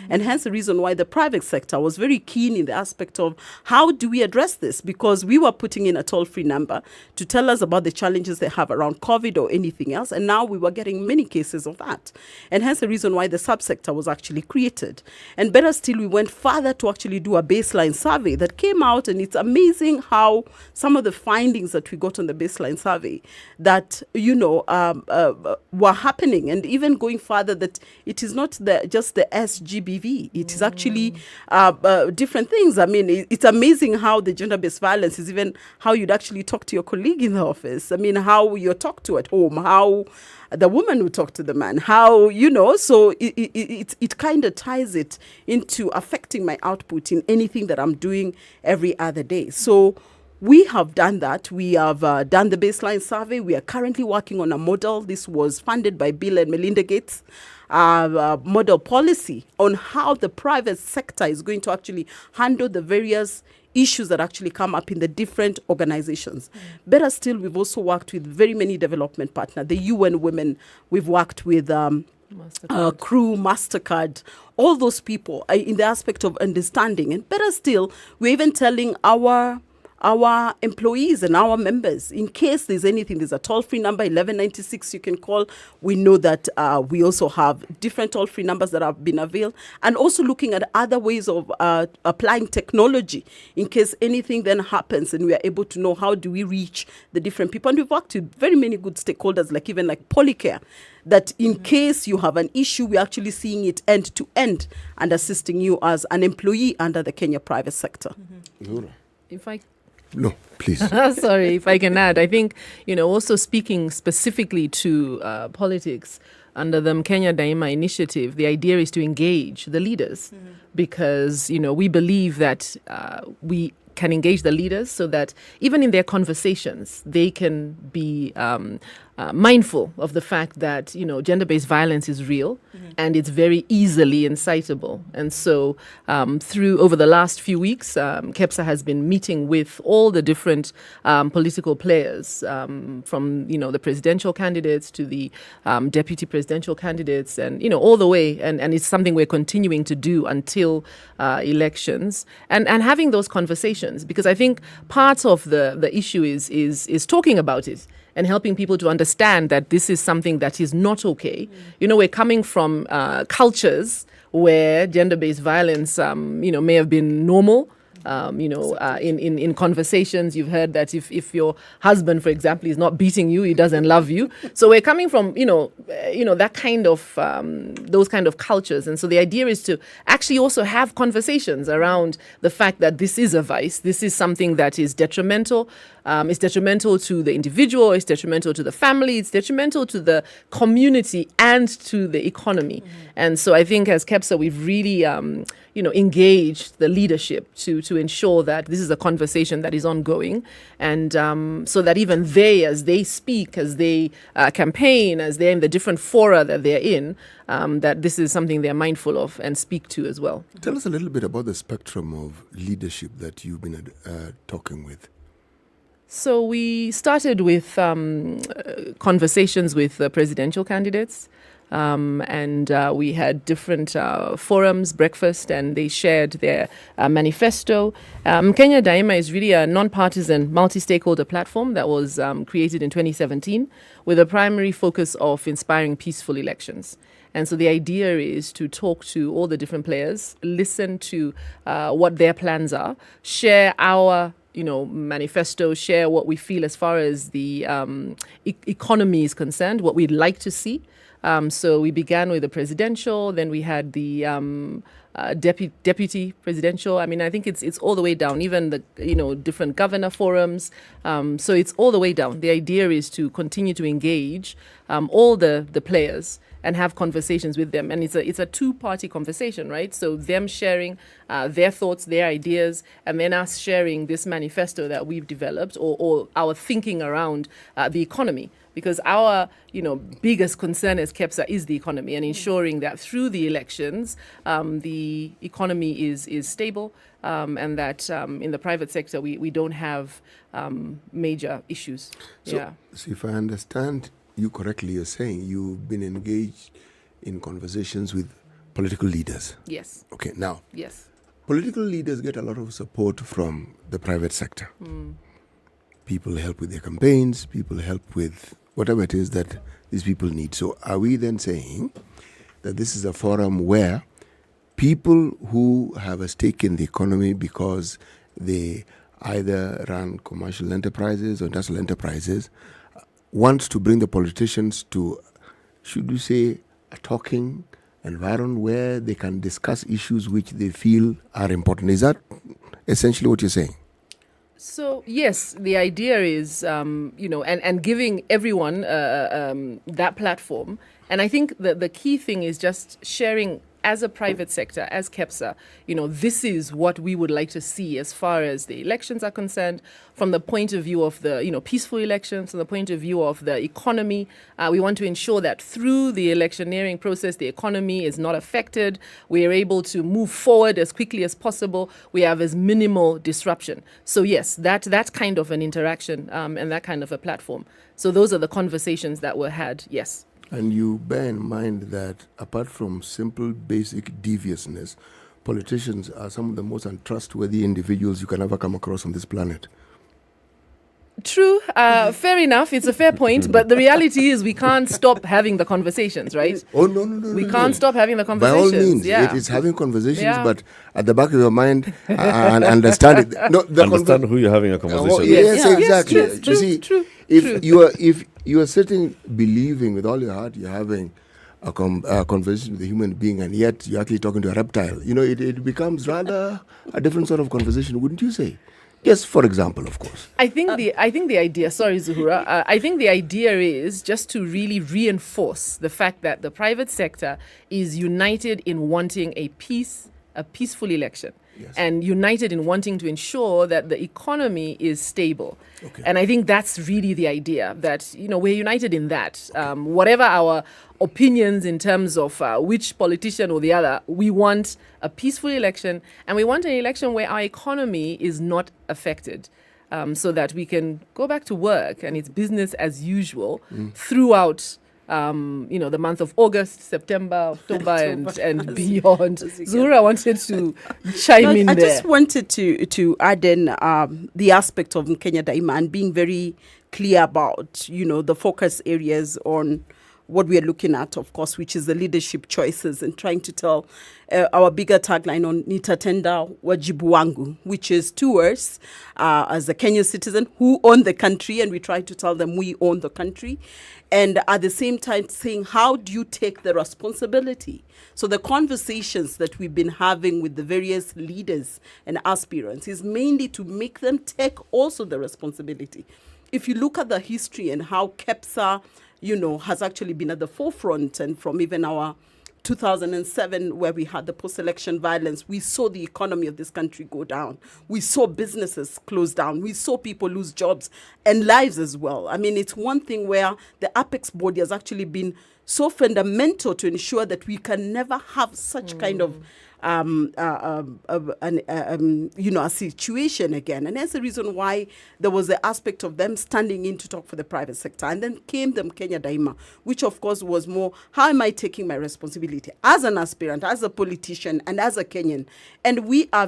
And hence the reason why the private sector was very keen in the aspect of how do we address this, because we were putting in a toll-free number to tell us about the challenges they have around COVID or anything else, and now we were getting many cases of that. And hence the reason why the subsector was actually created. And better still, we went further to actually do a baseline survey that came out, and it's amazing how some of the findings that we got on the baseline survey that, were happening, and even going further, that it is not just the SGBV. It is actually different things. It's amazing how the gender-based violence is even how you'd actually talk to your colleague in the office. How you're talked to at home, how the woman would talk to the man, how, so it kind of ties it into affecting my output in anything that I'm doing every other day. So we have done that. We have done the baseline survey. We are currently working on a model. This was funded by Bill and Melinda Gates. Model policy on how the private sector is going to actually handle the various issues that actually come up in the different organizations. Better still, we've also worked with very many development partners, the UN Women, we've worked with Crew, MasterCard, all those people in the aspect of understanding. And better still, we're even telling our employees and our members, in case there's anything, there's a toll-free number, 1196, you can call. We know that we also have different toll-free numbers that have been availed, and also looking at other ways of applying technology in case anything then happens, and we are able to know how do we reach the different people. And we've worked with very many good stakeholders, like even like Polycare, that in case you have an issue, we're actually seeing it end to end and assisting you as an employee under the Kenya private sector. If I No, please. Sorry, if I can add, I think, also speaking specifically to politics, under the Kenya Daima initiative, the idea is to engage the leaders because, we believe that we can engage the leaders so that even in their conversations, they can be mindful of the fact that, gender-based violence is real and it's very easily incitable. And so over the last few weeks, KEPSA has been meeting with all the different political players from, the presidential candidates to the deputy presidential candidates and, all the way. And it's something we're continuing to do until elections and having those conversations, because I think part of the issue is talking about it and helping people to understand that this is something that is not okay. We're coming from cultures where gender-based violence, may have been normal. In conversations, you've heard that if your husband, for example, is not beating you, he doesn't love you. So we're coming from, that kind of, those kind of cultures. And so the idea is to actually also have conversations around the fact that this is a vice. This is something that is detrimental. It's detrimental to the individual, it's detrimental to the family, it's detrimental to the community and to the economy. And so I think as KEPSA, we've really, engaged the leadership to ensure that this is a conversation that is ongoing. And so that even they, as they speak, as they campaign, as they're in the different fora that they're in, that this is something they're mindful of and speak to as well. Tell us a little bit about the spectrum of leadership that you've been talking with. So we started with conversations with the presidential candidates, and we had different forums, breakfast, and they shared their manifesto. Kenya Daima is really a non-partisan, multi-stakeholder platform that was created in 2017 with a primary focus of inspiring peaceful elections. And so the idea is to talk to all the different players, listen to what their plans are, share our manifesto, share what we feel as far as the economy is concerned, what we'd like to see. So we began with the presidential, then we had the deputy presidential. I mean, I think it's all the way down, even the different governor forums. So it's all the way down. The idea is to continue to engage all the players and have conversations with them. And it's a two-party conversation, right? So them sharing their thoughts, their ideas, and then us sharing this manifesto that we've developed or our thinking around the economy. Because our, biggest concern as KEPSA is the economy and ensuring that through the elections, the economy is stable and that in the private sector, we don't have major issues. So if I understand you correctly, you're saying you've been engaged in conversations with political leaders. Yes. Okay, now. Yes. Political leaders get a lot of support from the private sector. People help with their campaigns, people help with whatever it is that these people need. So are we then saying that this is a forum where people who have a stake in the economy because they either run commercial enterprises or industrial enterprises wants to bring the politicians to, should we say, a talking environment where they can discuss issues which they feel are important? Is that essentially what you're saying? So, yes, the idea is, and giving everyone that platform. And I think the key thing is just sharing as a private sector, as KEPSA, this is what we would like to see as far as the elections are concerned, from the point of view of the, peaceful elections, from the point of view of the economy. We want to ensure that through the electioneering process, the economy is not affected. We are able to move forward as quickly as possible. We have as minimal disruption. So yes, that's kind of an interaction and that kind of a platform. So those are the conversations that were had, yes. And you bear in mind that apart from simple, basic deviousness, politicians are some of the most untrustworthy individuals you can ever come across on this planet. True. Fair enough. It's a fair point. But the reality is we can't stop having the conversations, right? Oh, no. We can't stop having the conversations. By all means, yeah. it is having conversations, but at the back of your mind, understand it. No, understand who you're having a conversation with. Yes, exactly. Yes, true, you see, true. If you are sitting believing with all your heart you're having a conversation with a human being and yet you're actually talking to a reptile, it becomes rather a different sort of conversation, wouldn't you say? Yes, for example, of course. I think the idea, sorry, Zuhura, I think the idea is just to really reinforce the fact that the private sector is united in wanting a peaceful election. Yes. And united in wanting to ensure that the economy is stable. Okay. And I think that's really the idea, that, we're united in that. Whatever our opinions in terms of which politician or the other, we want a peaceful election, and we want an election where our economy is not affected, so that we can go back to work and it's business as usual throughout the month of August, September, October, and beyond. Zuhura wanted to chime in there. I just wanted to add in the aspect of Kenya Daima and being very clear about, the focus areas on what we are looking at, of course, which is the leadership choices, and trying to tell our bigger tagline on nitatenda wajibu wangu, which is towards as a Kenyan citizen who own the country, and we try to tell them we own the country, and at the same time saying, how do you take the responsibility? So the conversations that we've been having with the various leaders and aspirants is mainly to make them take also the responsibility. If you look at the history and how KEPSA, has actually been at the forefront, and from even our 2007, where we had the post-election violence, we saw the economy of this country go down. We saw businesses close down. We saw people lose jobs and lives as well. I mean, it's one thing where the Apex body has actually been so fundamental to ensure that we can never have such kind of a situation again. And that's the reason why there was the aspect of them standing in to talk for the private sector. And then came the Kenya Daima, which of course was more, how am I taking my responsibility as an aspirant, as a politician, and as a Kenyan? And we are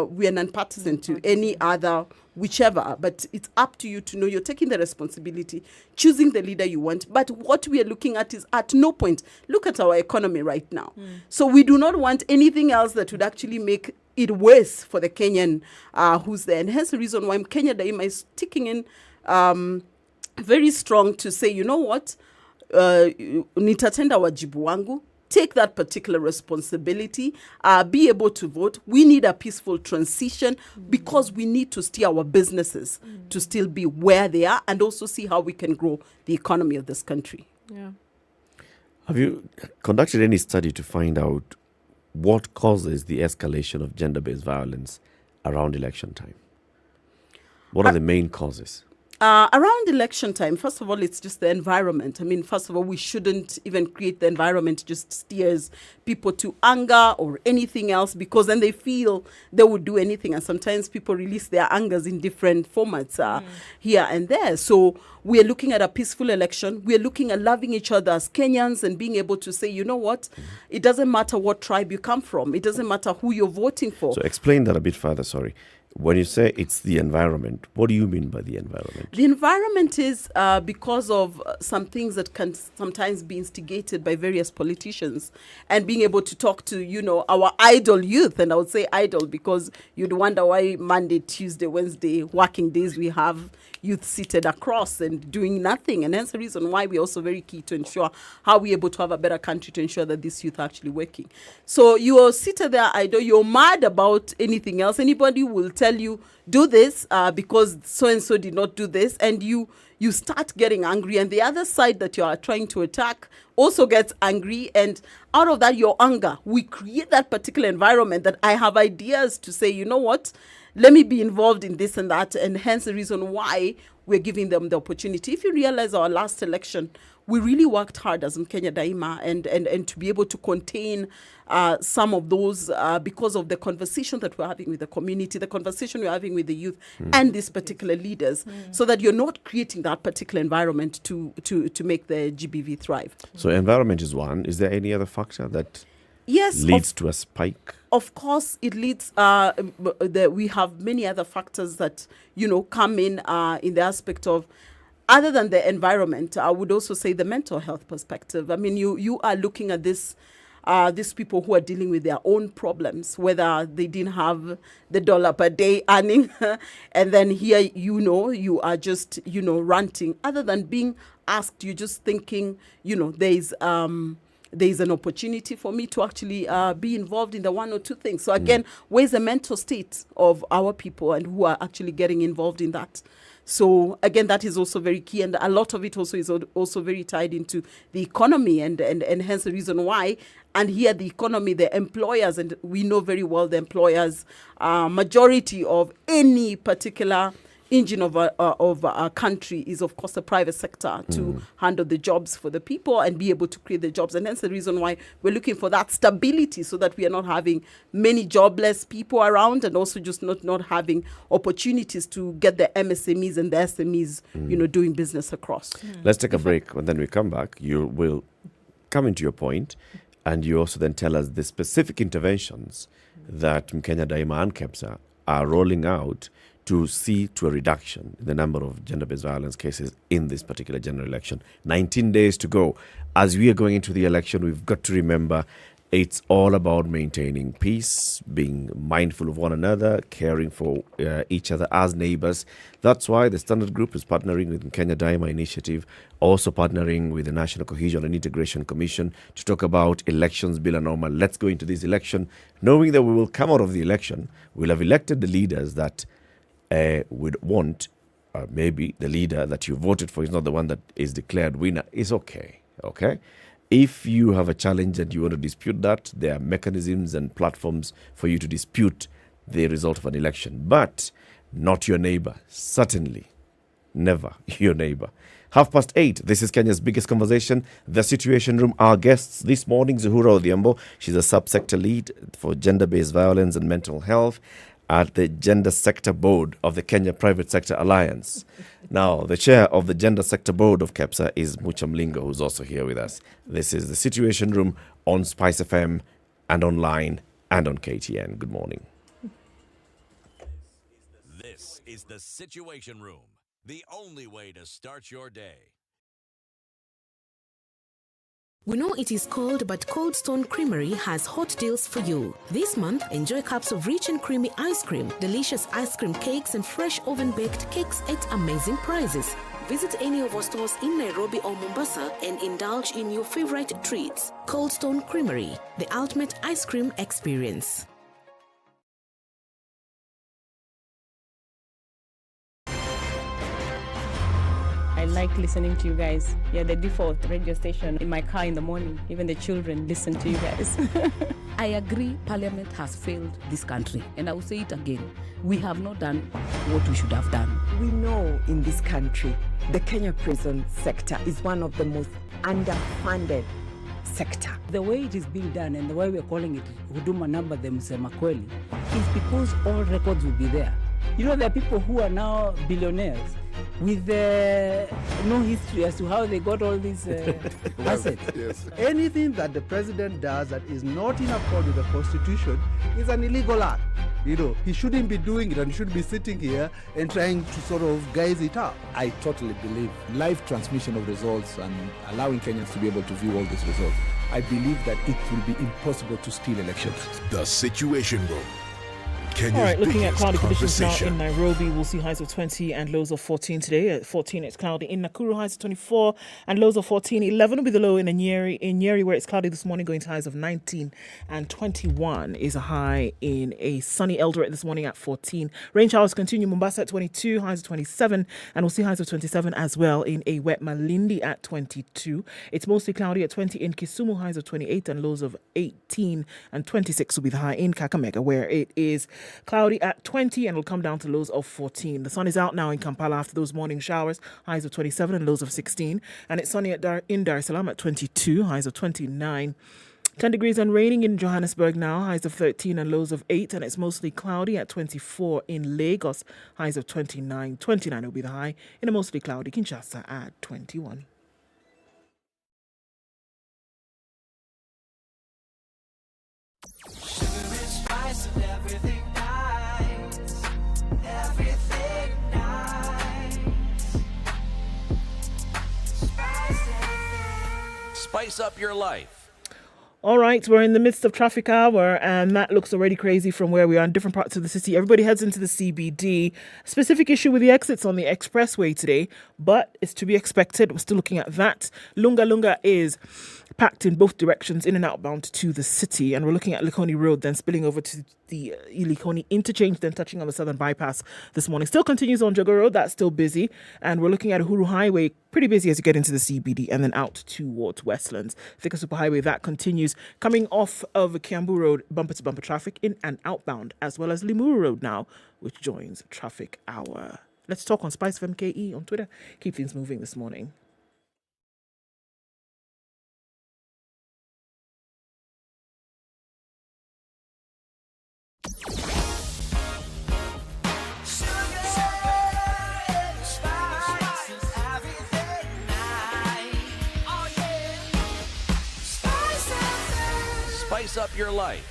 nonpartisan to any other whichever, but it's up to you to know you're taking the responsibility, choosing the leader you want. But what we are looking at is at no point, look at our economy right now. So we do not want anything else that would actually make it worse for the Kenyan who's there. And hence the reason why Kenya Daima is sticking in very strong to say, you know what, nitatenda wajibu wangu, take that particular responsibility, be able to vote. We need a peaceful transition because we need to steer our businesses to still be where they are, and also see how we can grow the economy of this country. Yeah. Have you conducted any study to find out what causes the escalation of gender-based violence around election time? What are the main causes? Around election time, first of all, it's just the environment. I mean, first of all, we shouldn't even create the environment just steers people to anger or anything else, because then they feel they would do anything. And sometimes people release their angers in different formats here and there. So we are looking at a peaceful election. We are looking at loving each other as Kenyans and being able to say, you know what, it doesn't matter what tribe you come from. It doesn't matter who you're voting for. So explain that a bit further, sorry. When you say it's the environment, what do you mean by the environment? The environment is because of some things that can sometimes be instigated by various politicians, and being able to talk to, our idle youth. And I would say idle because you'd wonder why Monday, Tuesday, Wednesday, working days, we have youth seated across and doing nothing. And that's the reason why we're also very key to ensure how we're able to have a better country, to ensure that these youth are actually working. So you are seated there idle, you're mad about anything else. Anybody will tell you, do this because so-and-so did not do this, and you start getting angry, and the other side that you are trying to attack also gets angry, and out of that, your anger, we create that particular environment that I have ideas to say, you know what, let me be involved in this and that, and hence the reason why we're giving them the opportunity. If you realize our last election, we really worked hard as in Kenya Daima and to be able to contain some of those because of the conversation that we're having with the community, the conversation we're having with the youth and these particular leaders, so that you're not creating that particular environment to make the GBV thrive. So environment is one. Is there any other factor that leads to a spike? Of course, it leads. We have many other factors that come in the aspect of, other than the environment. I would also say the mental health perspective. I mean, you are looking at these people who are dealing with their own problems, whether they didn't have the dollar per day earning, and then here you are just ranting. Other than being asked, you're just thinking there's an opportunity for me to actually be involved in the one or two things. So again, where's the mental state of our people and who are actually getting involved in that? So again, that is also very key, and a lot of it also is also very tied into the economy, and hence the reason why. And here the economy, the employers, and we know very well the employers, majority of any particular engine of our country is, of course, the private sector to handle the jobs for the people and be able to create the jobs. And that's the reason why we're looking for that stability, so that we are not having many jobless people around, and also just not having opportunities to get the MSMEs and the SMEs, doing business across. Let's take a break. When then we come back, you will come into your point, and you also then tell us the specific interventions that Kenya Daima and KEPSA are rolling out to see to a reduction in the number of gender-based violence cases in this particular general election. 19 days to go. As we are going into the election, we've got to remember it's all about maintaining peace, being mindful of one another, caring for each other as neighbors. That's why the Standard Group is partnering with the Kenya Daima Initiative, also partnering with the National Cohesion and Integration Commission to talk about elections bila normal. Let's go into this election knowing that we will come out of the election. We'll have elected the leaders that would want. Maybe the leader that you voted for is not the one that is declared winner. Is okay. If you have a challenge and you want to dispute that, there are mechanisms and platforms for you to dispute the result of an election. But not your neighbor. Certainly. Never your neighbor. 8:30. This is Kenya's biggest conversation. The Situation Room. Our guests this morning, Zuhura Odhiambo. She's a subsector lead for gender-based violence and mental health at the Gender Sector Board of the Kenya Private Sector Alliance. Now, the chair of the Gender Sector Board of KEPSA is Mucha Mlingo, who's also here with us. This is the Situation Room on SpiceFM and online and on KTN. Good morning. This is the Situation Room, the only way to start your day. We know it is cold, but Cold Stone Creamery has hot deals for you. This month, enjoy cups of rich and creamy ice cream, delicious ice cream cakes, and fresh oven-baked cakes at amazing prices. Visit any of our stores in Nairobi or Mombasa and indulge in your favorite treats. Cold Stone Creamery, the ultimate ice cream experience. I like listening to you guys. You're the default radio station in my car in the morning. Even the children listen to you guys. I agree Parliament has failed this country. And I will say it again. We have not done what we should have done. We know in this country, the Kenya prison sector is one of the most underfunded sector. The way it is being done and the way we're calling it Huduma Number the Msema Kweli is because all records will be there. You know, there are people who are now billionaires with no history as to how they got all these assets. Yes. Anything that the president does that is not in accord with the constitution is an illegal act. You know, he shouldn't be doing it and should be sitting here and trying to sort of guise it up. I totally believe live transmission of results and allowing Kenyans to be able to view all these results. I believe that it will be impossible to steal elections. The Situation Room. Kenya's all right, looking at biggest cloudy conditions now conversation. in Nairobi, we'll see highs of 20 and lows of 14 today. At 14, it's cloudy. In Nakuru, highs of 24 and lows of 14. 11 will be the low in Nyeri. In Nyeri, where it's cloudy this morning, going to highs of 19 and 21 is a high in a sunny Eldoret this morning at 14. Rain showers continue. Mombasa at 22, highs of 27, and we'll see highs of 27 as well in a wet Malindi at 22. It's mostly cloudy at 20 in Kisumu, highs of 28 and lows of 18, and 26 will be the high in Kakamega, where it is cloudy at 20 and will come down to lows of 14. The sun is out now in Kampala after those morning showers, highs of 27 and lows of 16. And it's sunny in Dar es Salaam at 22, highs of 29. 10 degrees and raining in Johannesburg now, highs of 13 and lows of 8. And it's mostly cloudy at 24 in Lagos, highs of 29. 29 will be the high in a mostly cloudy Kinshasa at 21. Spice up your life. All right, we're in the midst of traffic hour, and that looks already crazy from where we are in different parts of the city. Everybody heads into the CBD. Specific issue with the exits on the expressway today, but it's to be expected. We're still looking at that. Lunga is packed in both directions, in and outbound to the city. And we're looking at Likoni Road, then spilling over to the Likoni interchange, then touching on the southern bypass this morning. Still continues on Jogo Road, that's still busy. And we're looking at Uhuru Highway, pretty busy as you get into the CBD and then out towards Westlands. Thika Superhighway, that continues coming off of Kiambu Road, bumper to bumper traffic in and outbound, as well as Limuru Road now, which joins traffic hour. Let's talk on SpiceFM KE on Twitter. Keep things moving this morning. Spice up your life.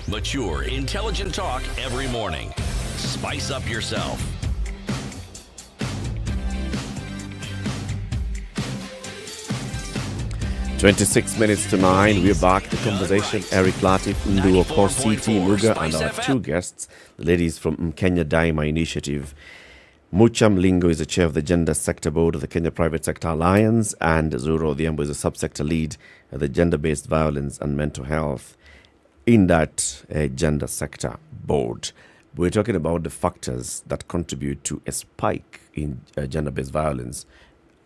Mature, intelligent talk every morning. Spice up yourself. (26:09). We're back. The conversation. Eric, Latiff, Ndu, Okoh, CT, Muga, and our two guests, the ladies from Kenya Daima Initiative. Mucha Mlingo is the chair of the Gender Sector Board of the Kenya Private Sector Alliance, and Zuro Odhiambo is a subsector lead at the Gender-Based Violence and Mental Health in that Gender Sector Board. We're talking about the factors that contribute to a spike in gender-based violence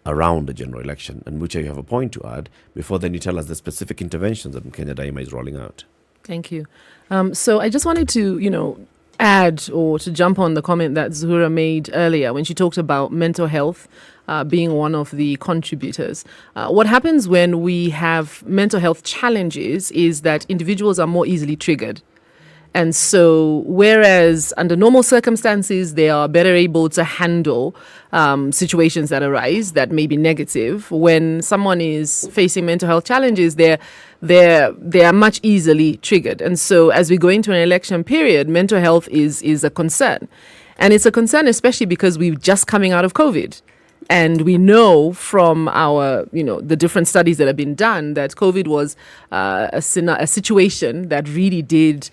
around the general election. And Mucha, you have a point to add. Before then, you tell us the specific interventions that Kenya Daima is rolling out. Thank you. So I just wanted to, add or to jump on the comment that Zuhura made earlier when she talked about mental health being one of the contributors. What happens when we have mental health challenges is that individuals are more easily triggered. And so, whereas under normal circumstances, they are better able to handle situations that arise that may be negative, when someone is facing mental health challenges, they are much easily triggered. And so, as we go into an election period, mental health is a concern. And it's a concern especially because we're just coming out of COVID. And we know from our, the different studies that have been done that COVID was a situation that really did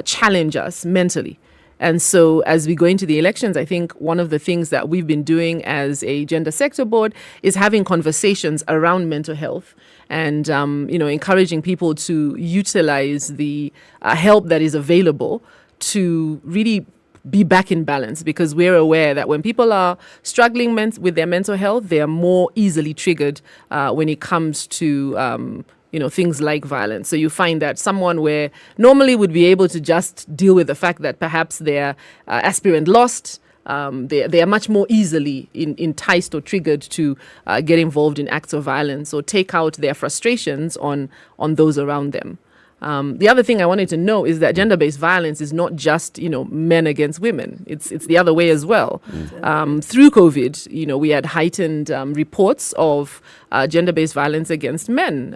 challenge us mentally. And so as we go into the elections, I think one of the things that we've been doing as a gender sector board is having conversations around mental health and, encouraging people to utilize the help that is available to really be back in balance, because we're aware that when people are struggling with their mental health, they are more easily triggered when it comes to things like violence. So you find that someone where normally would be able to just deal with the fact that perhaps their aspirant lost, they are much more easily enticed or triggered to get involved in acts of violence or take out their frustrations on those around them. The other thing I wanted to know is that gender-based violence is not just, men against women. It's the other way as well. Through COVID, we had heightened reports of gender-based violence against men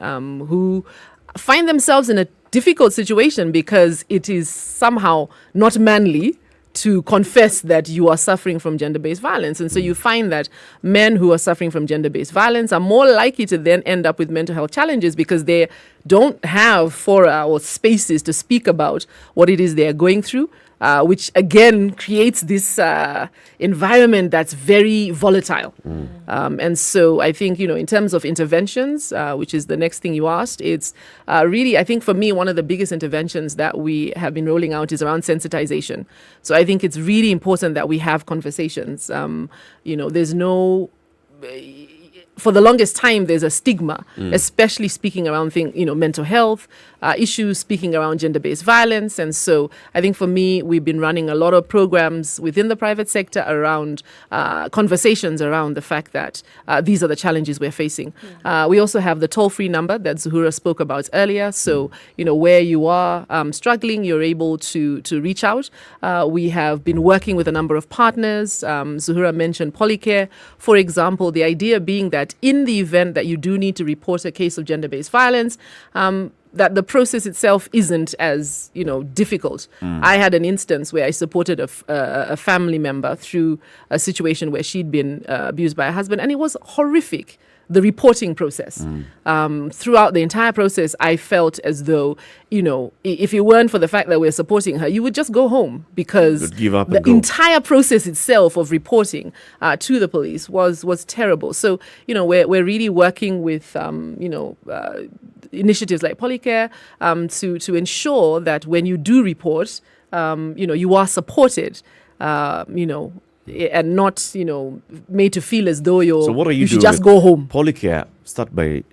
who find themselves in a difficult situation because it is somehow not manly to confess that you are suffering from gender-based violence. And so you find that men who are suffering from gender-based violence are more likely to then end up with mental health challenges because they don't have fora or spaces to speak about what it is they are going through, which again creates this environment that's very volatile. And so I think, in terms of interventions, which is the next thing you asked, it's really, I think for me, one of the biggest interventions that we have been rolling out is around sensitization. So I think it's really important that we have conversations. There's no... For the longest time, there's a stigma, especially speaking around mental health issues, speaking around gender-based violence. And so I think for me, we've been running a lot of programs within the private sector around conversations around the fact that these are the challenges we're facing. We also have the toll-free number that Zuhura spoke about earlier. So, where you are struggling, you're able to reach out. We have been working with a number of partners. Zuhura mentioned Polycare, for example, the idea being that in the event that you do need to report a case of gender-based violence, that the process itself isn't as, difficult. I had an instance where I supported a family member through a situation where she'd been abused by her husband, and it was horrific. The reporting process. Throughout the entire process, I felt as though, if it weren't for the fact that we're supporting her, you would just go home because the entire process itself of reporting to the police was terrible. So, we're really working with, initiatives like Polycare to ensure that when you do report, you are supported, and not, made to feel as though So what are you should doing just go home. Polycare, start by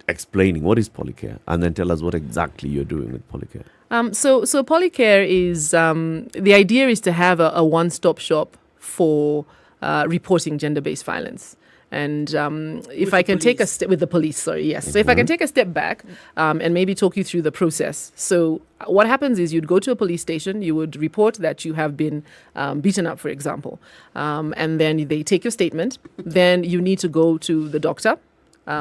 explaining what is Polycare, and then tell us what exactly you're doing with Polycare. So Polycare is, the idea is to have a one-stop shop for reporting gender-based violence. And if I can take a step with the police, sorry, yes. So if I can take a step back and maybe talk you through the process. So what happens is you'd go to a police station, you would report that you have been beaten up, for example. And then they take your statement. Then you need to go to the doctor.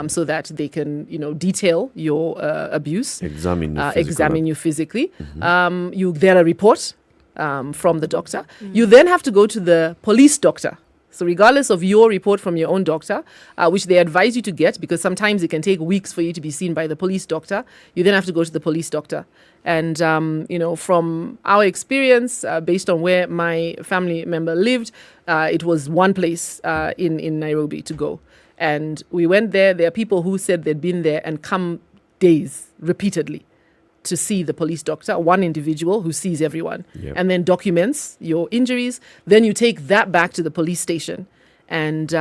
so that they can, detail your abuse, examine you physically. You get a report from the doctor. You then have to go to the police doctor. So regardless of your report from your own doctor, which they advise you to get, because sometimes it can take weeks for you to be seen by the police doctor, you then have to go to the police doctor. And, from our experience, based on where my family member lived, it was one place in Nairobi to go. And we went there. There are people who said they'd been there and come days repeatedly to see the police doctor, one individual who sees everyone, and then documents your injuries. Then you take that back to the police station, and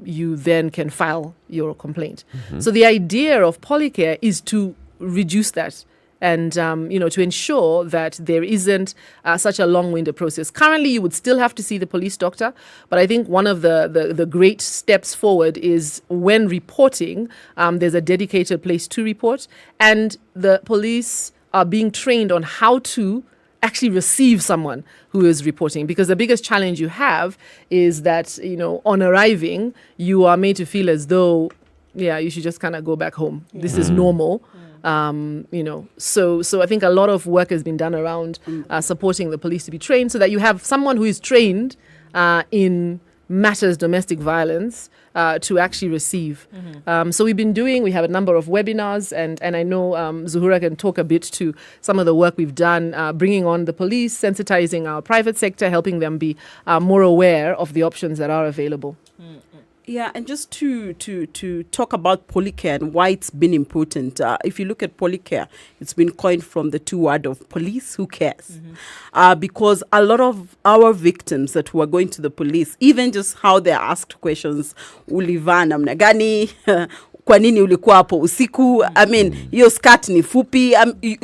you then can file your complaint. So the idea of Polycare is to reduce that and, to ensure that there isn't such a long-winded process. Currently, you would still have to see the police doctor, but I think one of the great steps forward is when reporting, there's a dedicated place to report, and the police are being trained on how to actually receive someone who is reporting. Because the biggest challenge you have is that, on arriving, you are made to feel as though, you should just kind of go back home. This is normal. So I think a lot of work has been done around supporting the police to be trained so that you have someone who is trained in matters domestic violence to actually receive. So we have a number of webinars, and I know Zuhura can talk a bit to some of the work we've done, bringing on the police, sensitizing our private sector, helping them be more aware of the options that are available. Yeah, and just to talk about Polycare and why it's been important. If you look at Polycare, it's been coined from the two words of police, who cares? Because a lot of our victims that were going to the police, even just how they're asked questions, ulivaa namna gani? Kwa nini ulikuwa hapo usiku? I mean, hiyo skirt ni fupi.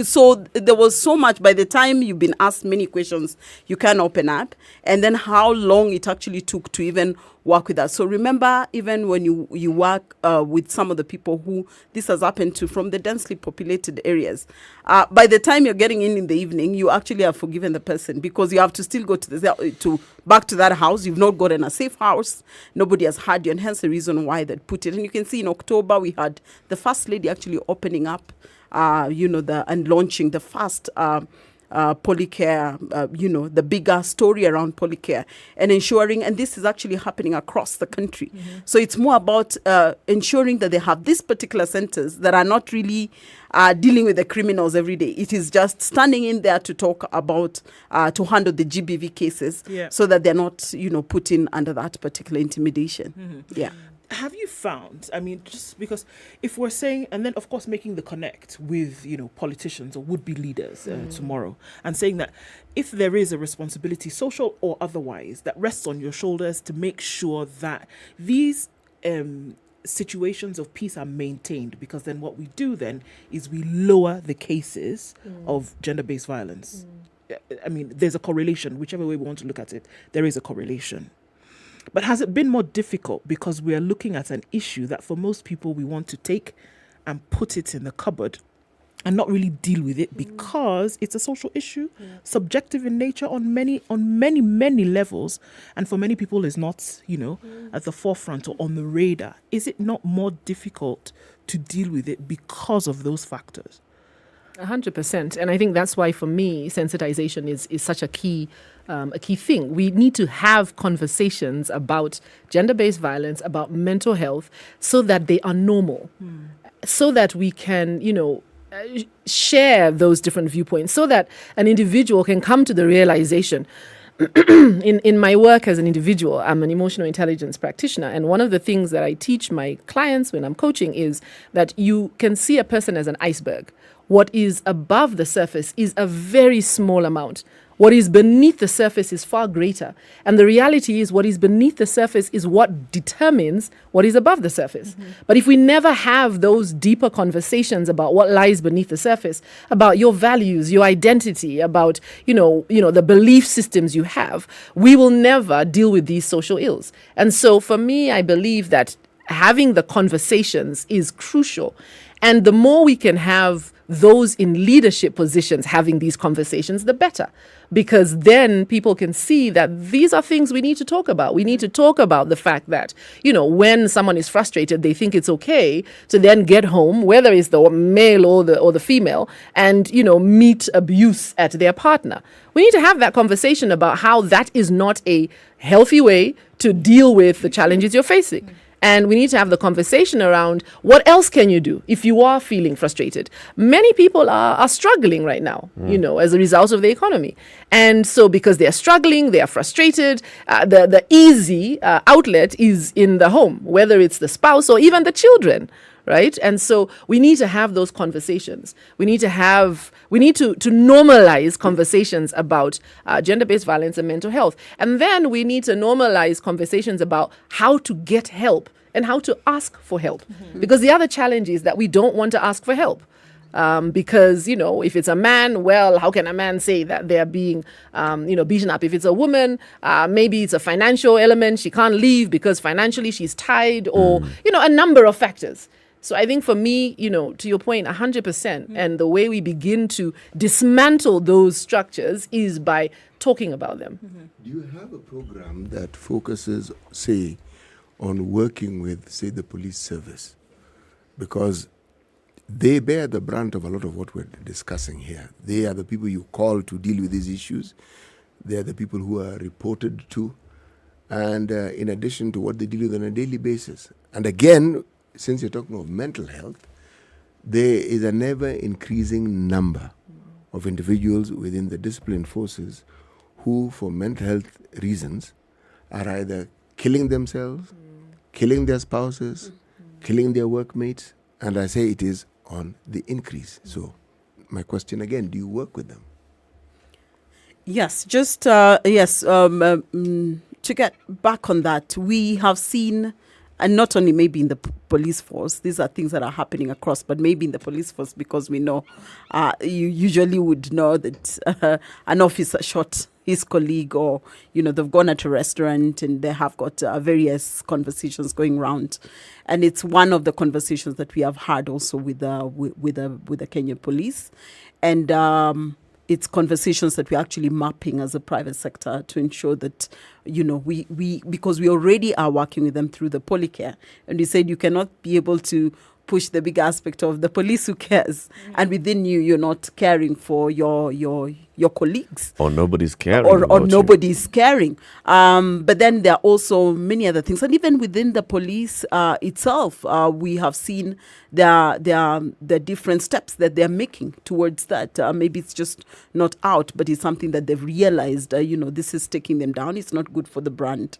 So there was so much. By the time you've been asked many questions, you can open up. And then how long it actually took to even work with us. So remember, even when you work with some of the people who this has happened to from the densely populated areas, by the time you're getting in the evening, you actually have forgiven the person because you have to still go to back to that house. You've not gotten a safe house. Nobody has heard you, and hence the reason why they put it. And you can see in October we had the first lady actually opening up, and launching the first Polycare, the bigger story around Polycare and ensuring, and this is actually happening across the country. So it's more about ensuring that they have these particular centers that are not really dealing with the criminals every day. It is just standing in there to talk about, to handle the GBV cases so that they're not, put in under that particular intimidation. Yeah. Have you found, just because if we're saying, and then of course making the connect with, politicians or would-be leaders tomorrow, and saying that if there is a responsibility, social or otherwise, that rests on your shoulders to make sure that these situations of peace are maintained, because then what we do then is we lower the cases of gender-based violence. There's a correlation, whichever way we want to look at it, there is a correlation. But has it been more difficult because we are looking at an issue that for most people we want to take and put it in the cupboard and not really deal with it because it's a social issue, subjective in nature on many levels, and for many people is not, at the forefront or on the radar. Is it not more difficult to deal with it because of those factors? 100%. And I think that's why, for me, sensitization is such a key thing. We need to have conversations about gender-based violence, about mental health, so that they are normal, so that we can, share those different viewpoints, so that an individual can come to the realization. In my work as an individual, I'm an emotional intelligence practitioner. And one of the things that I teach my clients when I'm coaching is that you can see a person as an iceberg. What is above the surface is a very small amount. What is beneath the surface is far greater. And the reality is what is beneath the surface is what determines what is above the surface. But if we never have those deeper conversations about what lies beneath the surface, about your values, your identity, about, the belief systems you have, we will never deal with these social ills. And so for me, I believe that having the conversations is crucial. And the more we can have those in leadership positions having these conversations, the better. Because then people can see that these are things we need to talk about. We need to talk about the fact that, when someone is frustrated, they think it's okay to then get home, whether it's the male or the female, and, meet abuse at their partner. We need to have that conversation about how that is not a healthy way to deal with the challenges you're facing. And we need to have the conversation around what else can you do if you are feeling frustrated. Many people are struggling right now, as a result of the economy. And so because they're struggling, they are frustrated, the easy outlet is in the home, whether it's the spouse or even the children. Right? And so we need to have those conversations. We need to normalize conversations about gender-based violence and mental health. And then we need to normalize conversations about how to get help and how to ask for help. Because the other challenge is that we don't want to ask for help. Because, if it's a man, well, how can a man say that they're being, beaten up? If it's a woman, maybe it's a financial element. She can't leave because financially she's tied or, a number of factors. So I think for me, to your point, 100%. And the way we begin to dismantle those structures is by talking about them. Do you have a program that focuses, say, on working with, say, the police service? Because they bear the brunt of a lot of what we're discussing here. They are the people you call to deal with these issues. They are the people who are reported to. And in addition to what they deal with on a daily basis. And again, since you're talking of mental health, there is an ever-increasing number of individuals within the discipline forces who, for mental health reasons, are either killing themselves, killing their spouses, killing their workmates, and I say it is on the increase. So my question again, do you work with them? Yes, to get back on that, we have seen, and not only maybe in the police force, these are things that are happening across, but maybe in the police force, because we know, you usually would know that an officer shot his colleague, or, they've gone at a restaurant and they have got various conversations going around. And it's one of the conversations that we have had also with the Kenyan police. And it's conversations that we're actually mapping as a private sector to ensure that, we because we already are working with them through the Polycare. And we said you cannot be able to push the big aspect of the police who cares, and within you're not caring for your colleagues, or nobody's caring, or nobody's caring. But then there are also many other things, and even within the police itself, we have seen the different steps that they're making towards that. Maybe it's just not out, but it's something that they've realized. This is taking them down. It's not good for the brand.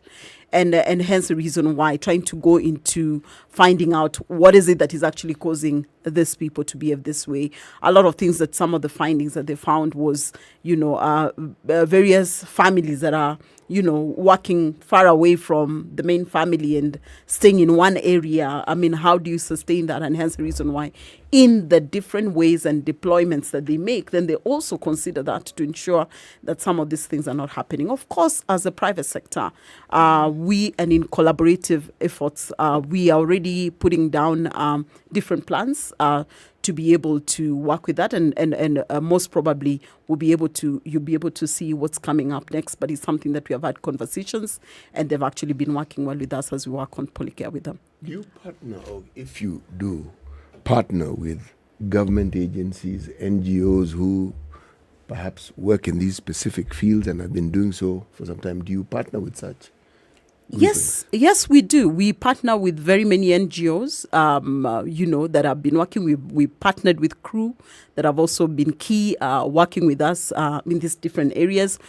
And hence the reason why trying to go into finding out what is it that is actually causing these people to behave this way. A lot of things that some of the findings that they found was, various families that are, working far away from the main family and staying in one area. I mean, how do you sustain that? And hence the reason why in the different ways and deployments that they make, then they also consider that to ensure that some of these things are not happening. Of course, as a private sector, we, and in collaborative efforts, we are already putting down different plans to be able to work with that, and most probably you'll be able to see what's coming up next. But it's something that we have had conversations, and they've actually been working well with us as we work on Polycare with them. Do you partner, or if you do partner with government agencies, NGOs who perhaps work in these specific fields and have been doing so for some time? Do you partner with such? Yes, we do. We partner with very many NGOs, that have been working. We partnered with crew that have also been key working with us in these different areas.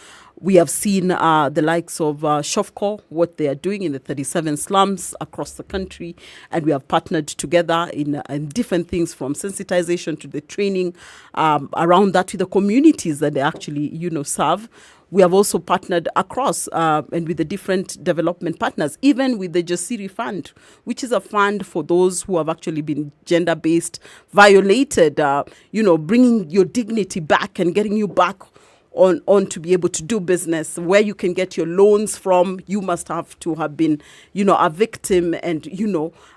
We have seen the likes of Shofco, what they are doing in the 37 slums across the country, and we have partnered together in different things, from sensitization to the training around that, to the communities that they actually, serve. We have also partnered across and with the different development partners, even with the Jasiri Fund, which is a fund for those who have actually been gender-based, violated, bringing your dignity back and getting you back on to be able to do business, where you can get your loans from. You must have to have been, a victim, and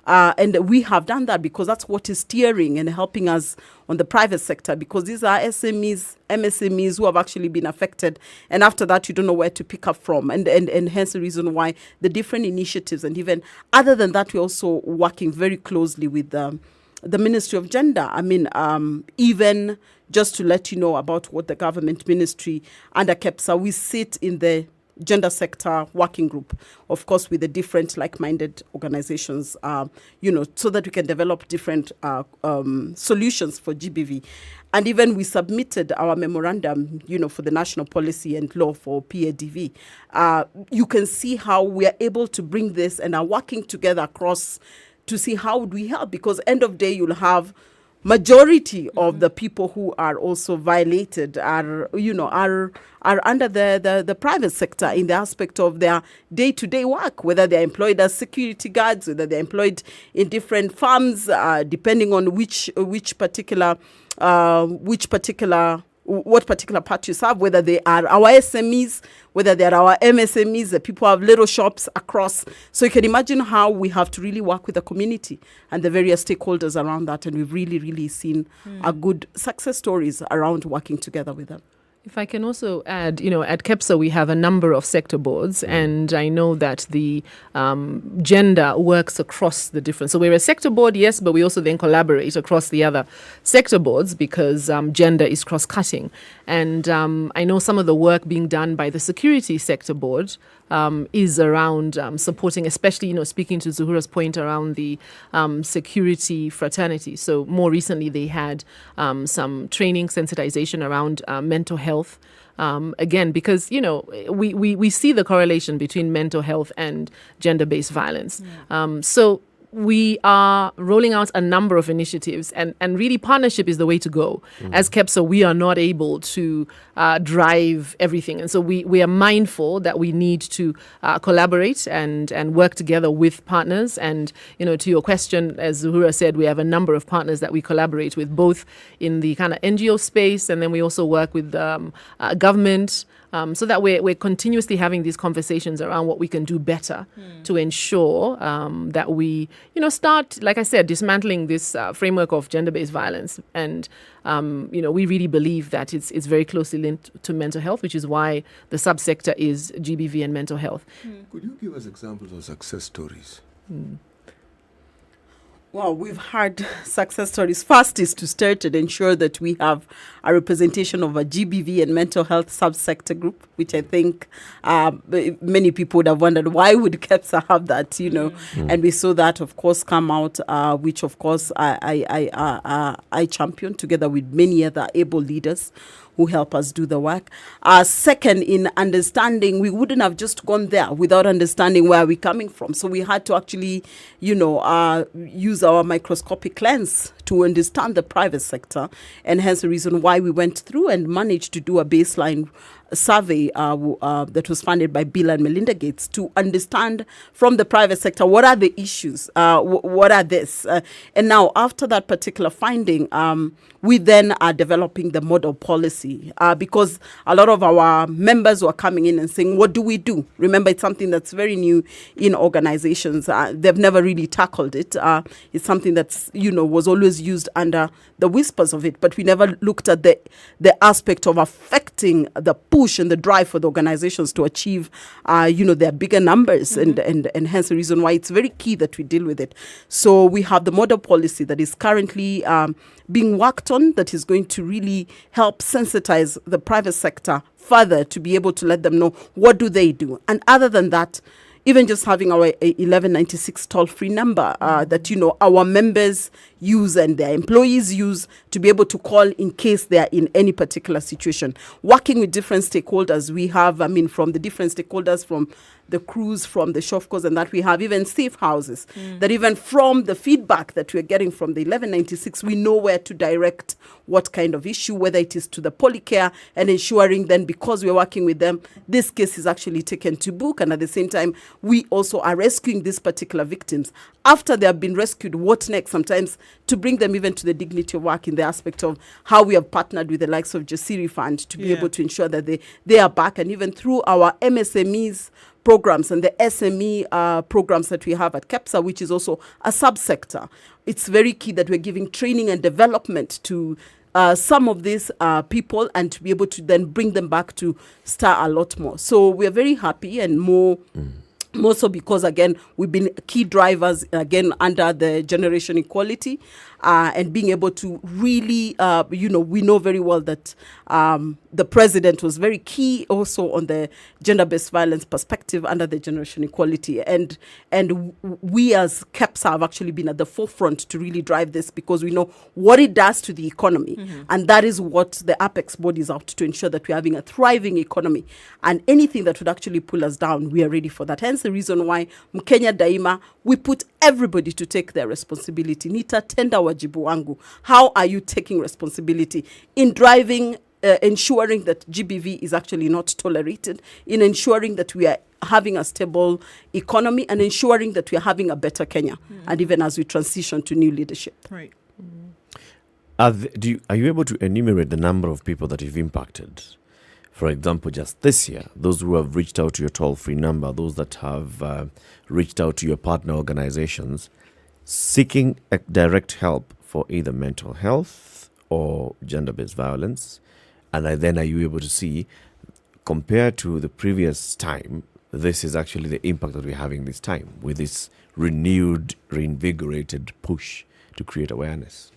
and we have done that because that's what is steering and helping us on the private sector, because these are SMEs, MSMEs who have actually been affected, and after that you don't know where to pick up from, and hence the reason why the different initiatives, and even other than that, we're also working very closely with the Ministry of Gender. I mean, even just to let you know about what the government ministry under KEPSA, we sit in the gender sector working group, of course, with the different like-minded organizations, so that we can develop different solutions for GBV. And even we submitted our memorandum, for the national policy and law for PADV. You can see how we are able to bring this and are working together across to see how would we help, because end of day you'll have majority of the people who are also violated are under the private sector in the aspect of their day-to-day work, whether they're employed as security guards, whether they're employed in different farms, depending on what particular part you serve, whether they are our SMEs, whether they are our MSMEs, the people have little shops across. So you can imagine how we have to really work with the community and the various stakeholders around that. And we've really, really seen a good success stories around working together with them. If I can also add, at KEPSA we have a number of sector boards, and I know that the gender works across the different. So we're a sector board, yes, but we also then collaborate across the other sector boards because gender is cross-cutting. And I know some of the work being done by the security sector board is around supporting, especially, speaking to Zuhura's point around the security fraternity. So more recently they had some training, sensitization around mental health. Again, because, we see the correlation between mental health and gender-based violence. So we are rolling out a number of initiatives, and really partnership is the way to go. As KEPSA, we are not able to drive everything. And so we are mindful that we need to collaborate and work together with partners. And, to your question, as Zuhura said, we have a number of partners that we collaborate with, both in the kind of NGO space, and then we also work with government, so that we're continuously having these conversations around what we can do better to ensure that we, start, like I said, dismantling this framework of gender-based violence. And, we really believe that it's very closely linked to mental health, which is why the subsector is GBV and mental health. Could you give us examples of success stories? Well, we've had success stories. First is to start and ensure that we have a representation of a GBV and mental health subsector group, which I think many people would have wondered, why would KEPSA have that, And we saw that, of course, come out, which, of course, I championed together with many other able leaders who help us do the work. Second, in understanding, we wouldn't have just gone there without understanding where we're coming from. So we had to actually, use our microscopic lens to understand the private sector, and hence the reason why we went through and managed to do a baseline survey that was funded by Bill and Melinda Gates to understand from the private sector what are the issues, what are this. And now after that particular finding, we then are developing the model policy because a lot of our members were coming in and saying, what do we do? Remember, it's something that's very new in organizations. They've never really tackled it. It's something that's, was always used under the whispers of it, but we never looked at the aspect of affecting the push and the drive for the organizations to achieve, their bigger numbers, and hence the reason why it's very key that we deal with it. So we have the model policy that is currently being worked on, that is going to really help sensitize the private sector further to be able to let them know what do they do. And other than that, even just having our 1196 toll-free number that, our members use and their employees use to be able to call in case they are in any particular situation. Working with different stakeholders, we have, from the different stakeholders, from the crews, from the shofkos, and that we have even safe houses, that even from the feedback that we're getting from the 1196, we know where to direct what kind of issue, whether it is to the polycare, and ensuring then, because we're working with them, this case is actually taken to book, and at the same time, we also are rescuing these particular victims. After they have been rescued, what next? Sometimes to bring them even to the dignity of work in the aspect of how we have partnered with the likes of Jasiri Fund to be able to ensure that they are back. And even through our MSMEs programs and the SME programs that we have at KEPSA, which is also a subsector, it's very key that we're giving training and development to some of these people, and to be able to then bring them back to star a lot more. So we're very happy, and more so because, again, we've been key drivers, again, under the generation equality, and being able to really, we know very well that the president was very key also on the gender-based violence perspective under the generation equality. And we as KEPSA have actually been at the forefront to really drive this, because we know what it does to the economy. And that is what the Apex body is out to ensure, that we're having a thriving economy. And anything that would actually pull us down, we are ready for that. Hence the reason why Mkenya Daima, we put everybody to take their responsibility. Nitatenda wajibu wangu. How are you taking responsibility in driving, ensuring that GBV is actually not tolerated, in ensuring that we are having a stable economy, and ensuring that we are having a better Kenya, and even as we transition to new leadership. Right. Are you able to enumerate the number of people that you've impacted? For example, just this year, those who have reached out to your toll-free number, those that have reached out to your partner organizations, seeking a direct help for either mental health or gender-based violence. And then are you able to see, compared to the previous time, this is actually the impact that we're having this time, with this renewed, reinvigorated push to create awareness?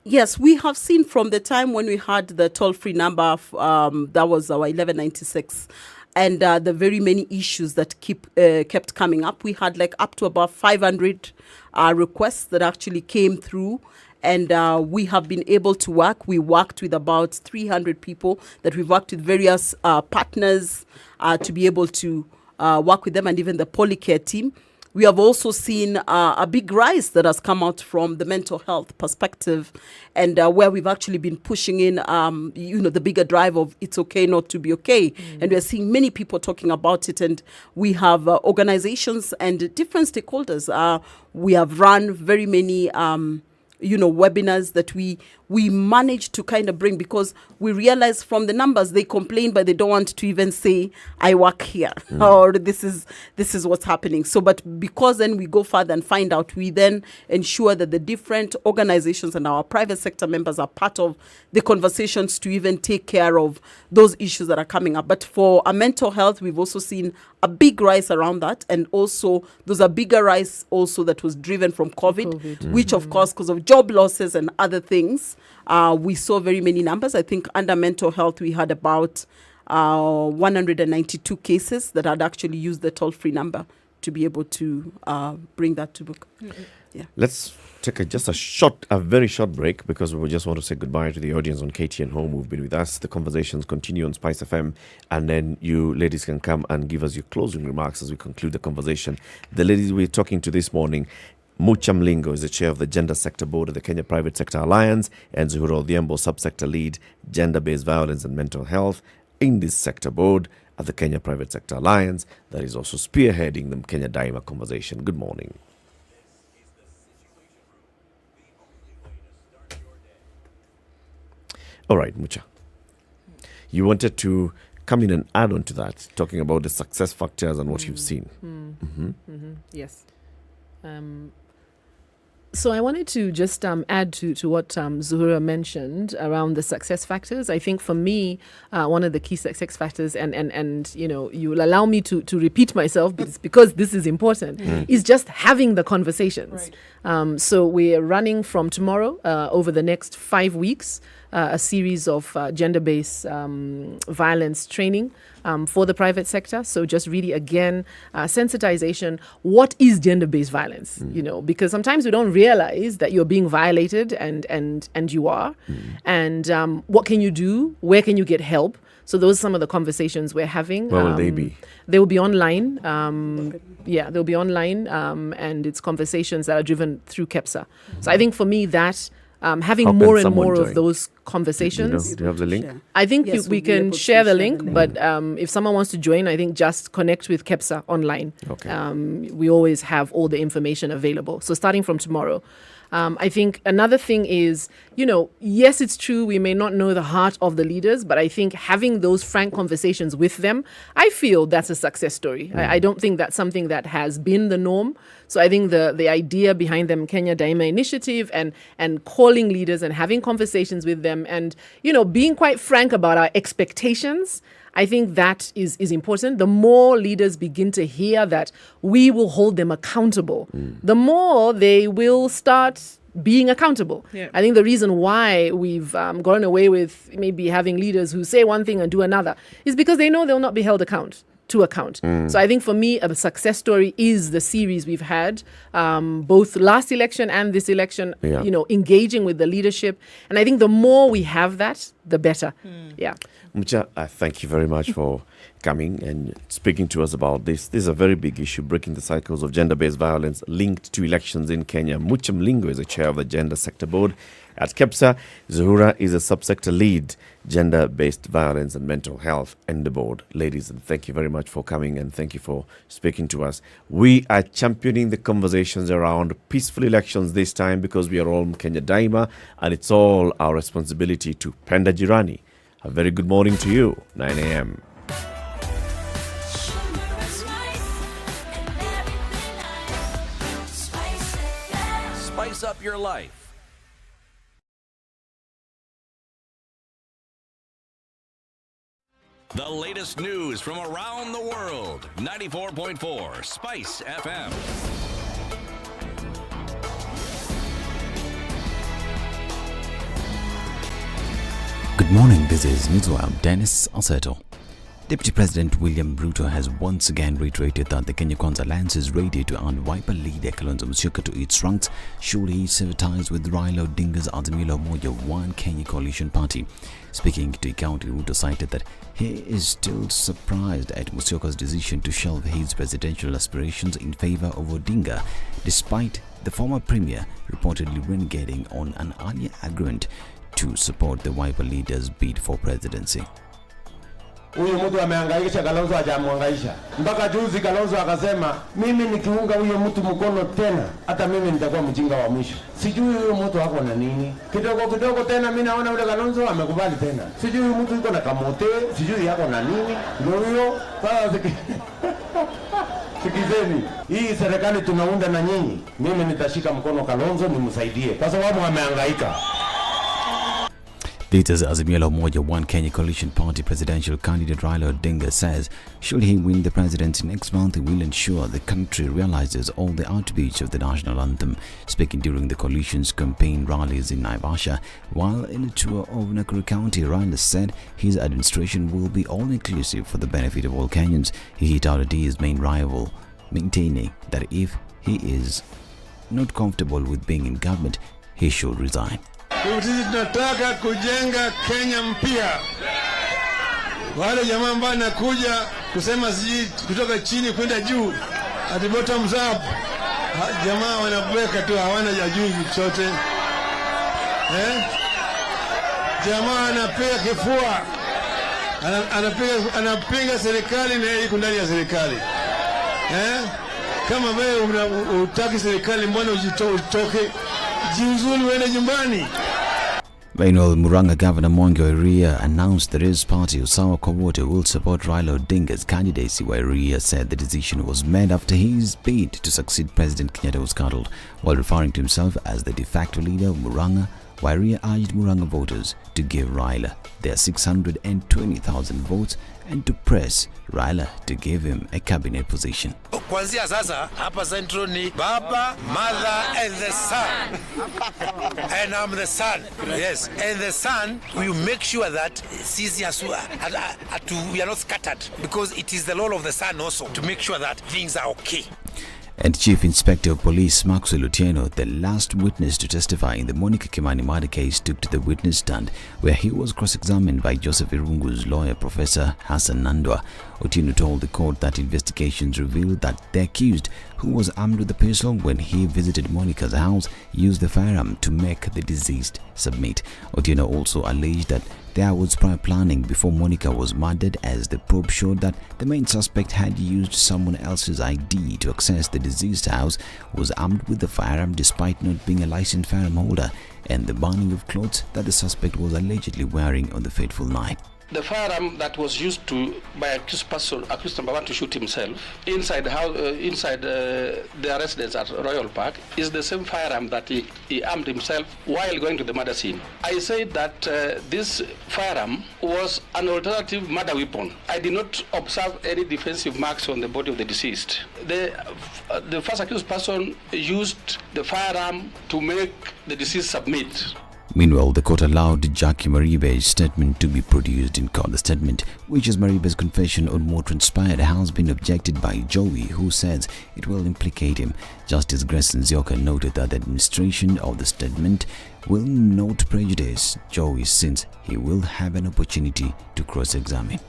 Yes, we have seen from the time when we had the toll-free number, that was our 1196, and the very many issues that kept coming up. We had like up to about 500 requests that actually came through, and we have been able to work. We worked with about 300 people that we've worked with various partners to be able to work with them, and even the Polycare team. We have also seen a big rise that has come out from the mental health perspective, and where we've actually been pushing in, the bigger drive of it's okay not to be okay. And we're seeing many people talking about it, and we have organizations and different stakeholders. We have run very many webinars that we managed to kind of bring, because we realize from the numbers they complain, but they don't want to even say I work here or this is what's happening. So, but because then we go further and find out, we then ensure that the different organizations and our private sector members are part of the conversations to even take care of those issues that are coming up. But for our mental health, we've also seen a big rise around that, and also there's a bigger rise also that was driven from COVID. Which of course, because of job losses and other things, we saw very many numbers. I think under mental health, we had about 192 cases that had actually used the toll-free number to be able to bring that to book. Yeah. Let's take a very short break, because we just want to say goodbye to the audience on KTN Home who've been with us. The conversations continue on SpiceFM, and then you ladies can come and give us your closing remarks as we conclude the conversation. The ladies we're talking to this morning, Mucha Mlingo is the chair of the Gender Sector Board of the Kenya Private Sector Alliance, and Zuhura Odhiambo, subsector lead, gender-based violence and mental health in this sector board at the Kenya Private Sector Alliance, that is also spearheading the Kenya Daima conversation. Good morning. All right, Mucha. You wanted to come in and add on to that, talking about the success factors and what you've seen. Yes. So I wanted to just add to what Zuhura mentioned around the success factors. I think for me, one of the key success factors, and you'll allow me to repeat myself because this is important, is just having the conversations. Right. So we're running from tomorrow over the next 5 weeks, a series of gender-based violence training for the private sector. So just really, again, sensitization. What is gender-based violence? Because sometimes we don't realize that you're being violated, and you are. And what can you do? Where can you get help? So those are some of the conversations we're having. Where will they be? They will be online. They'll be online, and it's conversations that are driven through KEPSA. So I think for me that having How can more and someone more join? of those conversations. Do you have the link? I think Yes, we we'll be can able to share the share link, the link. but if someone wants to join, I think just connect with KEPSA online. Okay. We always have all the information available. So starting from tomorrow. I think another thing is, yes, it's true, we may not know the heart of the leaders, but I think having those frank conversations with them, I feel that's a success story. I don't think that's something that has been the norm. So I think the idea behind the Kenya Daima initiative and calling leaders and having conversations with them and, being quite frank about our expectations, I think that is important. The more leaders begin to hear that we will hold them accountable, the more they will start being accountable. Yeah. I think the reason why we've gone away with maybe having leaders who say one thing and do another is because they know they'll not be held to account. So I think for me, a success story is the series we've had, both last election and this election, engaging with the leadership. And I think the more we have that, the better. Yeah. Mucha, thank you very much for coming and speaking to us about this. This is a very big issue, breaking the cycles of gender-based violence linked to elections in Kenya. Mucha Mlingo is the chair of the Gender Sector Board at KEPSA. Zuhura is a subsector lead, gender-based violence and mental health in the board. Ladies, and thank you very much for coming and thank you for speaking to us. We are championing the conversations around peaceful elections this time because we are all Kenya Daima and it's all our responsibility to Penda Jirani. A very good morning to you, 9 a.m. Spice up your life. The latest news from around the world. 94.4 SpiceFM. Good morning, this is Newswire. Dennis Oseto. Deputy President William Ruto has once again reiterated that the Kenya Kwanza Alliance is ready to add Wiper leader Kalonzo Musyoka to its ranks should he sever ties with Raila Odinga's Azimio la Umoja One Kenya coalition party. Speaking to County, Ruto cited that he is still surprised at Musyoka's decision to shelve his presidential aspirations in favor of Odinga, despite the former premier reportedly renegading on an earlier agreement to support the Wiper leader's bid for presidency. Huyu mtu amehangaisha, Kalonzo hajamuhangaisha. Mpaka juzi Kalonzo akasema mimi nikiunga huyo mtu mkono tena hata mimi nitakuwa mjinga wa mwisho. Sijui huyo mtu hako na nini. Kidogo tena mimi naona yule Kalonzo amekubali tena. Sijui huyo mtu yuko na kamote, sijui yako na nini. Ndio huyo sasa sikizeni. Hii serikali tunaunda na nyinyi. Mimi nitashika mkono Kalonzo nimsaidie kwa sababu amehangaika. Leaders Azimio la Umoja One Kenya coalition party presidential candidate Raila Odinga says should he win the presidency next month, he will ensure the country realizes all the outreach of the national anthem. Speaking during the coalition's campaign rallies in Naivasha, while in a tour of Nakuru County, Raila said his administration will be all-inclusive for the benefit of all Kenyans. He hit out at his main rival, maintaining that if he is not comfortable with being in government, he should resign. Sisi tunataka kujenga Kenya mpya. Wale jamaa ambao nakuja kusema siji kutoka chini kwenda juu at the bottom up. Jamaa wanabweka tu, hawana ya juu chochote. Jamaa anapiga kifua. Anapinga serikali na yeye ndani ya serikali. Kama wewe unataka serikali, mbona ujitoke? Jiuzulu uende nyumbani. Meanwhile, Murang'a Governor Mwangi wa Iria announced that his party, Usawa kwa Wote, will support Raila Odinga's candidacy. Iria said the decision was made after his bid to succeed President Kenyatta was scuttled. While referring to himself as the de facto leader of Murang'a, Wairia urged Murang'a voters to give Raila their 620,000 votes and to press Raila to give him a cabinet position. Kuanzia sasa hapa Central ni Baba, Mother and the Son. And I'm the son. Yes. And the son, we make sure that we are not scattered, because it is the role of the son also to make sure that things are okay. And Chief Inspector of Police Maxwell Otieno, the last witness to testify in the Monica Kimani murder case, took to the witness stand where he was cross-examined by Joseph Irungu's lawyer, Professor Hassan Nandwa. Otieno told the court that investigations revealed that the accused, who was armed with a pistol when he visited Monica's house, used the firearm to make the deceased submit. Otieno also alleged that there was prior planning before Monica was murdered, as the probe showed that the main suspect had used someone else's ID to access the deceased house, was armed with the firearm despite not being a licensed firearm holder, and the burning of clothes that the suspect was allegedly wearing on the fateful night. The firearm that was used by accused person, accused number one, to shoot himself inside the house, inside their residence at Royal Park, is the same firearm that he armed himself while going to the murder scene. I said that this firearm was an alternative murder weapon. I did not observe any defensive marks on the body of the deceased. The first accused person used the firearm to make the deceased submit. Meanwhile, the court allowed Jackie Maribe's statement to be produced in court. The statement, which is Maribe's confession on what transpired, has been objected by Joey, who says it will implicate him. Justice Grace Nzioka noted that the administration of the statement will not prejudice Joey, since he will have an opportunity to cross-examine.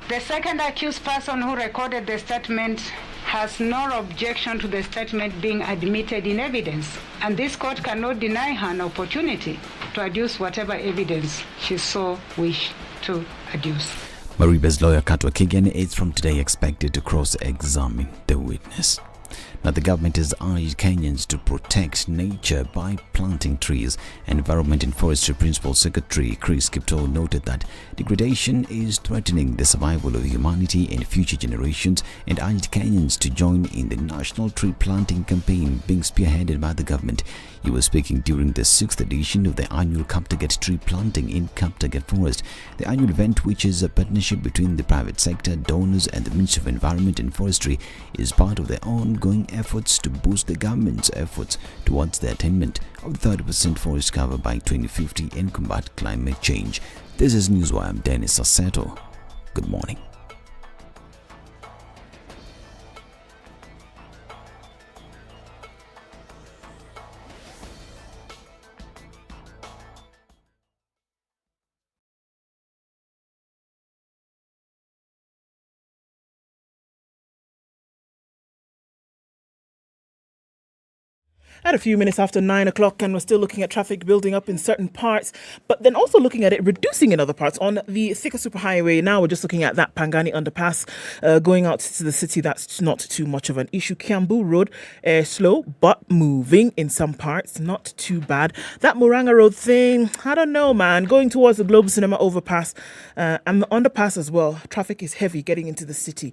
The second accused person who recorded the statement has no objection to the statement being admitted in evidence, and this court cannot deny her an opportunity to adduce whatever evidence she so wished to adduce. Maribe's lawyer Katwa Kigen is from today expected to cross-examine the witness. Now, the government has urged Kenyans to protect nature by planting trees. Environment and Forestry Principal Secretary Chris Kipto noted that degradation is threatening the survival of humanity and future generations, and urged Kenyans to join in the national tree planting campaign being spearheaded by the government. He was speaking during the 6th edition of the annual Kaptagat tree planting in Kaptagat Forest. The annual event, which is a partnership between the private sector, donors and the Ministry of Environment and Forestry, is part of the ongoing efforts to boost the government's efforts towards the attainment of 30% forest cover by 2050 and combat climate change. This is Newswire. I'm Dennis Sasseto. Good morning. At a few minutes after 9 o'clock, and we're still looking at traffic building up in certain parts, but then also looking at it reducing in other parts. On the Thika Superhighway, now we're just looking at that Pangani underpass going out to the city. That's not too much of an issue. Kiambu Road, slow but moving in some parts, not too bad. That Murang'a Road thing, I don't know, man. Going towards the Globe Cinema overpass and the underpass as well. Traffic is heavy getting into the city.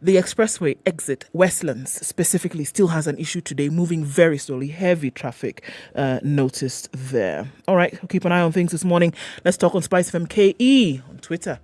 The expressway exit, Westlands specifically, still has an issue today, moving very slowly. Heavy traffic noticed there. All right, we'll keep an eye on things this morning. Let's talk on SpiceFM KE on Twitter.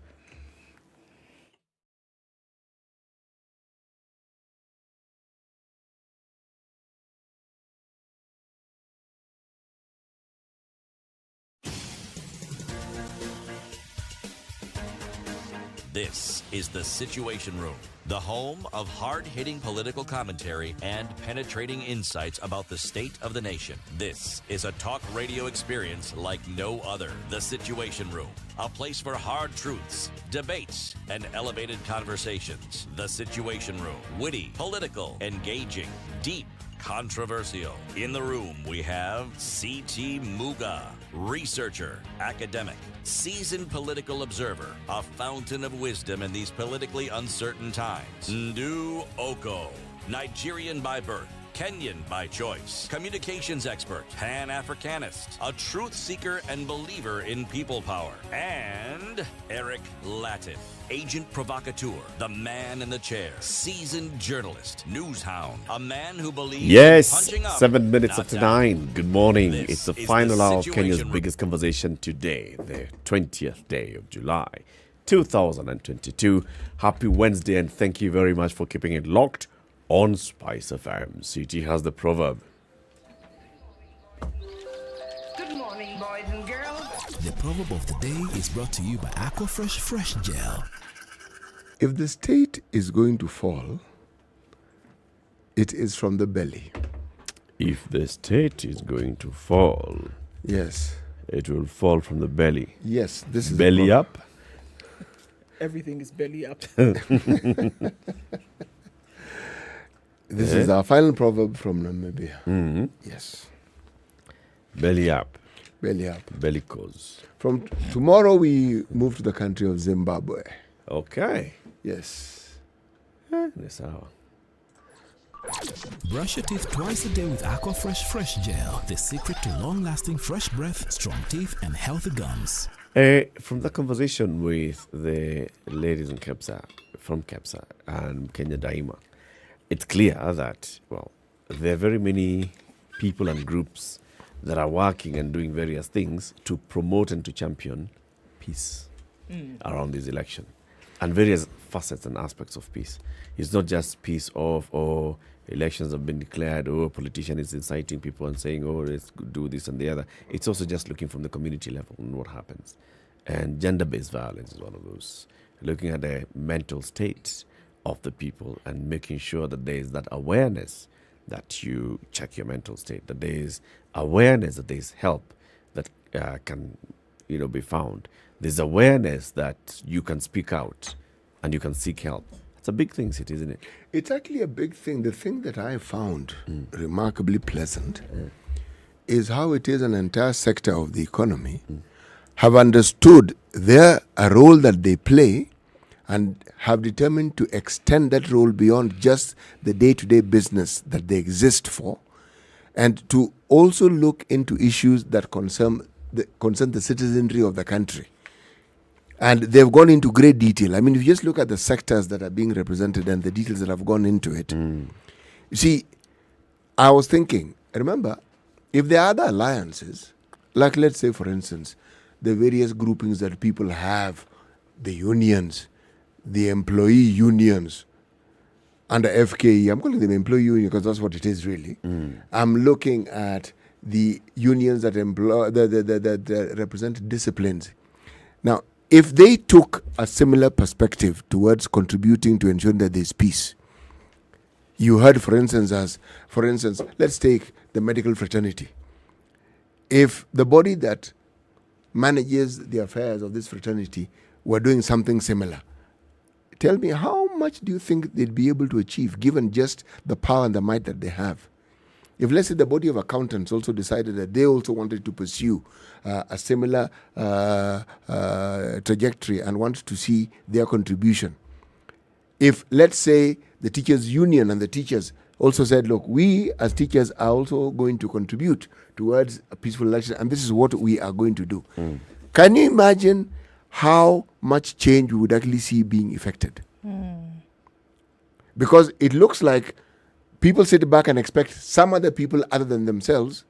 This is The Situation Room, the home of hard-hitting political commentary and penetrating insights about the state of the nation. This is a talk radio experience like no other. The Situation Room, a place for hard truths, debates, and elevated conversations. The Situation Room, witty, political, engaging, deep, controversial. In the room, we have C.T. Muga, researcher, academic, seasoned political observer, a fountain of wisdom in these politically uncertain times. Ndu Okoh, Nigerian by birth, Kenyan by choice, communications expert, Pan-Africanist, a truth seeker and believer in people power, and Eric Latiff, agent provocateur, the man in the chair, seasoned journalist, news hound, a man who believes in punching up, 7 minutes after down. 9. Good morning. This It's the is final the hour of Situation Kenya's Room. biggest conversation today, the 20th day of July, 2022. Happy Wednesday, and thank you very much for keeping it locked on SpiceFM. CT has the proverb. Good morning, boys and girls. The proverb of the day is brought to you by Aquafresh Fresh Gel. If the state is going to fall, it is from the belly. If the state is going to fall, yes, it will fall from the belly. Yes, this is belly up. everything is belly up. This is our final proverb from Namibia. Mm-hmm. Yes. Belly up. Belly up. Belly cause. From tomorrow, we move to the country of Zimbabwe. Okay. Yes. This hour. Brush your teeth twice a day with Aqua Fresh Gel, the secret to long-lasting fresh breath, strong teeth, and healthy gums. From the conversation with the ladies in from KEPSA and Kenya Daima, it's clear that, well, there are very many people and groups that are working and doing various things to promote and to champion peace around this election and various facets and aspects of peace. It's not just peace of, elections have been declared, politician is inciting people and saying, let's do this and the other. It's also just looking from the community level and what happens. And gender-based violence is one of those. Looking at the mental state of the people and making sure that there is that awareness that you check your mental state, that there is awareness that there is help that can be found. There's awareness that you can speak out and you can seek help. It's a big thing, City, isn't it? It's actually a big thing. The thing that I found remarkably pleasant is how it is an entire sector of the economy have understood a role that they play and have determined to extend that role beyond just the day-to-day business that they exist for, and to also look into issues that concern the citizenry of the country. And they've gone into great detail. I mean, if you just look at the sectors that are being represented and the details that have gone into it, you see, I was thinking, remember, if there are other alliances, like let's say, for instance, the various groupings that people have, the unions, the employee unions, under FKE, I'm calling them employee union because that's what it is really. I'm looking at the unions that that represent disciplines. Now, if they took a similar perspective towards contributing to ensuring that there's peace, you heard, for instance, let's take the medical fraternity. If the body that manages the affairs of this fraternity were doing something similar, tell me, how much do you think they'd be able to achieve given just the power and the might that they have? If, let's say, the body of accountants also decided that they also wanted to pursue a similar trajectory and wanted to see their contribution. If, let's say, the teachers' union and the teachers also said, look, we as teachers are also going to contribute towards a peaceful election, and this is what we are going to do. Can you imagine how much change we would actually see being effected? Because it looks like people sit back and expect some other people other than themselves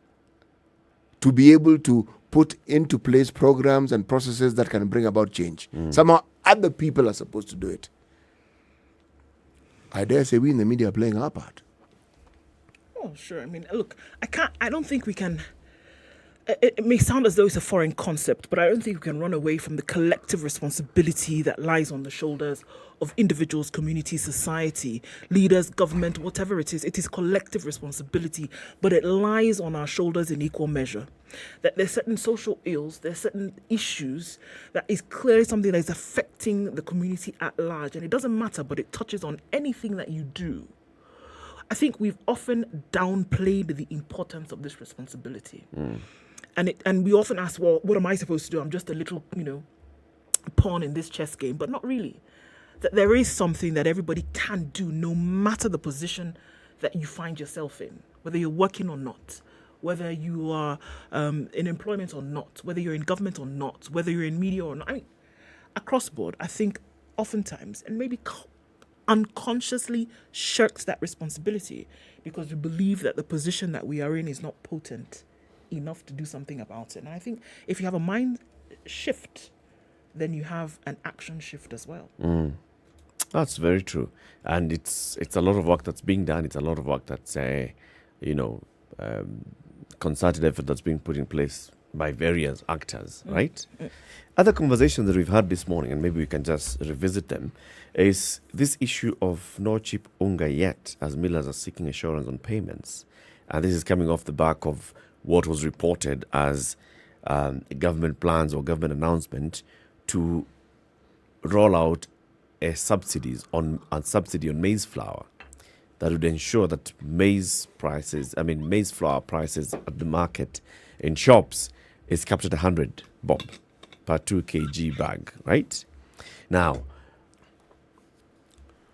to be able to put into place programs and processes that can bring about change. Somehow other people are supposed to do it. I dare say we in the media are playing our part. Oh, sure. I mean, look, I don't think we can. It may sound as though it's a foreign concept, but I don't think we can run away from the collective responsibility that lies on the shoulders of individuals, community, society, leaders, government, whatever it is. It is collective responsibility, but it lies on our shoulders in equal measure. That there's certain social ills, there's certain issues that is clearly something that is affecting the community at large. And it doesn't matter, but it touches on anything that you do. I think we've often downplayed the importance of this responsibility. And we often ask, well, what am I supposed to do? I'm just a little, pawn in this chess game. But not really. That there is something that everybody can do, no matter the position that you find yourself in, whether you're working or not, whether you are in employment or not, whether you're in government or not, whether you're in media or not. I mean, across board, I think oftentimes, and maybe unconsciously shirks that responsibility because we believe that the position that we are in is not potent enough to do something about it. And I think if you have a mind shift, then you have an action shift as well. That's very true. And it's a lot of work that's being done. It's a lot of work that's, concerted effort that's being put in place by various actors, right? Other conversations that we've had this morning, and maybe we can just revisit them, is this issue of no cheap unga yet, as millers are seeking assurance on payments. And this is coming off the back of what was reported as government plans or government announcement to roll out a subsidy on maize flour that would ensure that maize flour prices at the market in shops is capped at 100 bob per 2 kg bag, right? Now,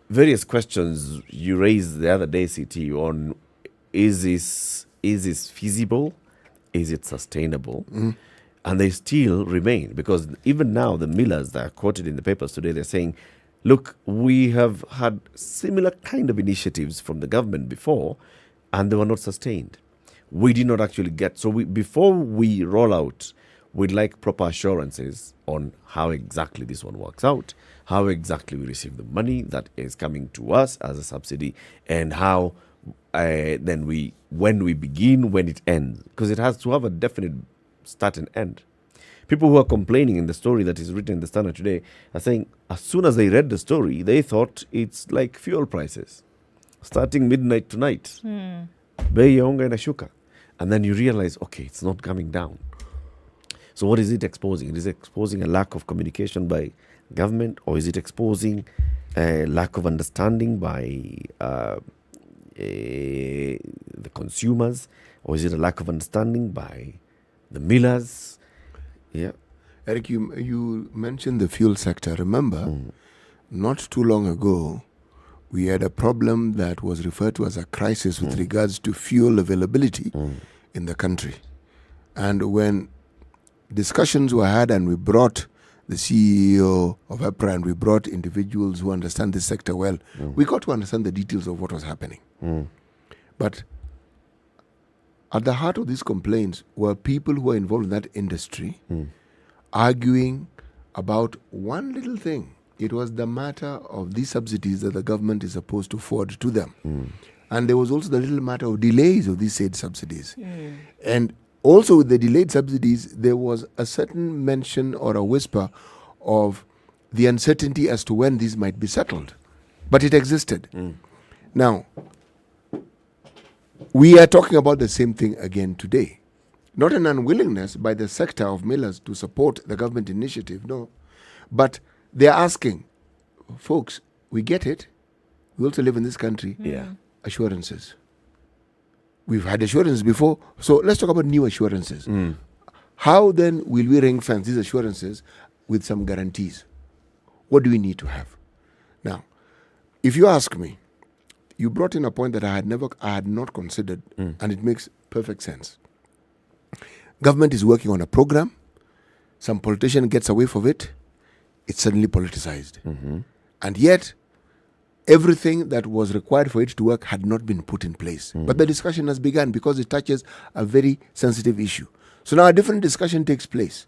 various questions you raised the other day, CT, on is this feasible? Is it sustainable? And they still remain, because even now the millers that are quoted in the papers today, they're saying, look, we have had similar kind of initiatives from the government before, and they were not sustained. We did not actually get, before we roll out, we'd like proper assurances on how exactly this one works out, how exactly we receive the money that is coming to us as a subsidy, and how when we begin, when it ends, because it has to have a definite start and end. People who are complaining in the story that is written in the Standard today are saying as soon as they read the story, they thought it's like fuel prices, starting midnight tonight. Bei ya unga inashuka. And then you realize, okay, it's not coming down. So what is it exposing? It is exposing a lack of communication by government, or is it exposing a lack of understanding by the consumers, or is it a lack of understanding by the millers? Yeah. Eric, you mentioned the fuel sector. Remember, not too long ago, we had a problem that was referred to as a crisis with regards to fuel availability in the country. And when discussions were had and we brought the CEO of EPRA and we brought individuals who understand this sector well, we got to understand the details of what was happening. But at the heart of these complaints were people who were involved in that industry arguing about one little thing. It was the matter of these subsidies that the government is supposed to forward to them. And there was also the little matter of delays of these said subsidies. And also with the delayed subsidies, there was a certain mention or a whisper of the uncertainty as to when these might be settled. But it existed. Now, we are talking about the same thing again today. Not an unwillingness by the sector of millers to support the government initiative, no. But they're asking, folks, we get it. We also live in this country. Assurances. We've had assurances before, so let's talk about new assurances. How then will we ring fence these assurances with some guarantees? What do we need to have? Now, if you ask me, you brought in a point that I had not considered, and it makes perfect sense. Government is working on a program. Some politician gets away from it. It's suddenly politicized. And yet, everything that was required for it to work had not been put in place. But the discussion has begun because it touches a very sensitive issue. So now a different discussion takes place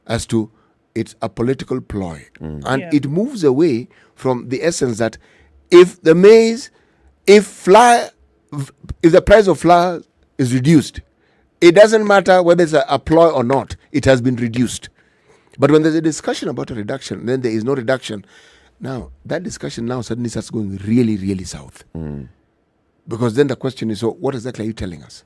as to it's a political ploy. And it moves away from the essence that if the price of flour is reduced, it doesn't matter whether it's a ploy or not, it has been reduced. But when there's a discussion about a reduction, then there is no reduction. Now, that discussion now suddenly starts going really, really south. Because then the question is, so what exactly are you telling us?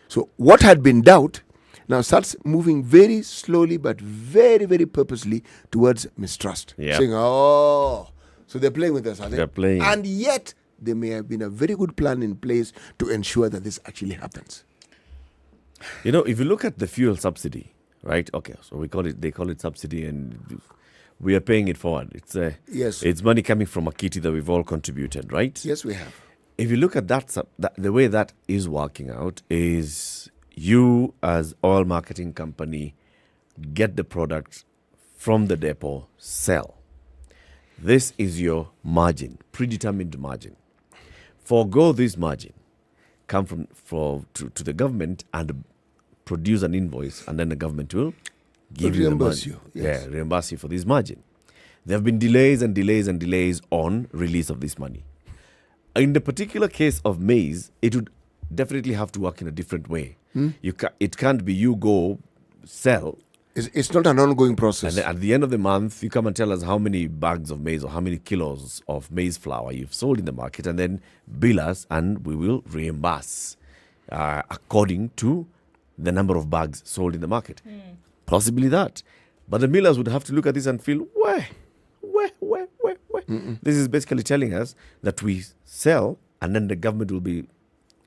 So what had been doubt now starts moving very slowly but very, very purposely towards mistrust. Saying, oh, so they're playing with us, are they? They're playing. And yet, there may have been a very good plan in place to ensure that this actually happens. You know, if you look at the fuel subsidy, right? Okay, so they call it subsidy, and we are paying it forward. It's money coming from a kitty that we've all contributed, right? Yes, we have. If you look at that, the way that is working out is you as oil marketing company get the product from the depot, sell. This is your margin, predetermined margin. Forgo this margin, come to the government and produce an invoice, and then the government will give you the money. Reimburse you for this margin. There have been delays and delays and delays on release of this money. In the particular case of maize, it would definitely have to work in a different way. It can't be you go sell. It's not an ongoing process. And at the end of the month, you come and tell us how many bags of maize or how many kilos of maize flour you've sold in the market, and then bill us, and we will reimburse according to the number of bags sold in the market. Possibly that. But the millers would have to look at this and feel, where? This is basically telling us that we sell and then the government will be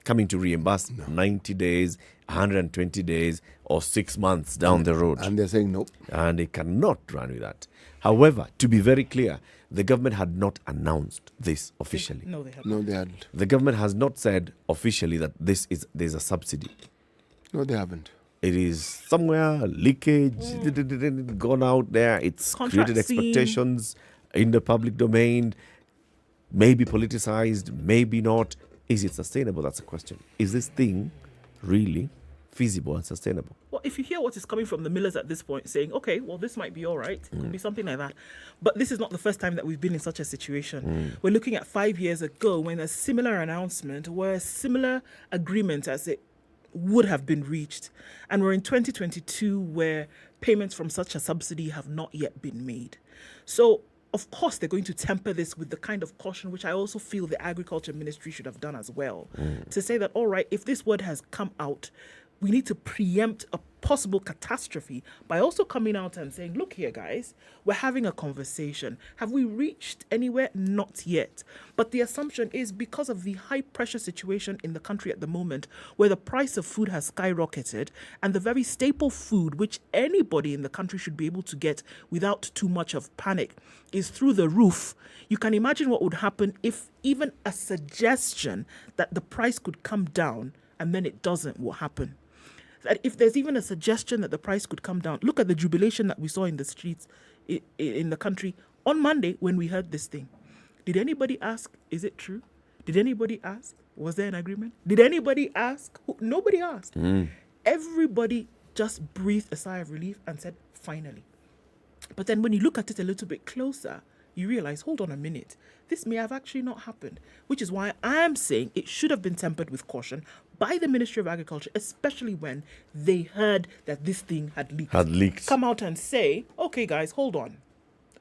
coming to reimburse 90 days, 120 days, or 6 months down the road. And they're saying no. And they cannot run with that. However, to be very clear, the government had not announced this officially. No, they haven't. No, they hadn't. The government has not said officially that there's a subsidy. No, they haven't. It is somewhere, leakage, gone out there. It's Contract created scene. expectations in the public domain, maybe politicized, maybe not. Is it sustainable? That's a question. Is this thing really feasible and sustainable? Well, if you hear what is coming from the millers at this point, saying, okay, well, this might be all right. It could be something like that. But this is not the first time that we've been in such a situation. We're looking at 5 years ago when a similar announcement, where a similar agreement as it would have been reached. And we're in 2022 where payments from such a subsidy have not yet been made. So, of course, they're going to temper this with the kind of caution which I also feel the Agriculture Ministry should have done as well. To say that, all right, if this word has come out, we need to preempt a possible catastrophe by also coming out and saying, look here, guys, we're having a conversation. Have we reached anywhere? Not yet. But the assumption is because of the high pressure situation in the country at the moment, where the price of food has skyrocketed and the very staple food which anybody in the country should be able to get without too much of panic is through the roof. You can imagine what would happen if even a suggestion that the price could come down and then it doesn't, will happen. That if there's even a suggestion that the price could come down, look at the jubilation that we saw in the streets in the country on Monday when we heard this thing. Did anybody ask, is it true? Did anybody ask, was there an agreement? Did anybody ask? Nobody asked. Everybody just breathed a sigh of relief and said, finally. But then when you look at it a little bit closer, you realize, hold on a minute, this may have actually not happened, which is why I'm saying it should have been tempered with caution by the Ministry of Agriculture, especially when they heard that this thing had leaked. Come out and say, okay, guys, hold on.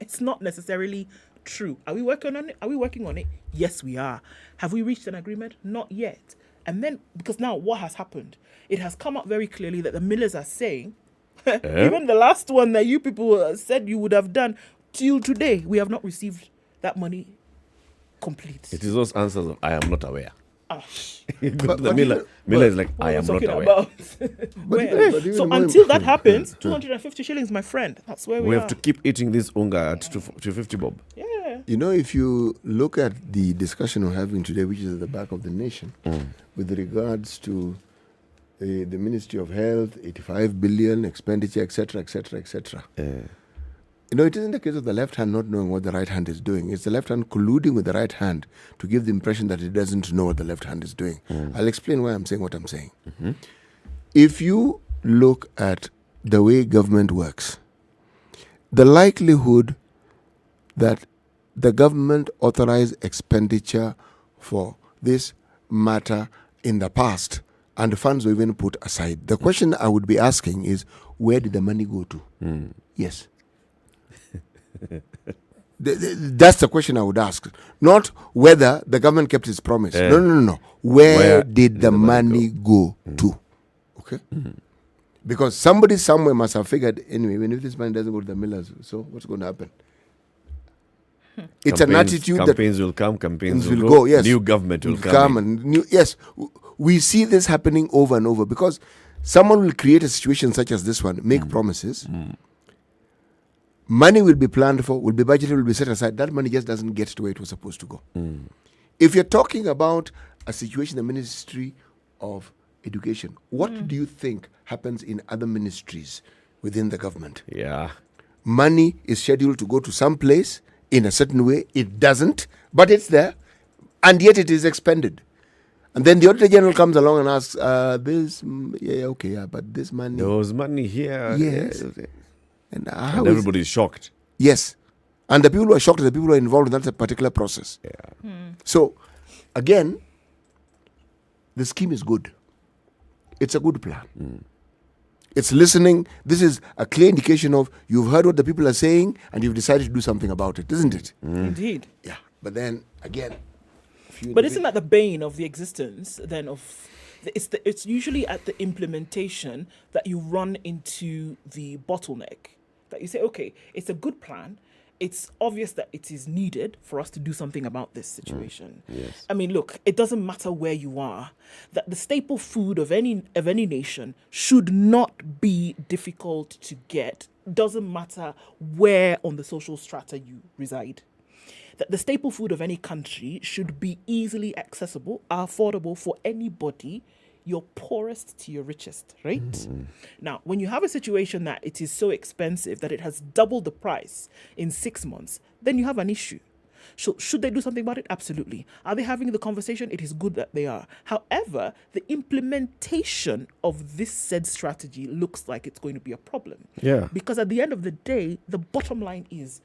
It's not necessarily true. Are we working on it? Are we working on it? Yes, we are. Have we reached an agreement? Not yet. And then, because now what has happened? It has come out very clearly that the millers are saying, even the last one that you people said you would have done, till today, we have not received that money complete. It is those answers of, I am not aware. But Miller is like, I am not aware. So until that happens, 250 shillings, my friend. That's where we are. have to keep eating this unga at 250 bob. Yeah. You know, if you look at the discussion we're having today, which is at the back of the nation, with regards to the Ministry of Health, 85 billion expenditure, etc., etc., etc. You know, it isn't the case of the left hand not knowing what the right hand is doing. It's the left hand colluding with the right hand to give the impression that it doesn't know what the left hand is doing. I'll explain why I'm saying what I'm saying. If you look at the way government works, the likelihood that the government authorized expenditure for this matter in the past and the funds were even put aside, the question I would be asking is, where did the money go to? Yes. That's the question I would ask. Not whether the government kept its promise. No. Where did the money go to? Okay? Because somebody somewhere must have figured, anyway, even if this money doesn't go to the millers, so what's going to happen? It's an attitude that campaigns will come, campaigns will go. Yes. New government will come and yes, we see this happening over and over because someone will create a situation such as this one, make promises. Money will be planned for, will be budgeted, will be set aside. That money just doesn't get to where it was supposed to go. If you're talking about a situation in the Ministry of Education, what do you think happens in other ministries within the government? Money is scheduled to go to some place in a certain way. It doesn't, but it's there, and yet it is expended. And then the Auditor General comes along and asks, but this money... There was money here. Yes. And everybody's shocked. Yes. And the people who are shocked are the people who are involved in that particular process. So, again, the scheme is good. It's a good plan. It's listening. This is a clear indication of you've heard what the people are saying and you've decided to do something about it, isn't it? Indeed. Yeah. But then, again... But isn't that the bane of the existence then of... It's usually at the implementation that you run into the bottleneck. that you say, okay, it's a good plan. It's obvious that it is needed for us to do something about this situation. Yes. I mean, look, it doesn't matter where you are, that the staple food of any nation should not be difficult to get. Doesn't matter where on the social strata you reside. That the staple food of any country should be easily accessible, affordable for anybody, your poorest to your richest, right? Mm-hmm. Now, when you have a situation that it is so expensive that it has doubled the price in 6 months, then you have an issue. Should they do something about it? Absolutely. Are they having the conversation? It is good that they are. However, the implementation of this said strategy looks like it's going to be a problem. Yeah. Because at the end of the day, the bottom line is,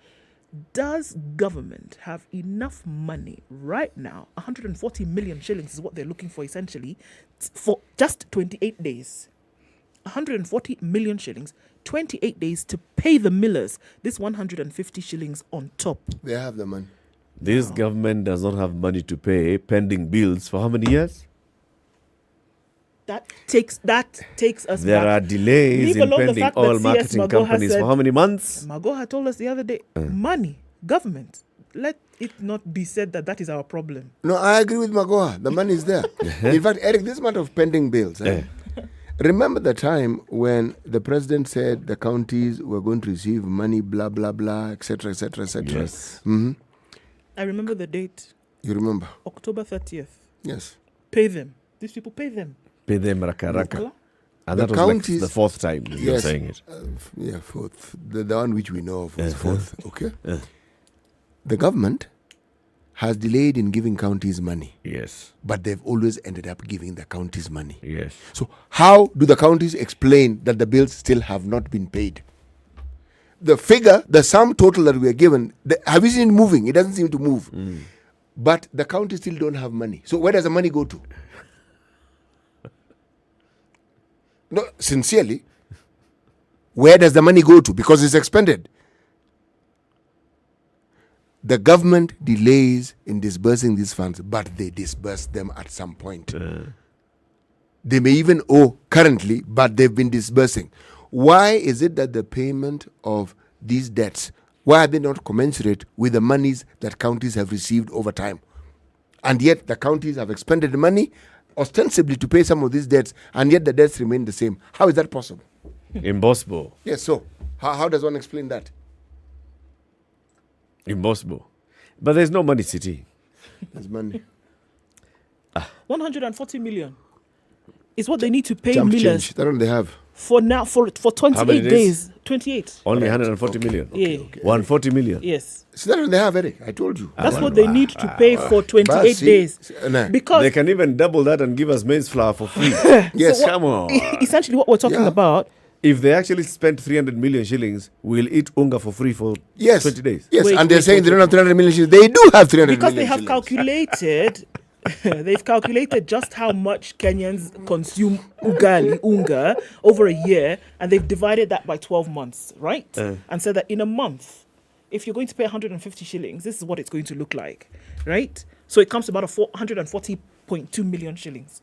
does government have enough money right now? 140 million shillings is what they're looking for essentially for just 28 days. 140 million shillings, 28 days to pay the millers this 150 shillings on top. They have the money. This government does not have money to pay pending bills for how many years? That takes us There back. are delays in pending oil marketing companies for how many months? Mago had told us the other day, money, government. Let it not be said that is our problem. No, I agree with Magoha. The money is there. In fact, Eric, this matter of pending bills. Remember the time when the president said the counties were going to receive money, blah, blah, blah, etc., etc., etc. Yes. Mm-hmm. I remember the date. You remember? October 30th. Yes. Pay them. These people pay them. Pay them raka raka. And The that was counties- like the fourth time you're saying it. Yeah, fourth. The one which we know of was fourth. Okay. The government has delayed in giving counties money. Yes. But they've always ended up giving the counties money. Yes. So how do the counties explain that the bills still have not been paid? The figure, the sum total that we are given, have you seen it moving? It doesn't seem to move. But the counties still don't have money. So where does the money go to? No, sincerely, where does the money go to? Because it's expended. The government delays in disbursing these funds, but they disburse them at some point. They may even owe currently, but they've been disbursing. Why is it that the payment of these debts, why are they not commensurate with the monies that counties have received over time? And yet the counties have expended money ostensibly to pay some of these debts, and yet the debts remain the same. How is that possible? Impossible. Yes, so how does one explain that? Impossible. But there's no money, City. There's money. 140 million is what they need to pay Jump millers. change. That one they have. For now, for 28 days. 28. Only 140 million. Yeah. 140 million. Yes. So that one they have, Eric. I told you. That's what they need to pay for 28 days. Because they can even double that and give us maize flour for free. Yes. Come on. Essentially what we're talking about. If they actually spent 300 million shillings, we'll eat unga for free for 20 days. Yes, and they're saying they don't have 300 million shillings. They do have 300 because million they have shillings. calculated, they've calculated just how much Kenyans consume unga over a year, and they've divided that by 12 months, right? And said that in a month, if you're going to pay 150 shillings, this is what it's going to look like, right? So it comes to about 140.2 million shillings.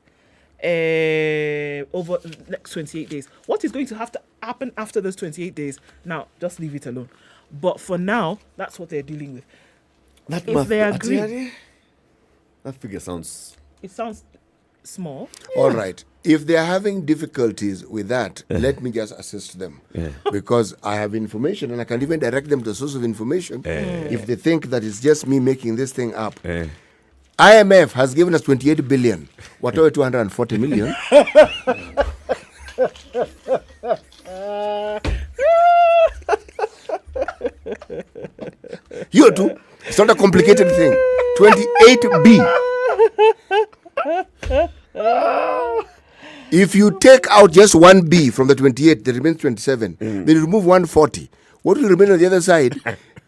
Over the next 28 days. What is going to have to happen after those 28 days? Now, just leave it alone. But for now, that's what they're dealing with. If they agree, that figure sounds... It sounds small. All right. If they are having difficulties with that, let me just assist them. Because I have information and I can even direct them to a source of information if they think that it's just me making this thing up. IMF has given us 28 billion. Whatever 240 million. You too. It's not a complicated thing. 28B. If you take out just one B from the 28, there remains 27. Then you remove 140. What will remain on the other side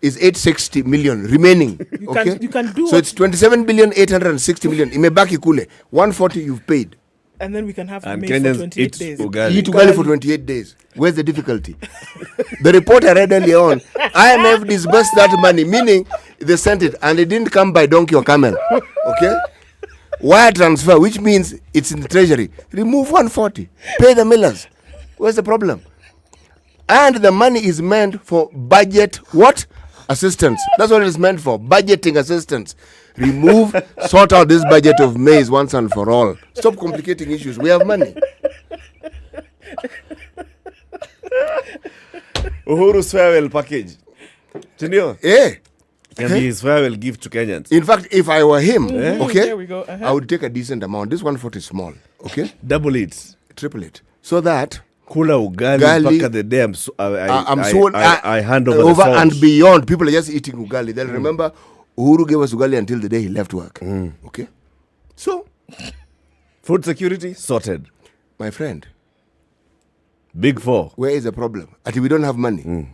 is 860 million remaining. You can do so it's 27 billion 860 million. Imebaki kule. 140 you've paid. And then we can have and maize for Kenyans 28 eat days. Eat ugali for 28 days. Where's the difficulty? The report I read earlier on, IMF disbursed that money, meaning they sent it and it didn't come by donkey or camel. Okay? Wire transfer, which means it's in the treasury. Remove 140. Pay the millers. Where's the problem? And the money is meant for budget what? Assistance. That's what it is meant for. Budgeting assistance. Remove, sort out this budget of maize once and for all. Stop complicating issues. We have money. Uhuru's farewell package. Chindio? Yeah. Can be his farewell gift to Kenyans. In fact, if I were him, okay, There we go. I would take a decent amount. This 140 is small, okay? Double it. Triple it. So that Kula ugali mpaka the day I hand over the over forge. and beyond. People are just eating ugali. They'll remember Uhuru gave us ugali until the day he left work. Okay? So, food security sorted. My friend. Big four. Where is the problem? Until we don't have money.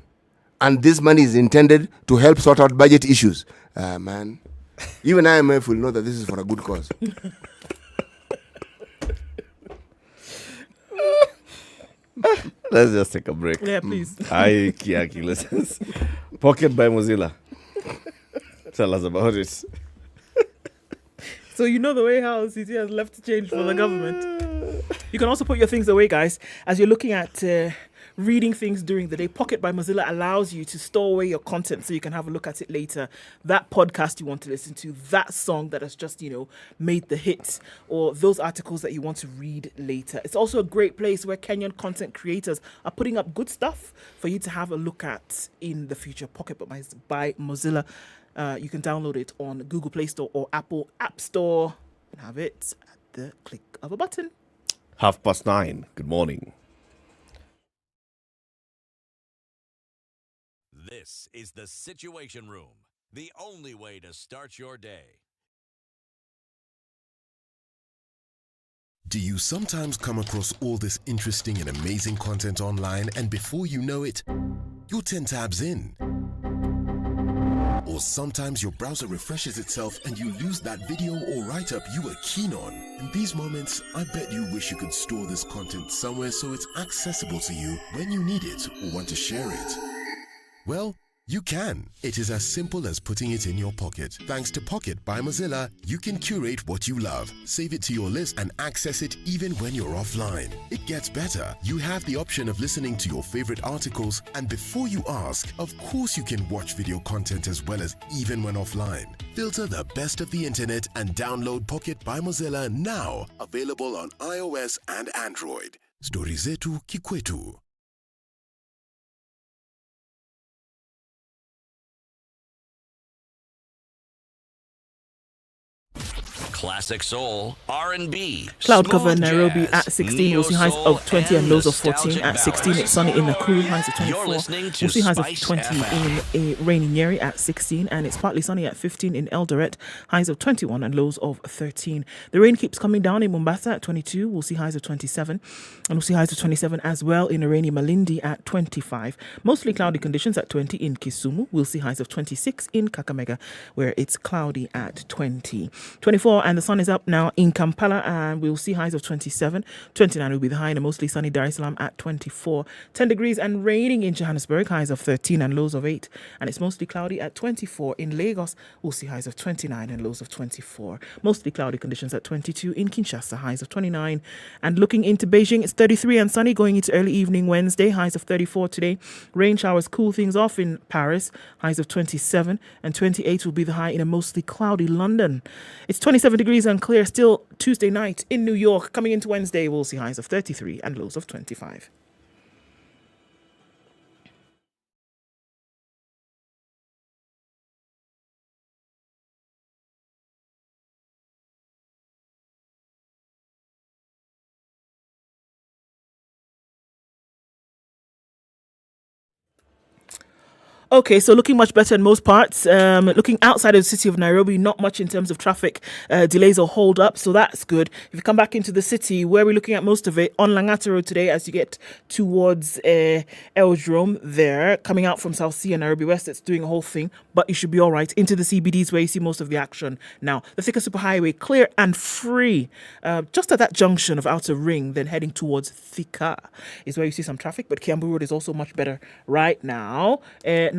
And this money is intended to help sort out budget issues. Man. Even IMF will know that this is for a good cause. Let's just take a break. Yeah, please. Aye, Kiaki, let's Pocket by Mozilla. Tell us about it. So you know the way how CT has left to change for the government. You can also put your things away, guys, as you're looking at reading things during the day. Pocket by Mozilla allows you to store away your content so you can have a look at it later. That podcast you want to listen to, that song that has just, made the hits, or those articles that you want to read later. It's also a great place where Kenyan content creators are putting up good stuff for you to have a look at in the future. Pocket by Mozilla. You can download it on Google Play Store or Apple App Store and have it at the click of a button. 9:30. Good morning. This is the Situation Room, the only way to start your day. Do you sometimes come across all this interesting and amazing content online, and before you know it, you're 10 tabs in? Or sometimes your browser refreshes itself and you lose that video or write-up you were keen on. In these moments, I bet you wish you could store this content somewhere so it's accessible to you when you need it or want to share it. Well, you can. It is as simple as putting it in your pocket. Thanks to Pocket by Mozilla, you can curate what you love, save it to your list, and access it even when you're offline. It gets better. You have the option of listening to your favorite articles, and before you ask, of course you can watch video content as well as even when offline. Filter the best of the internet and download Pocket by Mozilla now. Available on iOS and Android. Stori zetu kikwetu. Classic soul, R&B, Cloud cover in smooth Nairobi jazz, at 16. We'll see highs neo-soul, of 20 and lows of 14. nostalgic At 16, it's sunny in Nakuru, highs of You're 24. listening to We'll see highs of Spice 20 FM. in a rainy Nyeri at 16, and it's partly sunny at 15 in Eldoret, highs of 21 and lows of 13. The rain keeps coming down in Mombasa at 22. We'll see highs of 27, and we'll see highs of 27 as well in a rainy Malindi at 25. Mostly cloudy conditions at 20 in Kisumu. We'll see highs of 26 in Kakamega, where it's cloudy at 20. 24, and the sun is up now in Kampala, and we'll see highs of 27. 29 will be the high in a mostly sunny Dar es Salaam at 24. 10 degrees and raining in Johannesburg, highs of 13 and lows of 8. And it's mostly cloudy at 24 in Lagos. We'll see highs of 29 and lows of 24. Mostly cloudy conditions at 22 in Kinshasa, highs of 29. And looking into Beijing, it's 33 and sunny going into early evening Wednesday, highs of 34 today. Rain showers cool things off in Paris, highs of 27. And 28 will be the high in a mostly cloudy London. It's 27 degrees and clear still Tuesday night in New York. Coming into Wednesday, we'll see highs of 33 and lows of 25. Okay, so looking much better in most parts. Looking outside of the city of Nairobi, not much in terms of traffic delays or hold up, so that's good. If you come back into the city, where we're looking at most of it, on Langata Road today as you get towards Eldrom there, coming out from South Sea and Nairobi West, it's doing a whole thing, but you should be all right. Into the CBDs where you see most of the action now. The Thika Superhighway, clear and free. Just at that junction of Outer Ring, then heading towards Thika is where you see some traffic, but Kiambu Road is also much better right now.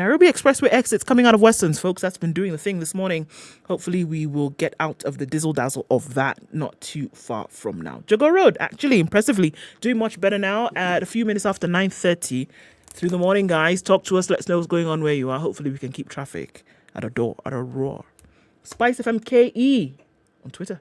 Nairobi Expressway exits coming out of Westerns, folks. That's been doing the thing this morning. Hopefully we will get out of the dizzle-dazzle of that not too far from now. Jogo Road, actually, impressively, doing much better now at a few minutes after 9:30. through the morning, guys. Talk to us. Let us know what's going on where you are. Hopefully, we can keep traffic at a roar. SpiceFM KE on Twitter.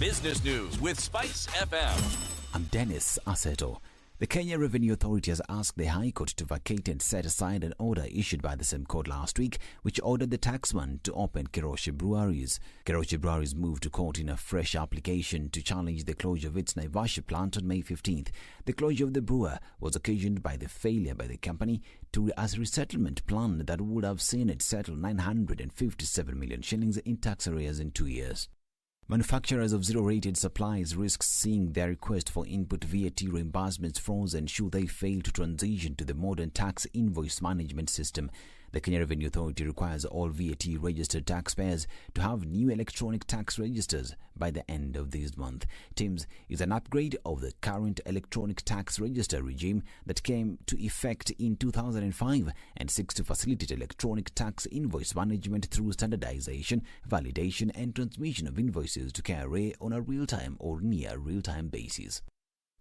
Business news with Spice FM. I'm Dennis Aseto. The Kenya Revenue Authority has asked the High Court to vacate and set aside an order issued by the same court last week, which ordered the taxman to open Keroche breweries. Keroche breweries moved to court in a fresh application to challenge the closure of its Naivasha plant on May 15th. The closure of the brewer was occasioned by the failure by the company as a resettlement plan that would have seen it settle 957 million shillings in tax arrears in 2 years. Manufacturers of zero-rated supplies risk seeing their request for input VAT reimbursements frozen should they fail to transition to the modern tax invoice management system. The Kenya Revenue Authority requires all VAT-registered taxpayers to have new electronic tax registers by the end of this month. TIMS is an upgrade of the current electronic tax register regime that came to effect in 2005 and seeks to facilitate electronic tax invoice management through standardization, validation and transmission of invoices to KRA on a real-time or near real-time basis.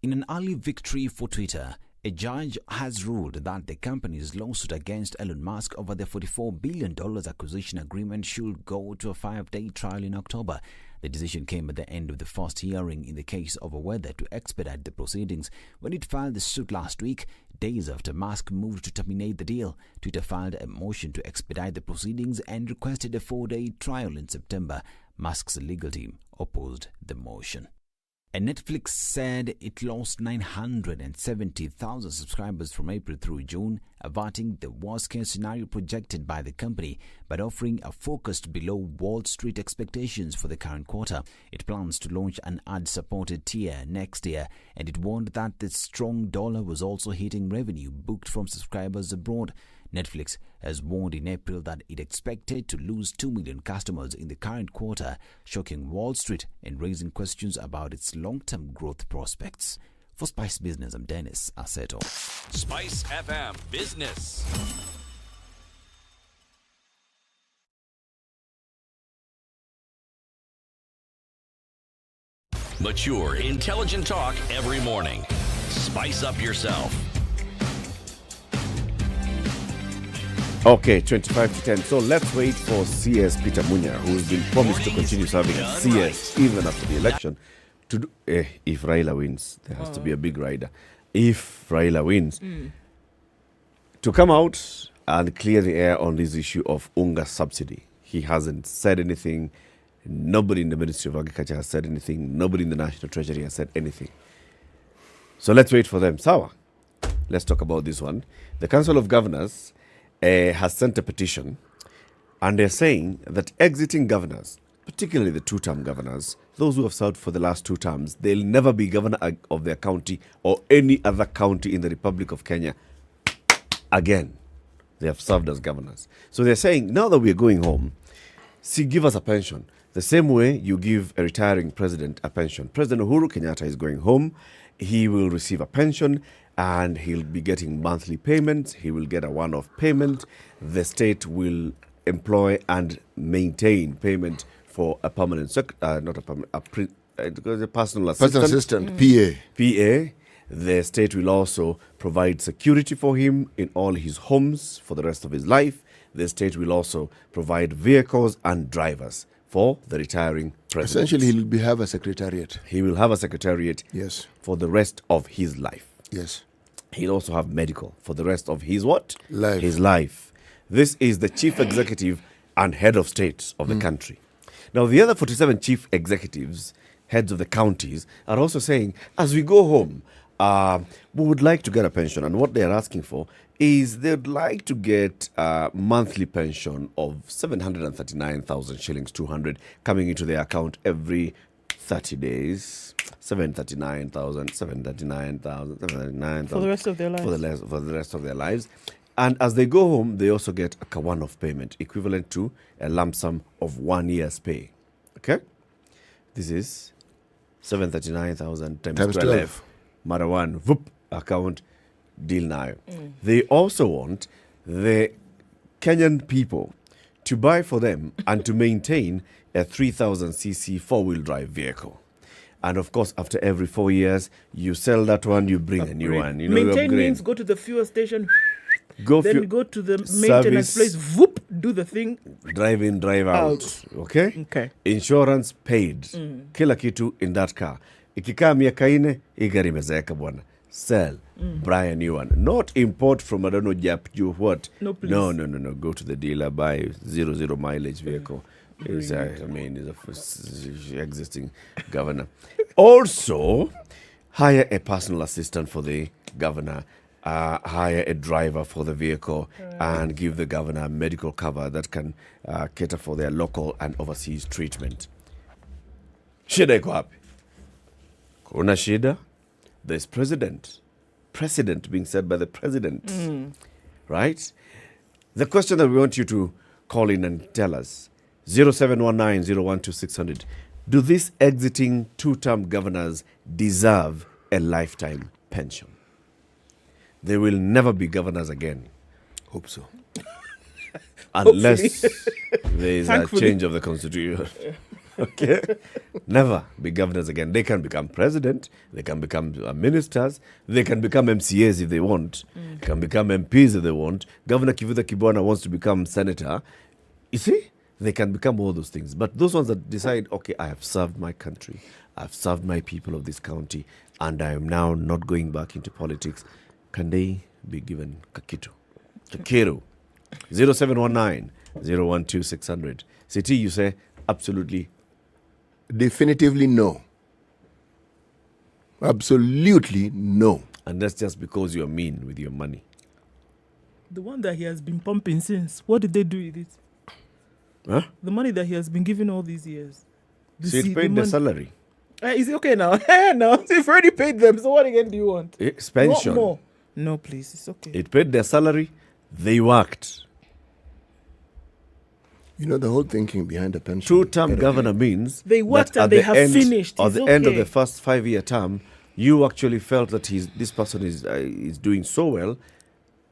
In an early victory for Twitter, a judge has ruled that the company's lawsuit against Elon Musk over the $44 billion acquisition agreement should go to a 5-day trial in October. The decision came at the end of the first hearing in the case over whether to expedite the proceedings. When it filed the suit last week, days after Musk moved to terminate the deal, Twitter filed a motion to expedite the proceedings and requested a 4-day trial in September. Musk's legal team opposed the motion. And Netflix said it lost 970,000 subscribers from April through June, averting the worst-case scenario projected by the company, but offering a focused below Wall Street expectations for the current quarter. It plans to launch an ad-supported tier next year, and it warned that the strong dollar was also hitting revenue booked from subscribers abroad. Netflix has warned in April that it expected to lose 2 million customers in the current quarter, shocking Wall Street and raising questions about its long-term growth prospects. For Spice Business, I'm Dennis Aseto. Spice FM Business. Mature, intelligent talk every morning. Spice up yourself. Okay, 25 to 10. So let's wait for CS Peter Munya, who's been promised to continue serving as CS even after the election. To do, if Raila wins, there has to be a big rider. If Raila wins, to come out and clear the air on this issue of unga subsidy. He hasn't said anything. Nobody in the Ministry of Agriculture has said anything. Nobody in the National Treasury has said anything. So let's wait for them. Sawa. Let's talk about this one. The Council of Governors has sent a petition, and they're saying that exiting governors, particularly the two-term governors, those who have served for the last 2 terms, they'll never be governor of their county or any other county in the Republic of Kenya again. They have served as governors. So they're saying, now that we're going home, give us a pension. The same way you give a retiring president a pension. President Uhuru Kenyatta is going home. He will receive a pension, and he'll be getting monthly payments. He will get a one-off payment. The state will employ and maintain payment for a permanent personal assistant. PA. The state will also provide security for him in all his homes for the rest of his life. The state will also provide vehicles and drivers for the retiring president. Essentially, he'll have a secretariat. He will have a secretariat yes. for the rest of his life. Yes. He'll also have medical for the rest of his what? Life. His life. This is the chief executive and head of state of the country. Now, the other 47 chief executives, heads of the counties, are also saying, as we go home, we would like to get a pension. And what they're asking for is they'd like to get a monthly pension of 739,000 shillings, 200, coming into their account every 30 days. 739,000 for the rest of their lives. For the rest of their lives. And as they go home, they also get a one-off payment equivalent to a lump sum of 1 year's pay. Okay? This is 739,000 times 12. Marawan, whoop, account, deal now. They also want the Kenyan people to buy for them and to maintain a 3,000cc four-wheel drive vehicle. And of course, after every 4 years, you sell that one, you bring a new one. You know, maintain upgrade. means go to the fuel station, Go to the maintenance place, whoop, do the thing. Drive in, drive out. Okay? Insurance paid. Kila kitu in that car. Ikikaa miaka 4, hii gari imezeeka bwana. Sell. Buy a new one. Not import from, I don't know, Jap, you what. No, please. No. Go to the dealer, buy 0 mileage vehicle. Is a existing governor. Also, hire a personal assistant for the governor. Hire a driver for the vehicle and give the governor medical cover that can cater for their local and overseas treatment. Shida iko wapi? Kuna shida? There's president being said by the president. Right? The question that we want you to call in and tell us, 0719-012-600. Do these exiting two-term governors deserve a lifetime pension? They will never be governors again. Hope so. Unless there is a change of the constitution. Okay? Never be governors again. They can become president. They can become ministers. They can become MCAs if they want. They can become MPs if they want. Governor Kivuta Kibwana wants to become senator. You see? They can become all those things. But those ones that decide, okay, I have served my country. I've served my people of this county. And I am now not going back into politics. Can they be given kakitu? Kakiru. 0719-012-600. City, you say absolutely. Definitively no. Absolutely no. And that's just because you're mean with your money. The one that he has been pumping since, what did they do with it? Huh? The money that he has been given all these years. So it paid the salary. Is it okay now? No, you've already paid them. So what again do you want? It's pension. More. No, please. It's okay. It paid their salary. They worked. You know, the whole thinking behind the pension. Two-term governor means they worked and they have finished. At the end of the first 5-year term, you actually felt that this person is doing so well.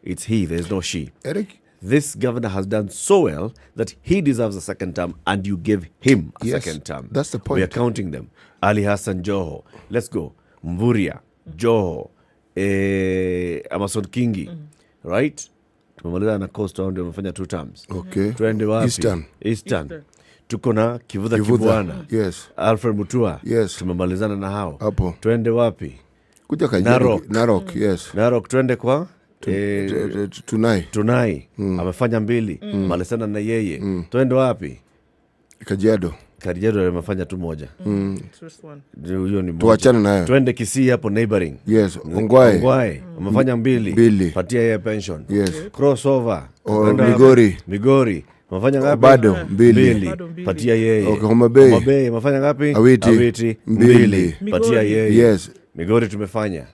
It's he. There's no she. Eric, this governor has done so well that he deserves a second term, and you gave him a second term. That's the point. We are counting them. Ali Hassan Joho. Let's go. Mvuria, Joho, Amason Kingi, right? Tumemaliza na Coast Round, wamefanya 2 terms. Okay. Tuende wapi? Eastern. Tuko na Kivuta Kibwana. Yes. Alfred Mutua. Yes. Tumemalizana na hao. Hapo. Tuende wapi? Kuja Kajiado. Narok, yes. Narok tuende kwa Tunai. Amefanya 2. Malisana na yeye. Tuende wapi? Kajiado amefanya 2 moja. Huyo ni moja. Tuachane nayo. Tuende Kisii hapo neighboring. Yes. Ongwae. Amefanya 2. Patia yeye pension. Yes. Crossover. Migori. Amefanya ngapi? Bado 2. Patia yeye. Okay, Homa Bay. Amefanya ngapi? Awiti 2. Patia yeye. Yes. Migori tumefanya.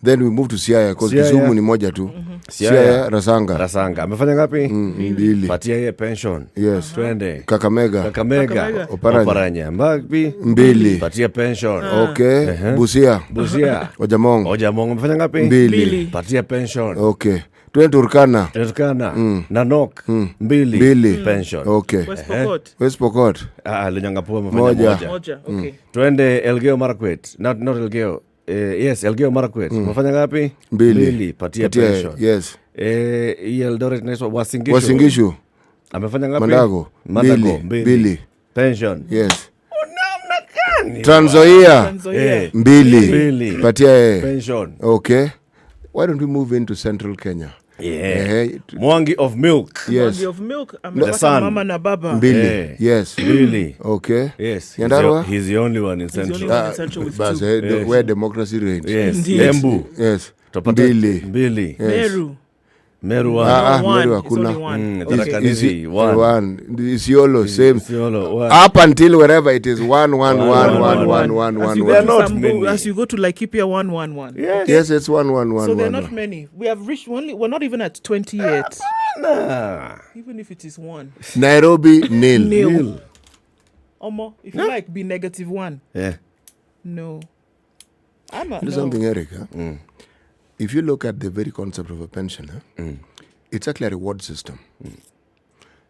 Then we move to Siaya because Kisumu ni moja tu. Siaya Rasanga. Amefanya ngapi? 2. Patia yeye pension. Yes. Twende. Kakamega. Oparanya. Ngapi? 2. Patia pension. Okay. Busia. Ojamong. Amefanya ngapi? 2. Patia pension. Okay. Twende Turkana. Nanok. 2. Pension. Okay. West Pokot. Lunyangapua amefanya moja. Okay. Twende Elgeyo Marakwet. Not Elgeyo. Yes, Elgeyo Marakwet. Amefanya ngapi? 2. Patia pension. Yes. Eldoret naitwa Wasingishu. Amefanya ngapi? Mandago. 2. Pension. Yes. Trans Nzoia. 2. Patia pension. Okay. Why don't we move into Central Kenya? Yeah. Mwangi of milk. Yes. Mwangi of milk. The son. Mama na baba. 2. Yes. 2. Okay. Yes. Yandarua? He's the only one in Central. Where democracy reigns. Yes. Embu. Yes. 2. Meru. Meru hakuna. Tarakanisi 1. Isiolo same. Up until wherever it is 1. As you go to Laikipia 1. Yes, it's 1. So there are not many. We have reached we're not even at 20 yet. Even if it is 1. Nairobi nil. Omo, if you like, be -1. Yeah. No. Something, Eric. If you look at the very concept of a pension, it's actually a reward system.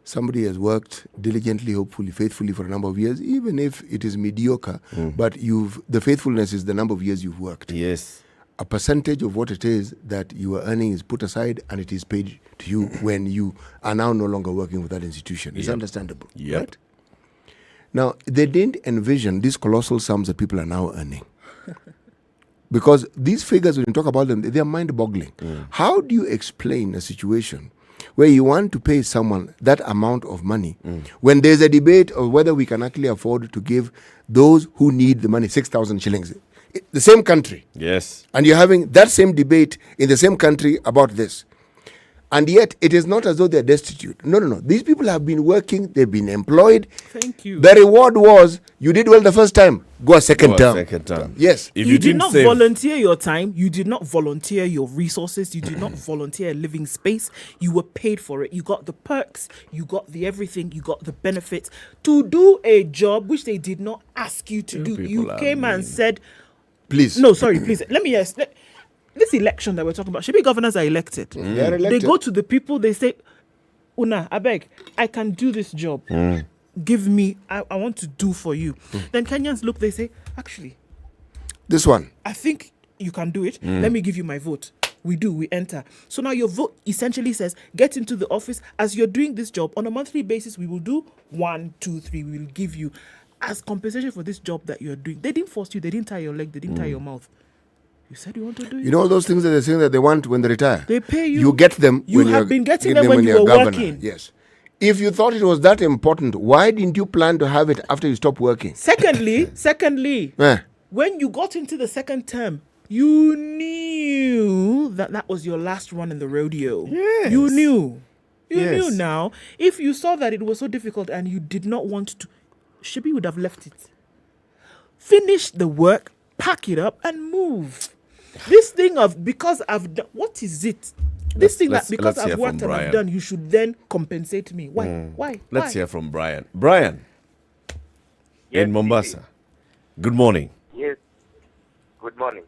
somebody has worked diligently, hopefully, faithfully for a number of years, even if it is mediocre, but the faithfulness is the number of years you've worked. Yes. A percentage of what it is that you are earning is put aside and it is paid to you when you are now no longer working with that institution. It's understandable. Yep. Right? Now, they didn't envision these colossal sums that people are now earning. Because these figures, when you talk about them, they are mind-boggling. How do you explain a situation where you want to pay someone that amount of money when there's a debate of whether we can actually afford to give those who need the money 6,000 shillings? The same country. Yes. And you're having that same debate in the same country about this. And yet, it is not as though they're destitute. No. These people have been working. They've been employed. Thank you. The reward was, you did well the first time. Go a second term. Yes. If you did not volunteer your time. You did not volunteer your resources. You did not volunteer a living space. You were paid for it. You got the perks. You got the everything. You got the benefits to do a job which they did not ask you to do. You came and said, please. No, sorry, please. Let me ask. This election that we're talking about, should be governors are elected. They are elected. They go to the people, they say, Una, I beg, I can do this job. Give me, I want to do for you. Then Kenyans look, they say, actually, this one, I think you can do it. Let me give you my vote. We do, we enter. So now your vote essentially says, get into the office. As you're doing this job, on a monthly basis, we will do 1, 2, 3. We will give you as compensation for this job that you're doing. They didn't force you. They didn't tie your leg. They didn't tie your mouth. You said you want to do it. You know all those things that they're saying that they want when they retire? They pay you. You get them You when have you're, been getting get them when you you're were governor. working. Yes. If you thought it was that important, why didn't you plan to have it after you stopped working? Secondly, when you got into the second term, you knew that was your last run in the rodeo. Yes. You knew. You Yes. knew now. If you saw that it was so difficult and you did not want to, Shibi would have left it. Finish the work, pack it up, and move. This thing of because I've done, what is it? This thing that because I've worked and I've done, you should then compensate me. Why? Why? Let's hear from Brian. Brian, in Mombasa. Good morning. Yes. Good morning.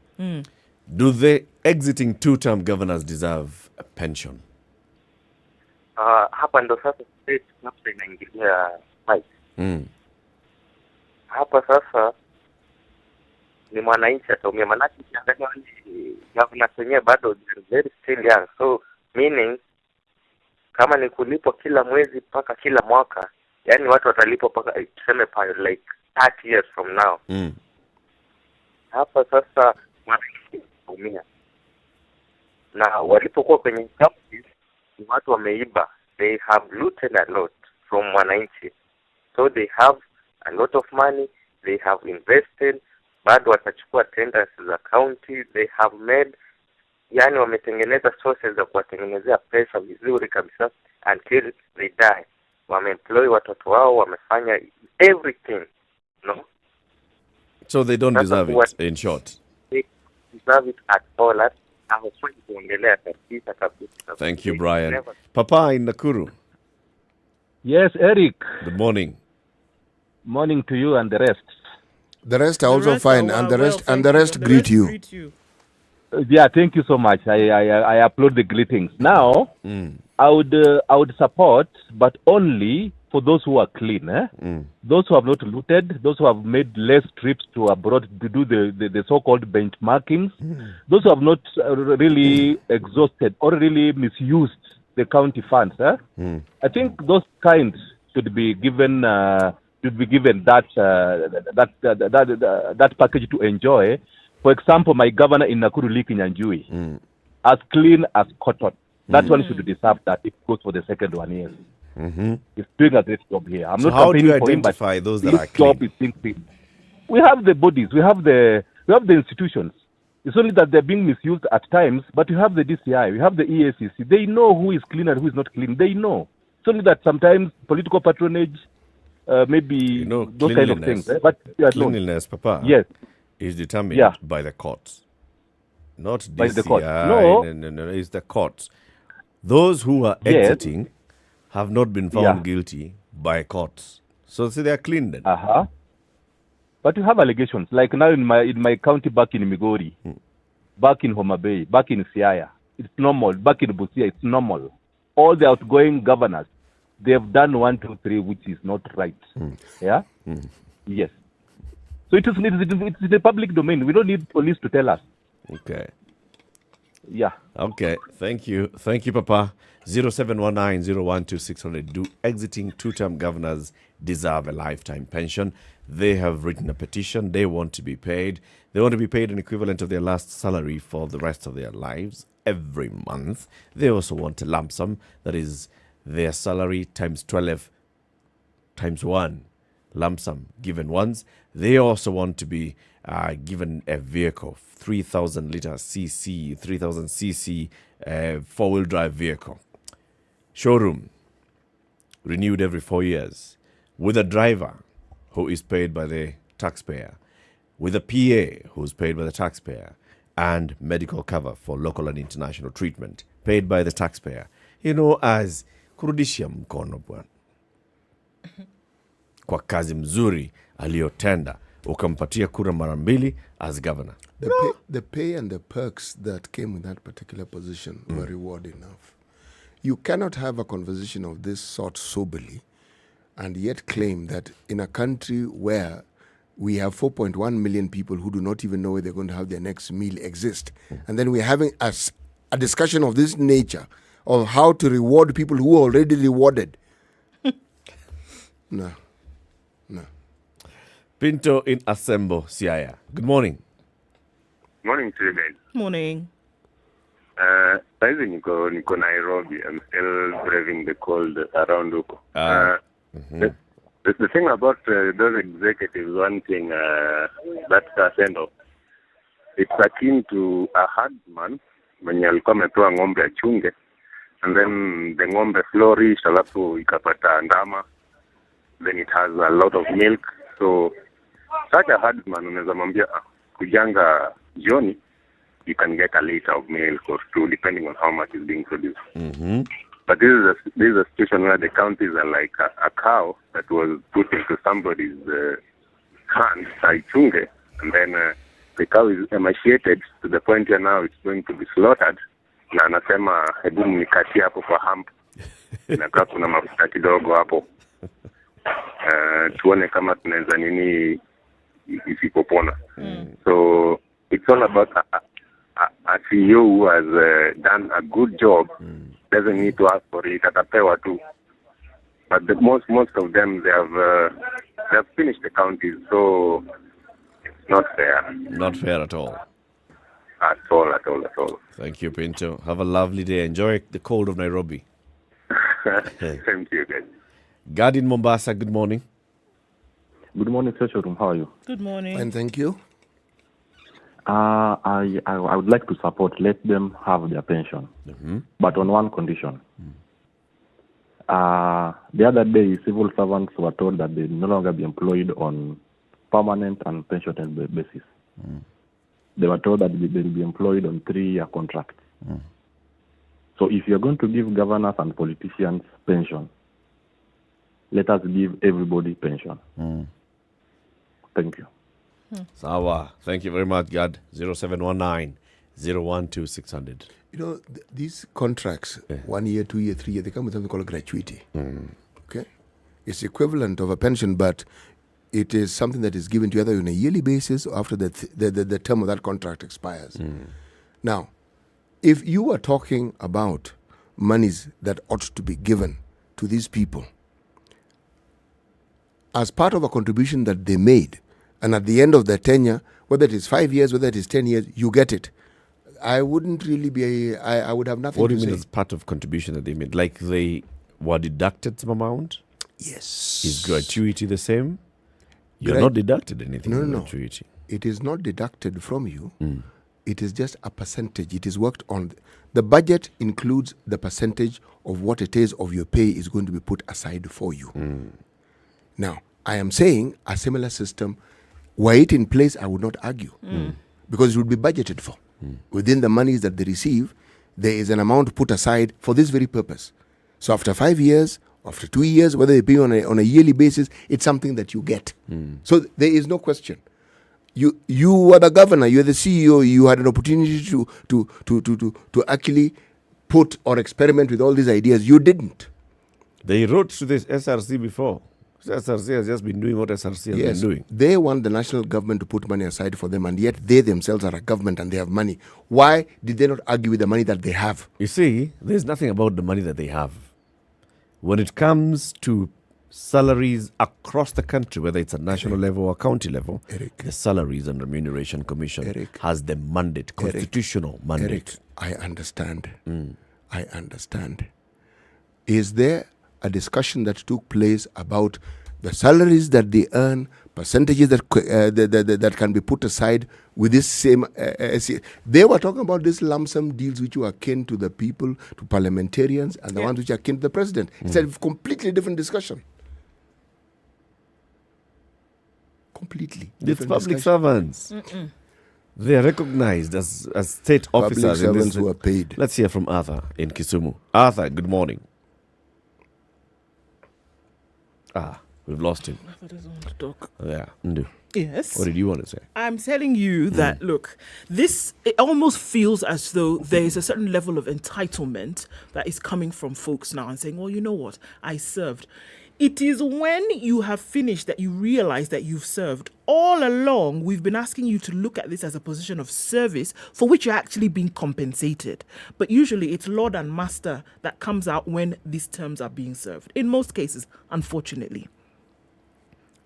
Do the exiting two-term governors deserve a pension? Hapa ndo sasa state nafsa inaingilia Maize. Hapa sasa ni mwananchi ataumia, manake ukiangalia governors wenyewe bado very still young, so meaning kama ni kulipwa kila mwezi mpaka kila mwaka, yani watu watalipwa mpaka tuseme like 30 years from now. Hapa sasa mwananchi ataumia, na walipokuwa kwenye companies watu wameiba, they have looted a lot from mwananchi, so they have a lot of money, they have invested, bado watachukua tenders za county, they have made, yani wametengeneza sources za kuwatengenezea pesa vizuri kabisa until they die. Wameemploy watoto wao, wamefanya everything, no? So they don't deserve it, in short. They deserve it at all. Thank you, Brian. Papa in Nakuru. Yes, Eric. Good morning. Morning to you and the rest. The rest are also fine, and the rest greet you. Yeah, thank you so much. I applaud the greetings. Now, I would support, but only for those who are clean. Those who have not looted, those who have made less trips to abroad to do the so-called benchmarkings, those who have not really exhausted or really misused the county funds. I think those kinds should be given that package to enjoy. For example, my governor in Nakuru, Nyanjui, as clean as cotton. That one should deserve that. It goes for the second one, yes. He's doing a great job here. I'm so not how do you for him, but identify those that are clean? Job is clean. We have the bodies, we have the institutions. It's only that they're being misused at times, but you have the DCI, we have the EACC. They know who is clean and who is not clean. They know. It's only that sometimes political patronage, maybe those kind of things. But cleanliness, Papa, yes, is determined by the courts, not DCI. By the courts. No, it's the courts. Those who are exiting have not been found guilty by courts, so they are clean then. But you have allegations, like now in my county back in Migori, back in Homa Bay, back in Siaya, it's normal. Back in Busia, it's normal. All the outgoing governors, they have done 1, 2, 3, which is not right. Yeah? Yes. So it's the public domain. We don't need police to tell us. Okay. Yeah. Okay. Thank you. Thank you, Papa. 0719-012-600. Do exiting two-term governors deserve a lifetime pension? They have written a petition. They want to be paid. They want to be paid an equivalent of their last salary for the rest of their lives every month. They also want a lump sum, that is their salary times 12 times 1 lump sum given once. They also want to be given a vehicle, 3,000 cc four-wheel drive vehicle. Showroom, renewed every 4 years, with a driver who is paid by the taxpayer, with a PA who is paid by the taxpayer, and medical cover for local and international treatment, paid by the taxpayer. As kurudishia mkono bwana kwa kazi mzuri aliyotenda, ukampatia kura mara mbili as governor. The pay and the perks that came with that particular position were reward enough. You cannot have a conversation of this sort soberly and yet claim that in a country where we have 4.1 million people who do not even know where they're going to have their next meal exist, and then we're having a discussion of this nature of how to reward people who are already rewarded. No. Pinto in Asembo, Siaya. Good morning. Morning to you guys. Morning. Saizi niko Nairobi. I'm still braving the cold around Okoh. The thing about those executives wanting that send off, it's akin to a herdsman mwenye alikuwa amepewa ng'ombe achunge, and then the ng'ombe flourish, alafu ikapata ndama, then it has a lot of milk. So such a herdsman unaweza mwambia kujanga jioni, you can get a liter of milk or two depending on how much is being produced. But this is a situation where the counties are like a cow that was put into somebody's hand, aichunge, and then the cow is emaciated to the point where now it's going to be slaughtered. Na anasema hebu mnikati hapo kwa hump. Inakaa kuna mafuta kidogo hapo. Tuone kama tunaweza nini isipopona. So it's all about a CEO who has done a good job. Doesn't need to ask for it. Atapewa tu. But most of them they have finished the counties, so it's not fair. Not fair at all. At all. Thank you, Pinto. Have a lovely day. Enjoy the cold of Nairobi. Same to you guys. God in Mombasa, good morning. Good morning, Social Room. How are you? Good morning. And thank you. I would like to support, let them have their pension, but on one condition. The other day, civil servants were told that they will no longer be employed on permanent and pensionable basis. They were told that they will be employed on 3-year contracts. So if you're going to give governors and politicians pension, let us give everybody pension. Thank you. Sawa. Thank you very much, God. 0719-012-600. These contracts, 1 year, 2 year, 3 year, they come with something called a gratuity. Okay? It's equivalent of a pension, but it is something that is given to you either on a yearly basis or after the term of that contract expires. Now, if you are talking about monies that ought to be given to these people as part of a contribution that they made, and at the end of their tenure, whether it is 5 years, whether it is 10 years, you get it. I wouldn't really be, I would have nothing to say. What do you mean as part of contribution that they made? Like they were deducted some amount? Yes. Is gratuity the same? You're not deducted anything. No. Gratuity. It is not deducted from you. It is just a percentage. It is worked on. The budget includes the percentage of what it is of your pay is going to be put aside for you. Now, I am saying a similar system, were it in place, I would not argue. Because it would be budgeted for. Within the monies that they receive, there is an amount put aside for this very purpose. So after 5 years, after 2 years, whether they pay on a yearly basis, it's something that you get. So there is no question. You are the governor, you are the CEO, you had an opportunity to actually put or experiment with all these ideas. You didn't. They wrote to this SRC before. SRC has just been doing what SRC has been doing. They want the national government to put money aside for them, and yet they themselves are a government and they have money. Why did they not argue with the money that they have? You see, there's nothing about the money that they have. When it comes to salaries across the country, whether it's at national level or county level, the Salaries and Remuneration Commission has the mandate, constitutional mandate. I understand. I understand. Is there a discussion that took place about the salaries that they earn, percentages that can be put aside with this same... they were talking about these lump sum deals which were akin to the people, to parliamentarians, and the ones which are akin to the president. It's a completely different discussion. Completely. It's public servants. They are recognized as state officers. Public servants who are paid. Let's hear from Arthur in Kisumu. Arthur, good morning. We've lost him. Arthur doesn't want to talk. Yeah, Ndu. Yes. What did you want to say? I'm telling you that, look, it almost feels as though there is a certain level of entitlement that is coming from folks now and saying, well, you know what, I served. It is when you have finished that you realize that you've served. All along, we've been asking you to look at this as a position of service for which you're actually being compensated. But usually it's Lord and Master that comes out when these terms are being served. In most cases, unfortunately.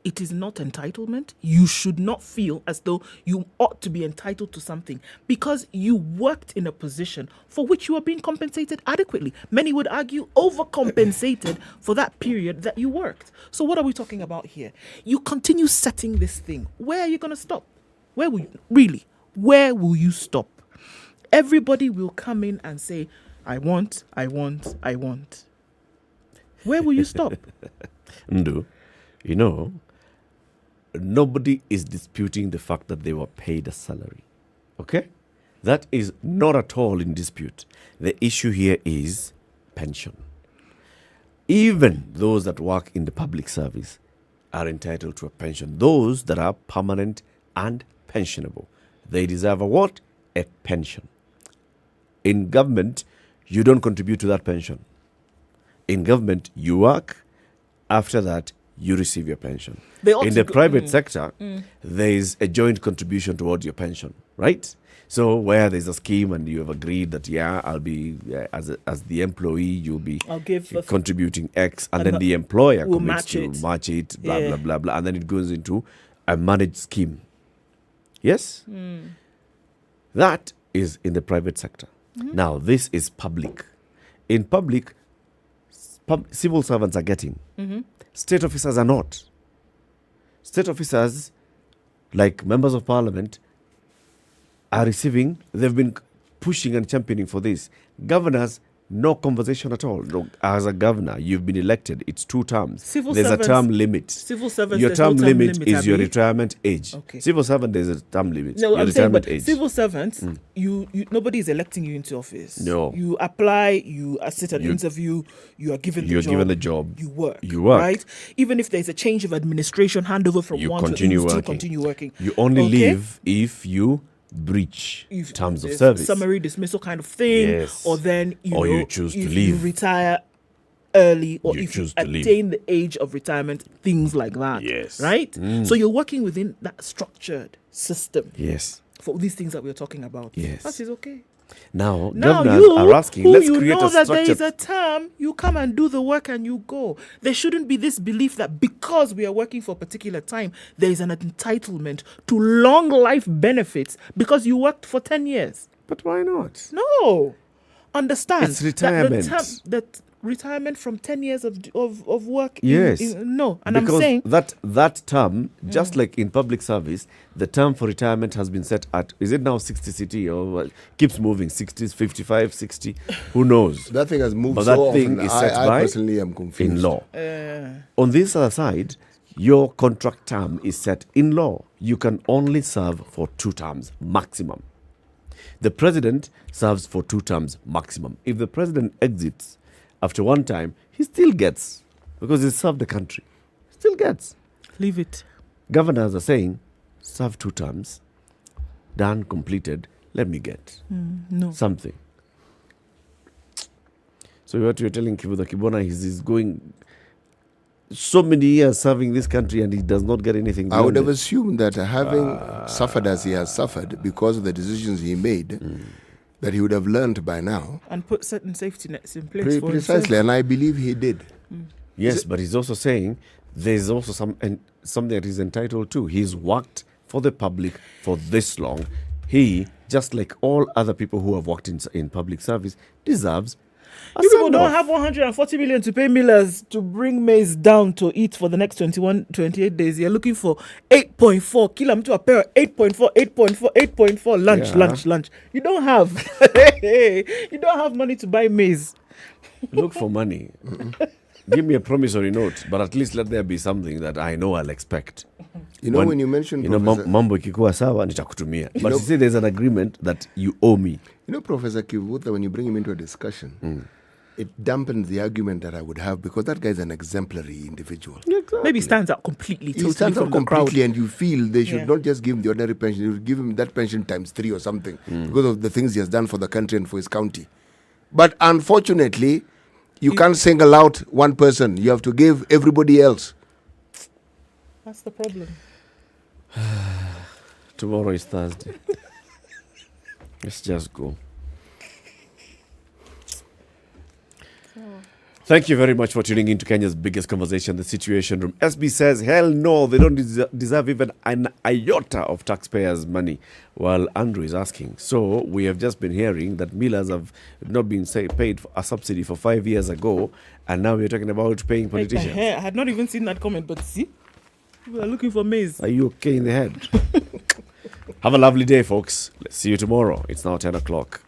It is not entitlement. You should not feel as though you ought to be entitled to something because you worked in a position for which you are being compensated adequately. Many would argue overcompensated for that period that you worked. So what are we talking about here? You continue setting this thing. Where are you going to stop? Where will you stop? Everybody will come in and say, I want. Where will you stop? Ndu, you know, nobody is disputing the fact that they were paid a salary. Okay? That is not at all in dispute. The issue here is pension. Even those that work in the public service are entitled to a pension. Those that are permanent and pensionable. They deserve a what? A pension. In government, you don't contribute to that pension. In government, you work. After that, you receive your pension. In the private sector, there is a joint contribution towards your pension, right? So where there's a scheme and you have agreed that, I'll be, as the employee, you'll be contributing X, and then the employer commits to match it, blah, blah, blah, blah, and then it goes into a managed scheme. Yes? That is in the private sector. Now, this is public. In public, civil servants are getting. State officers are not. State officers, like members of parliament, are receiving, they've been pushing and championing for this. Governors, no conversation at all. No, as a governor, you've been elected. It's 2 terms. There's a term limit. Civil servants, your term limit is your retirement age. Okay. Civil servant, there's a term limit. No, your I'm saying, but age. civil servants, nobody is electing you into office. No. You apply, you sit at an interview, you are given the job. You're given the job. You work. You work. Right? Even if there's a change of administration, handover from one to the other, you still continue working. You only leave if you breach terms of service, summary dismissal kind of thing, or then you choose to leave, you retire early, or if you attain the age of retirement, things like that. Yes, right. So you're working within that structured system. Yes, for these things that we're talking about. Yes, that is okay. Now governors are asking, let's create a structure. There is a term, you come and do the work and you go. There shouldn't be this belief that because we are working for a particular time, there is an entitlement to long life benefits because you worked for 10 years. But why not? No. Understand. It's retirement. That retirement from 10 years of work. Yes. No. And because I'm saying that term, just like in public service, the term for retirement has been set at, is it now 60 city or keeps moving, 60s, 55, 60, who knows? That thing has moved but so that thing often. is set I by personally am confused. In law. On this other side, your contract term is set in law. You can only serve for 2 terms maximum. The president serves for 2 terms maximum. If the president exits after 1 time, he still gets, because he served the country. Still gets. Leave it. Governors are saying, serve 2 terms, done, completed, let me get no. something. So what you're telling Kivuda Kibona is going so many years serving this country and he does not get anything. I would have assumed that having suffered as he has suffered because of the decisions he made, that he would have learned by now. And put certain safety nets in place for Precisely, himself. and I believe he did. Yes, but he's also saying there's also something that he's entitled to. He's worked for the public for this long. He, just like all other people who have worked in public service, deserves a You people send don't off. have 140 million to pay millers to bring maize down to eat for the next 28 days. You're looking for 8.4. Kila mtu a pair 8.4. Lunch. You don't have. You don't have money to buy maize. Look for money. Give me a promissory note, but at least let there be something that I know I'll expect. You know, when you mentioned mambo ikikuwa sawa nitakutumia. But you see, there's an agreement that you owe me. You know, Professor Kivutha, when you bring him into a discussion, it dampens the argument that I would have because that guy is an exemplary individual. Maybe stands out completely. He stands out completely, and you feel they should Yeah. not just give him the ordinary pension; you should give him that pension times 3 or something because of the things he has done for the country and for his county. But unfortunately, you can't single out one person. You have to give everybody else. That's the problem. Tomorrow is Thursday. Let's just go. Thank you very much for tuning in to Kenya's biggest conversation, The Situation Room. SB says, hell no, they don't deserve even an iota of taxpayers' money. While Andrew is asking, so we have just been hearing that millers have not been paid a subsidy for 5 years ago, and now we're talking about paying politicians. I had not even seen that comment, but see, people are looking for maize. Are you okay in the head? Have a lovely day, folks. Let's see you tomorrow. It's now 10 o'clock.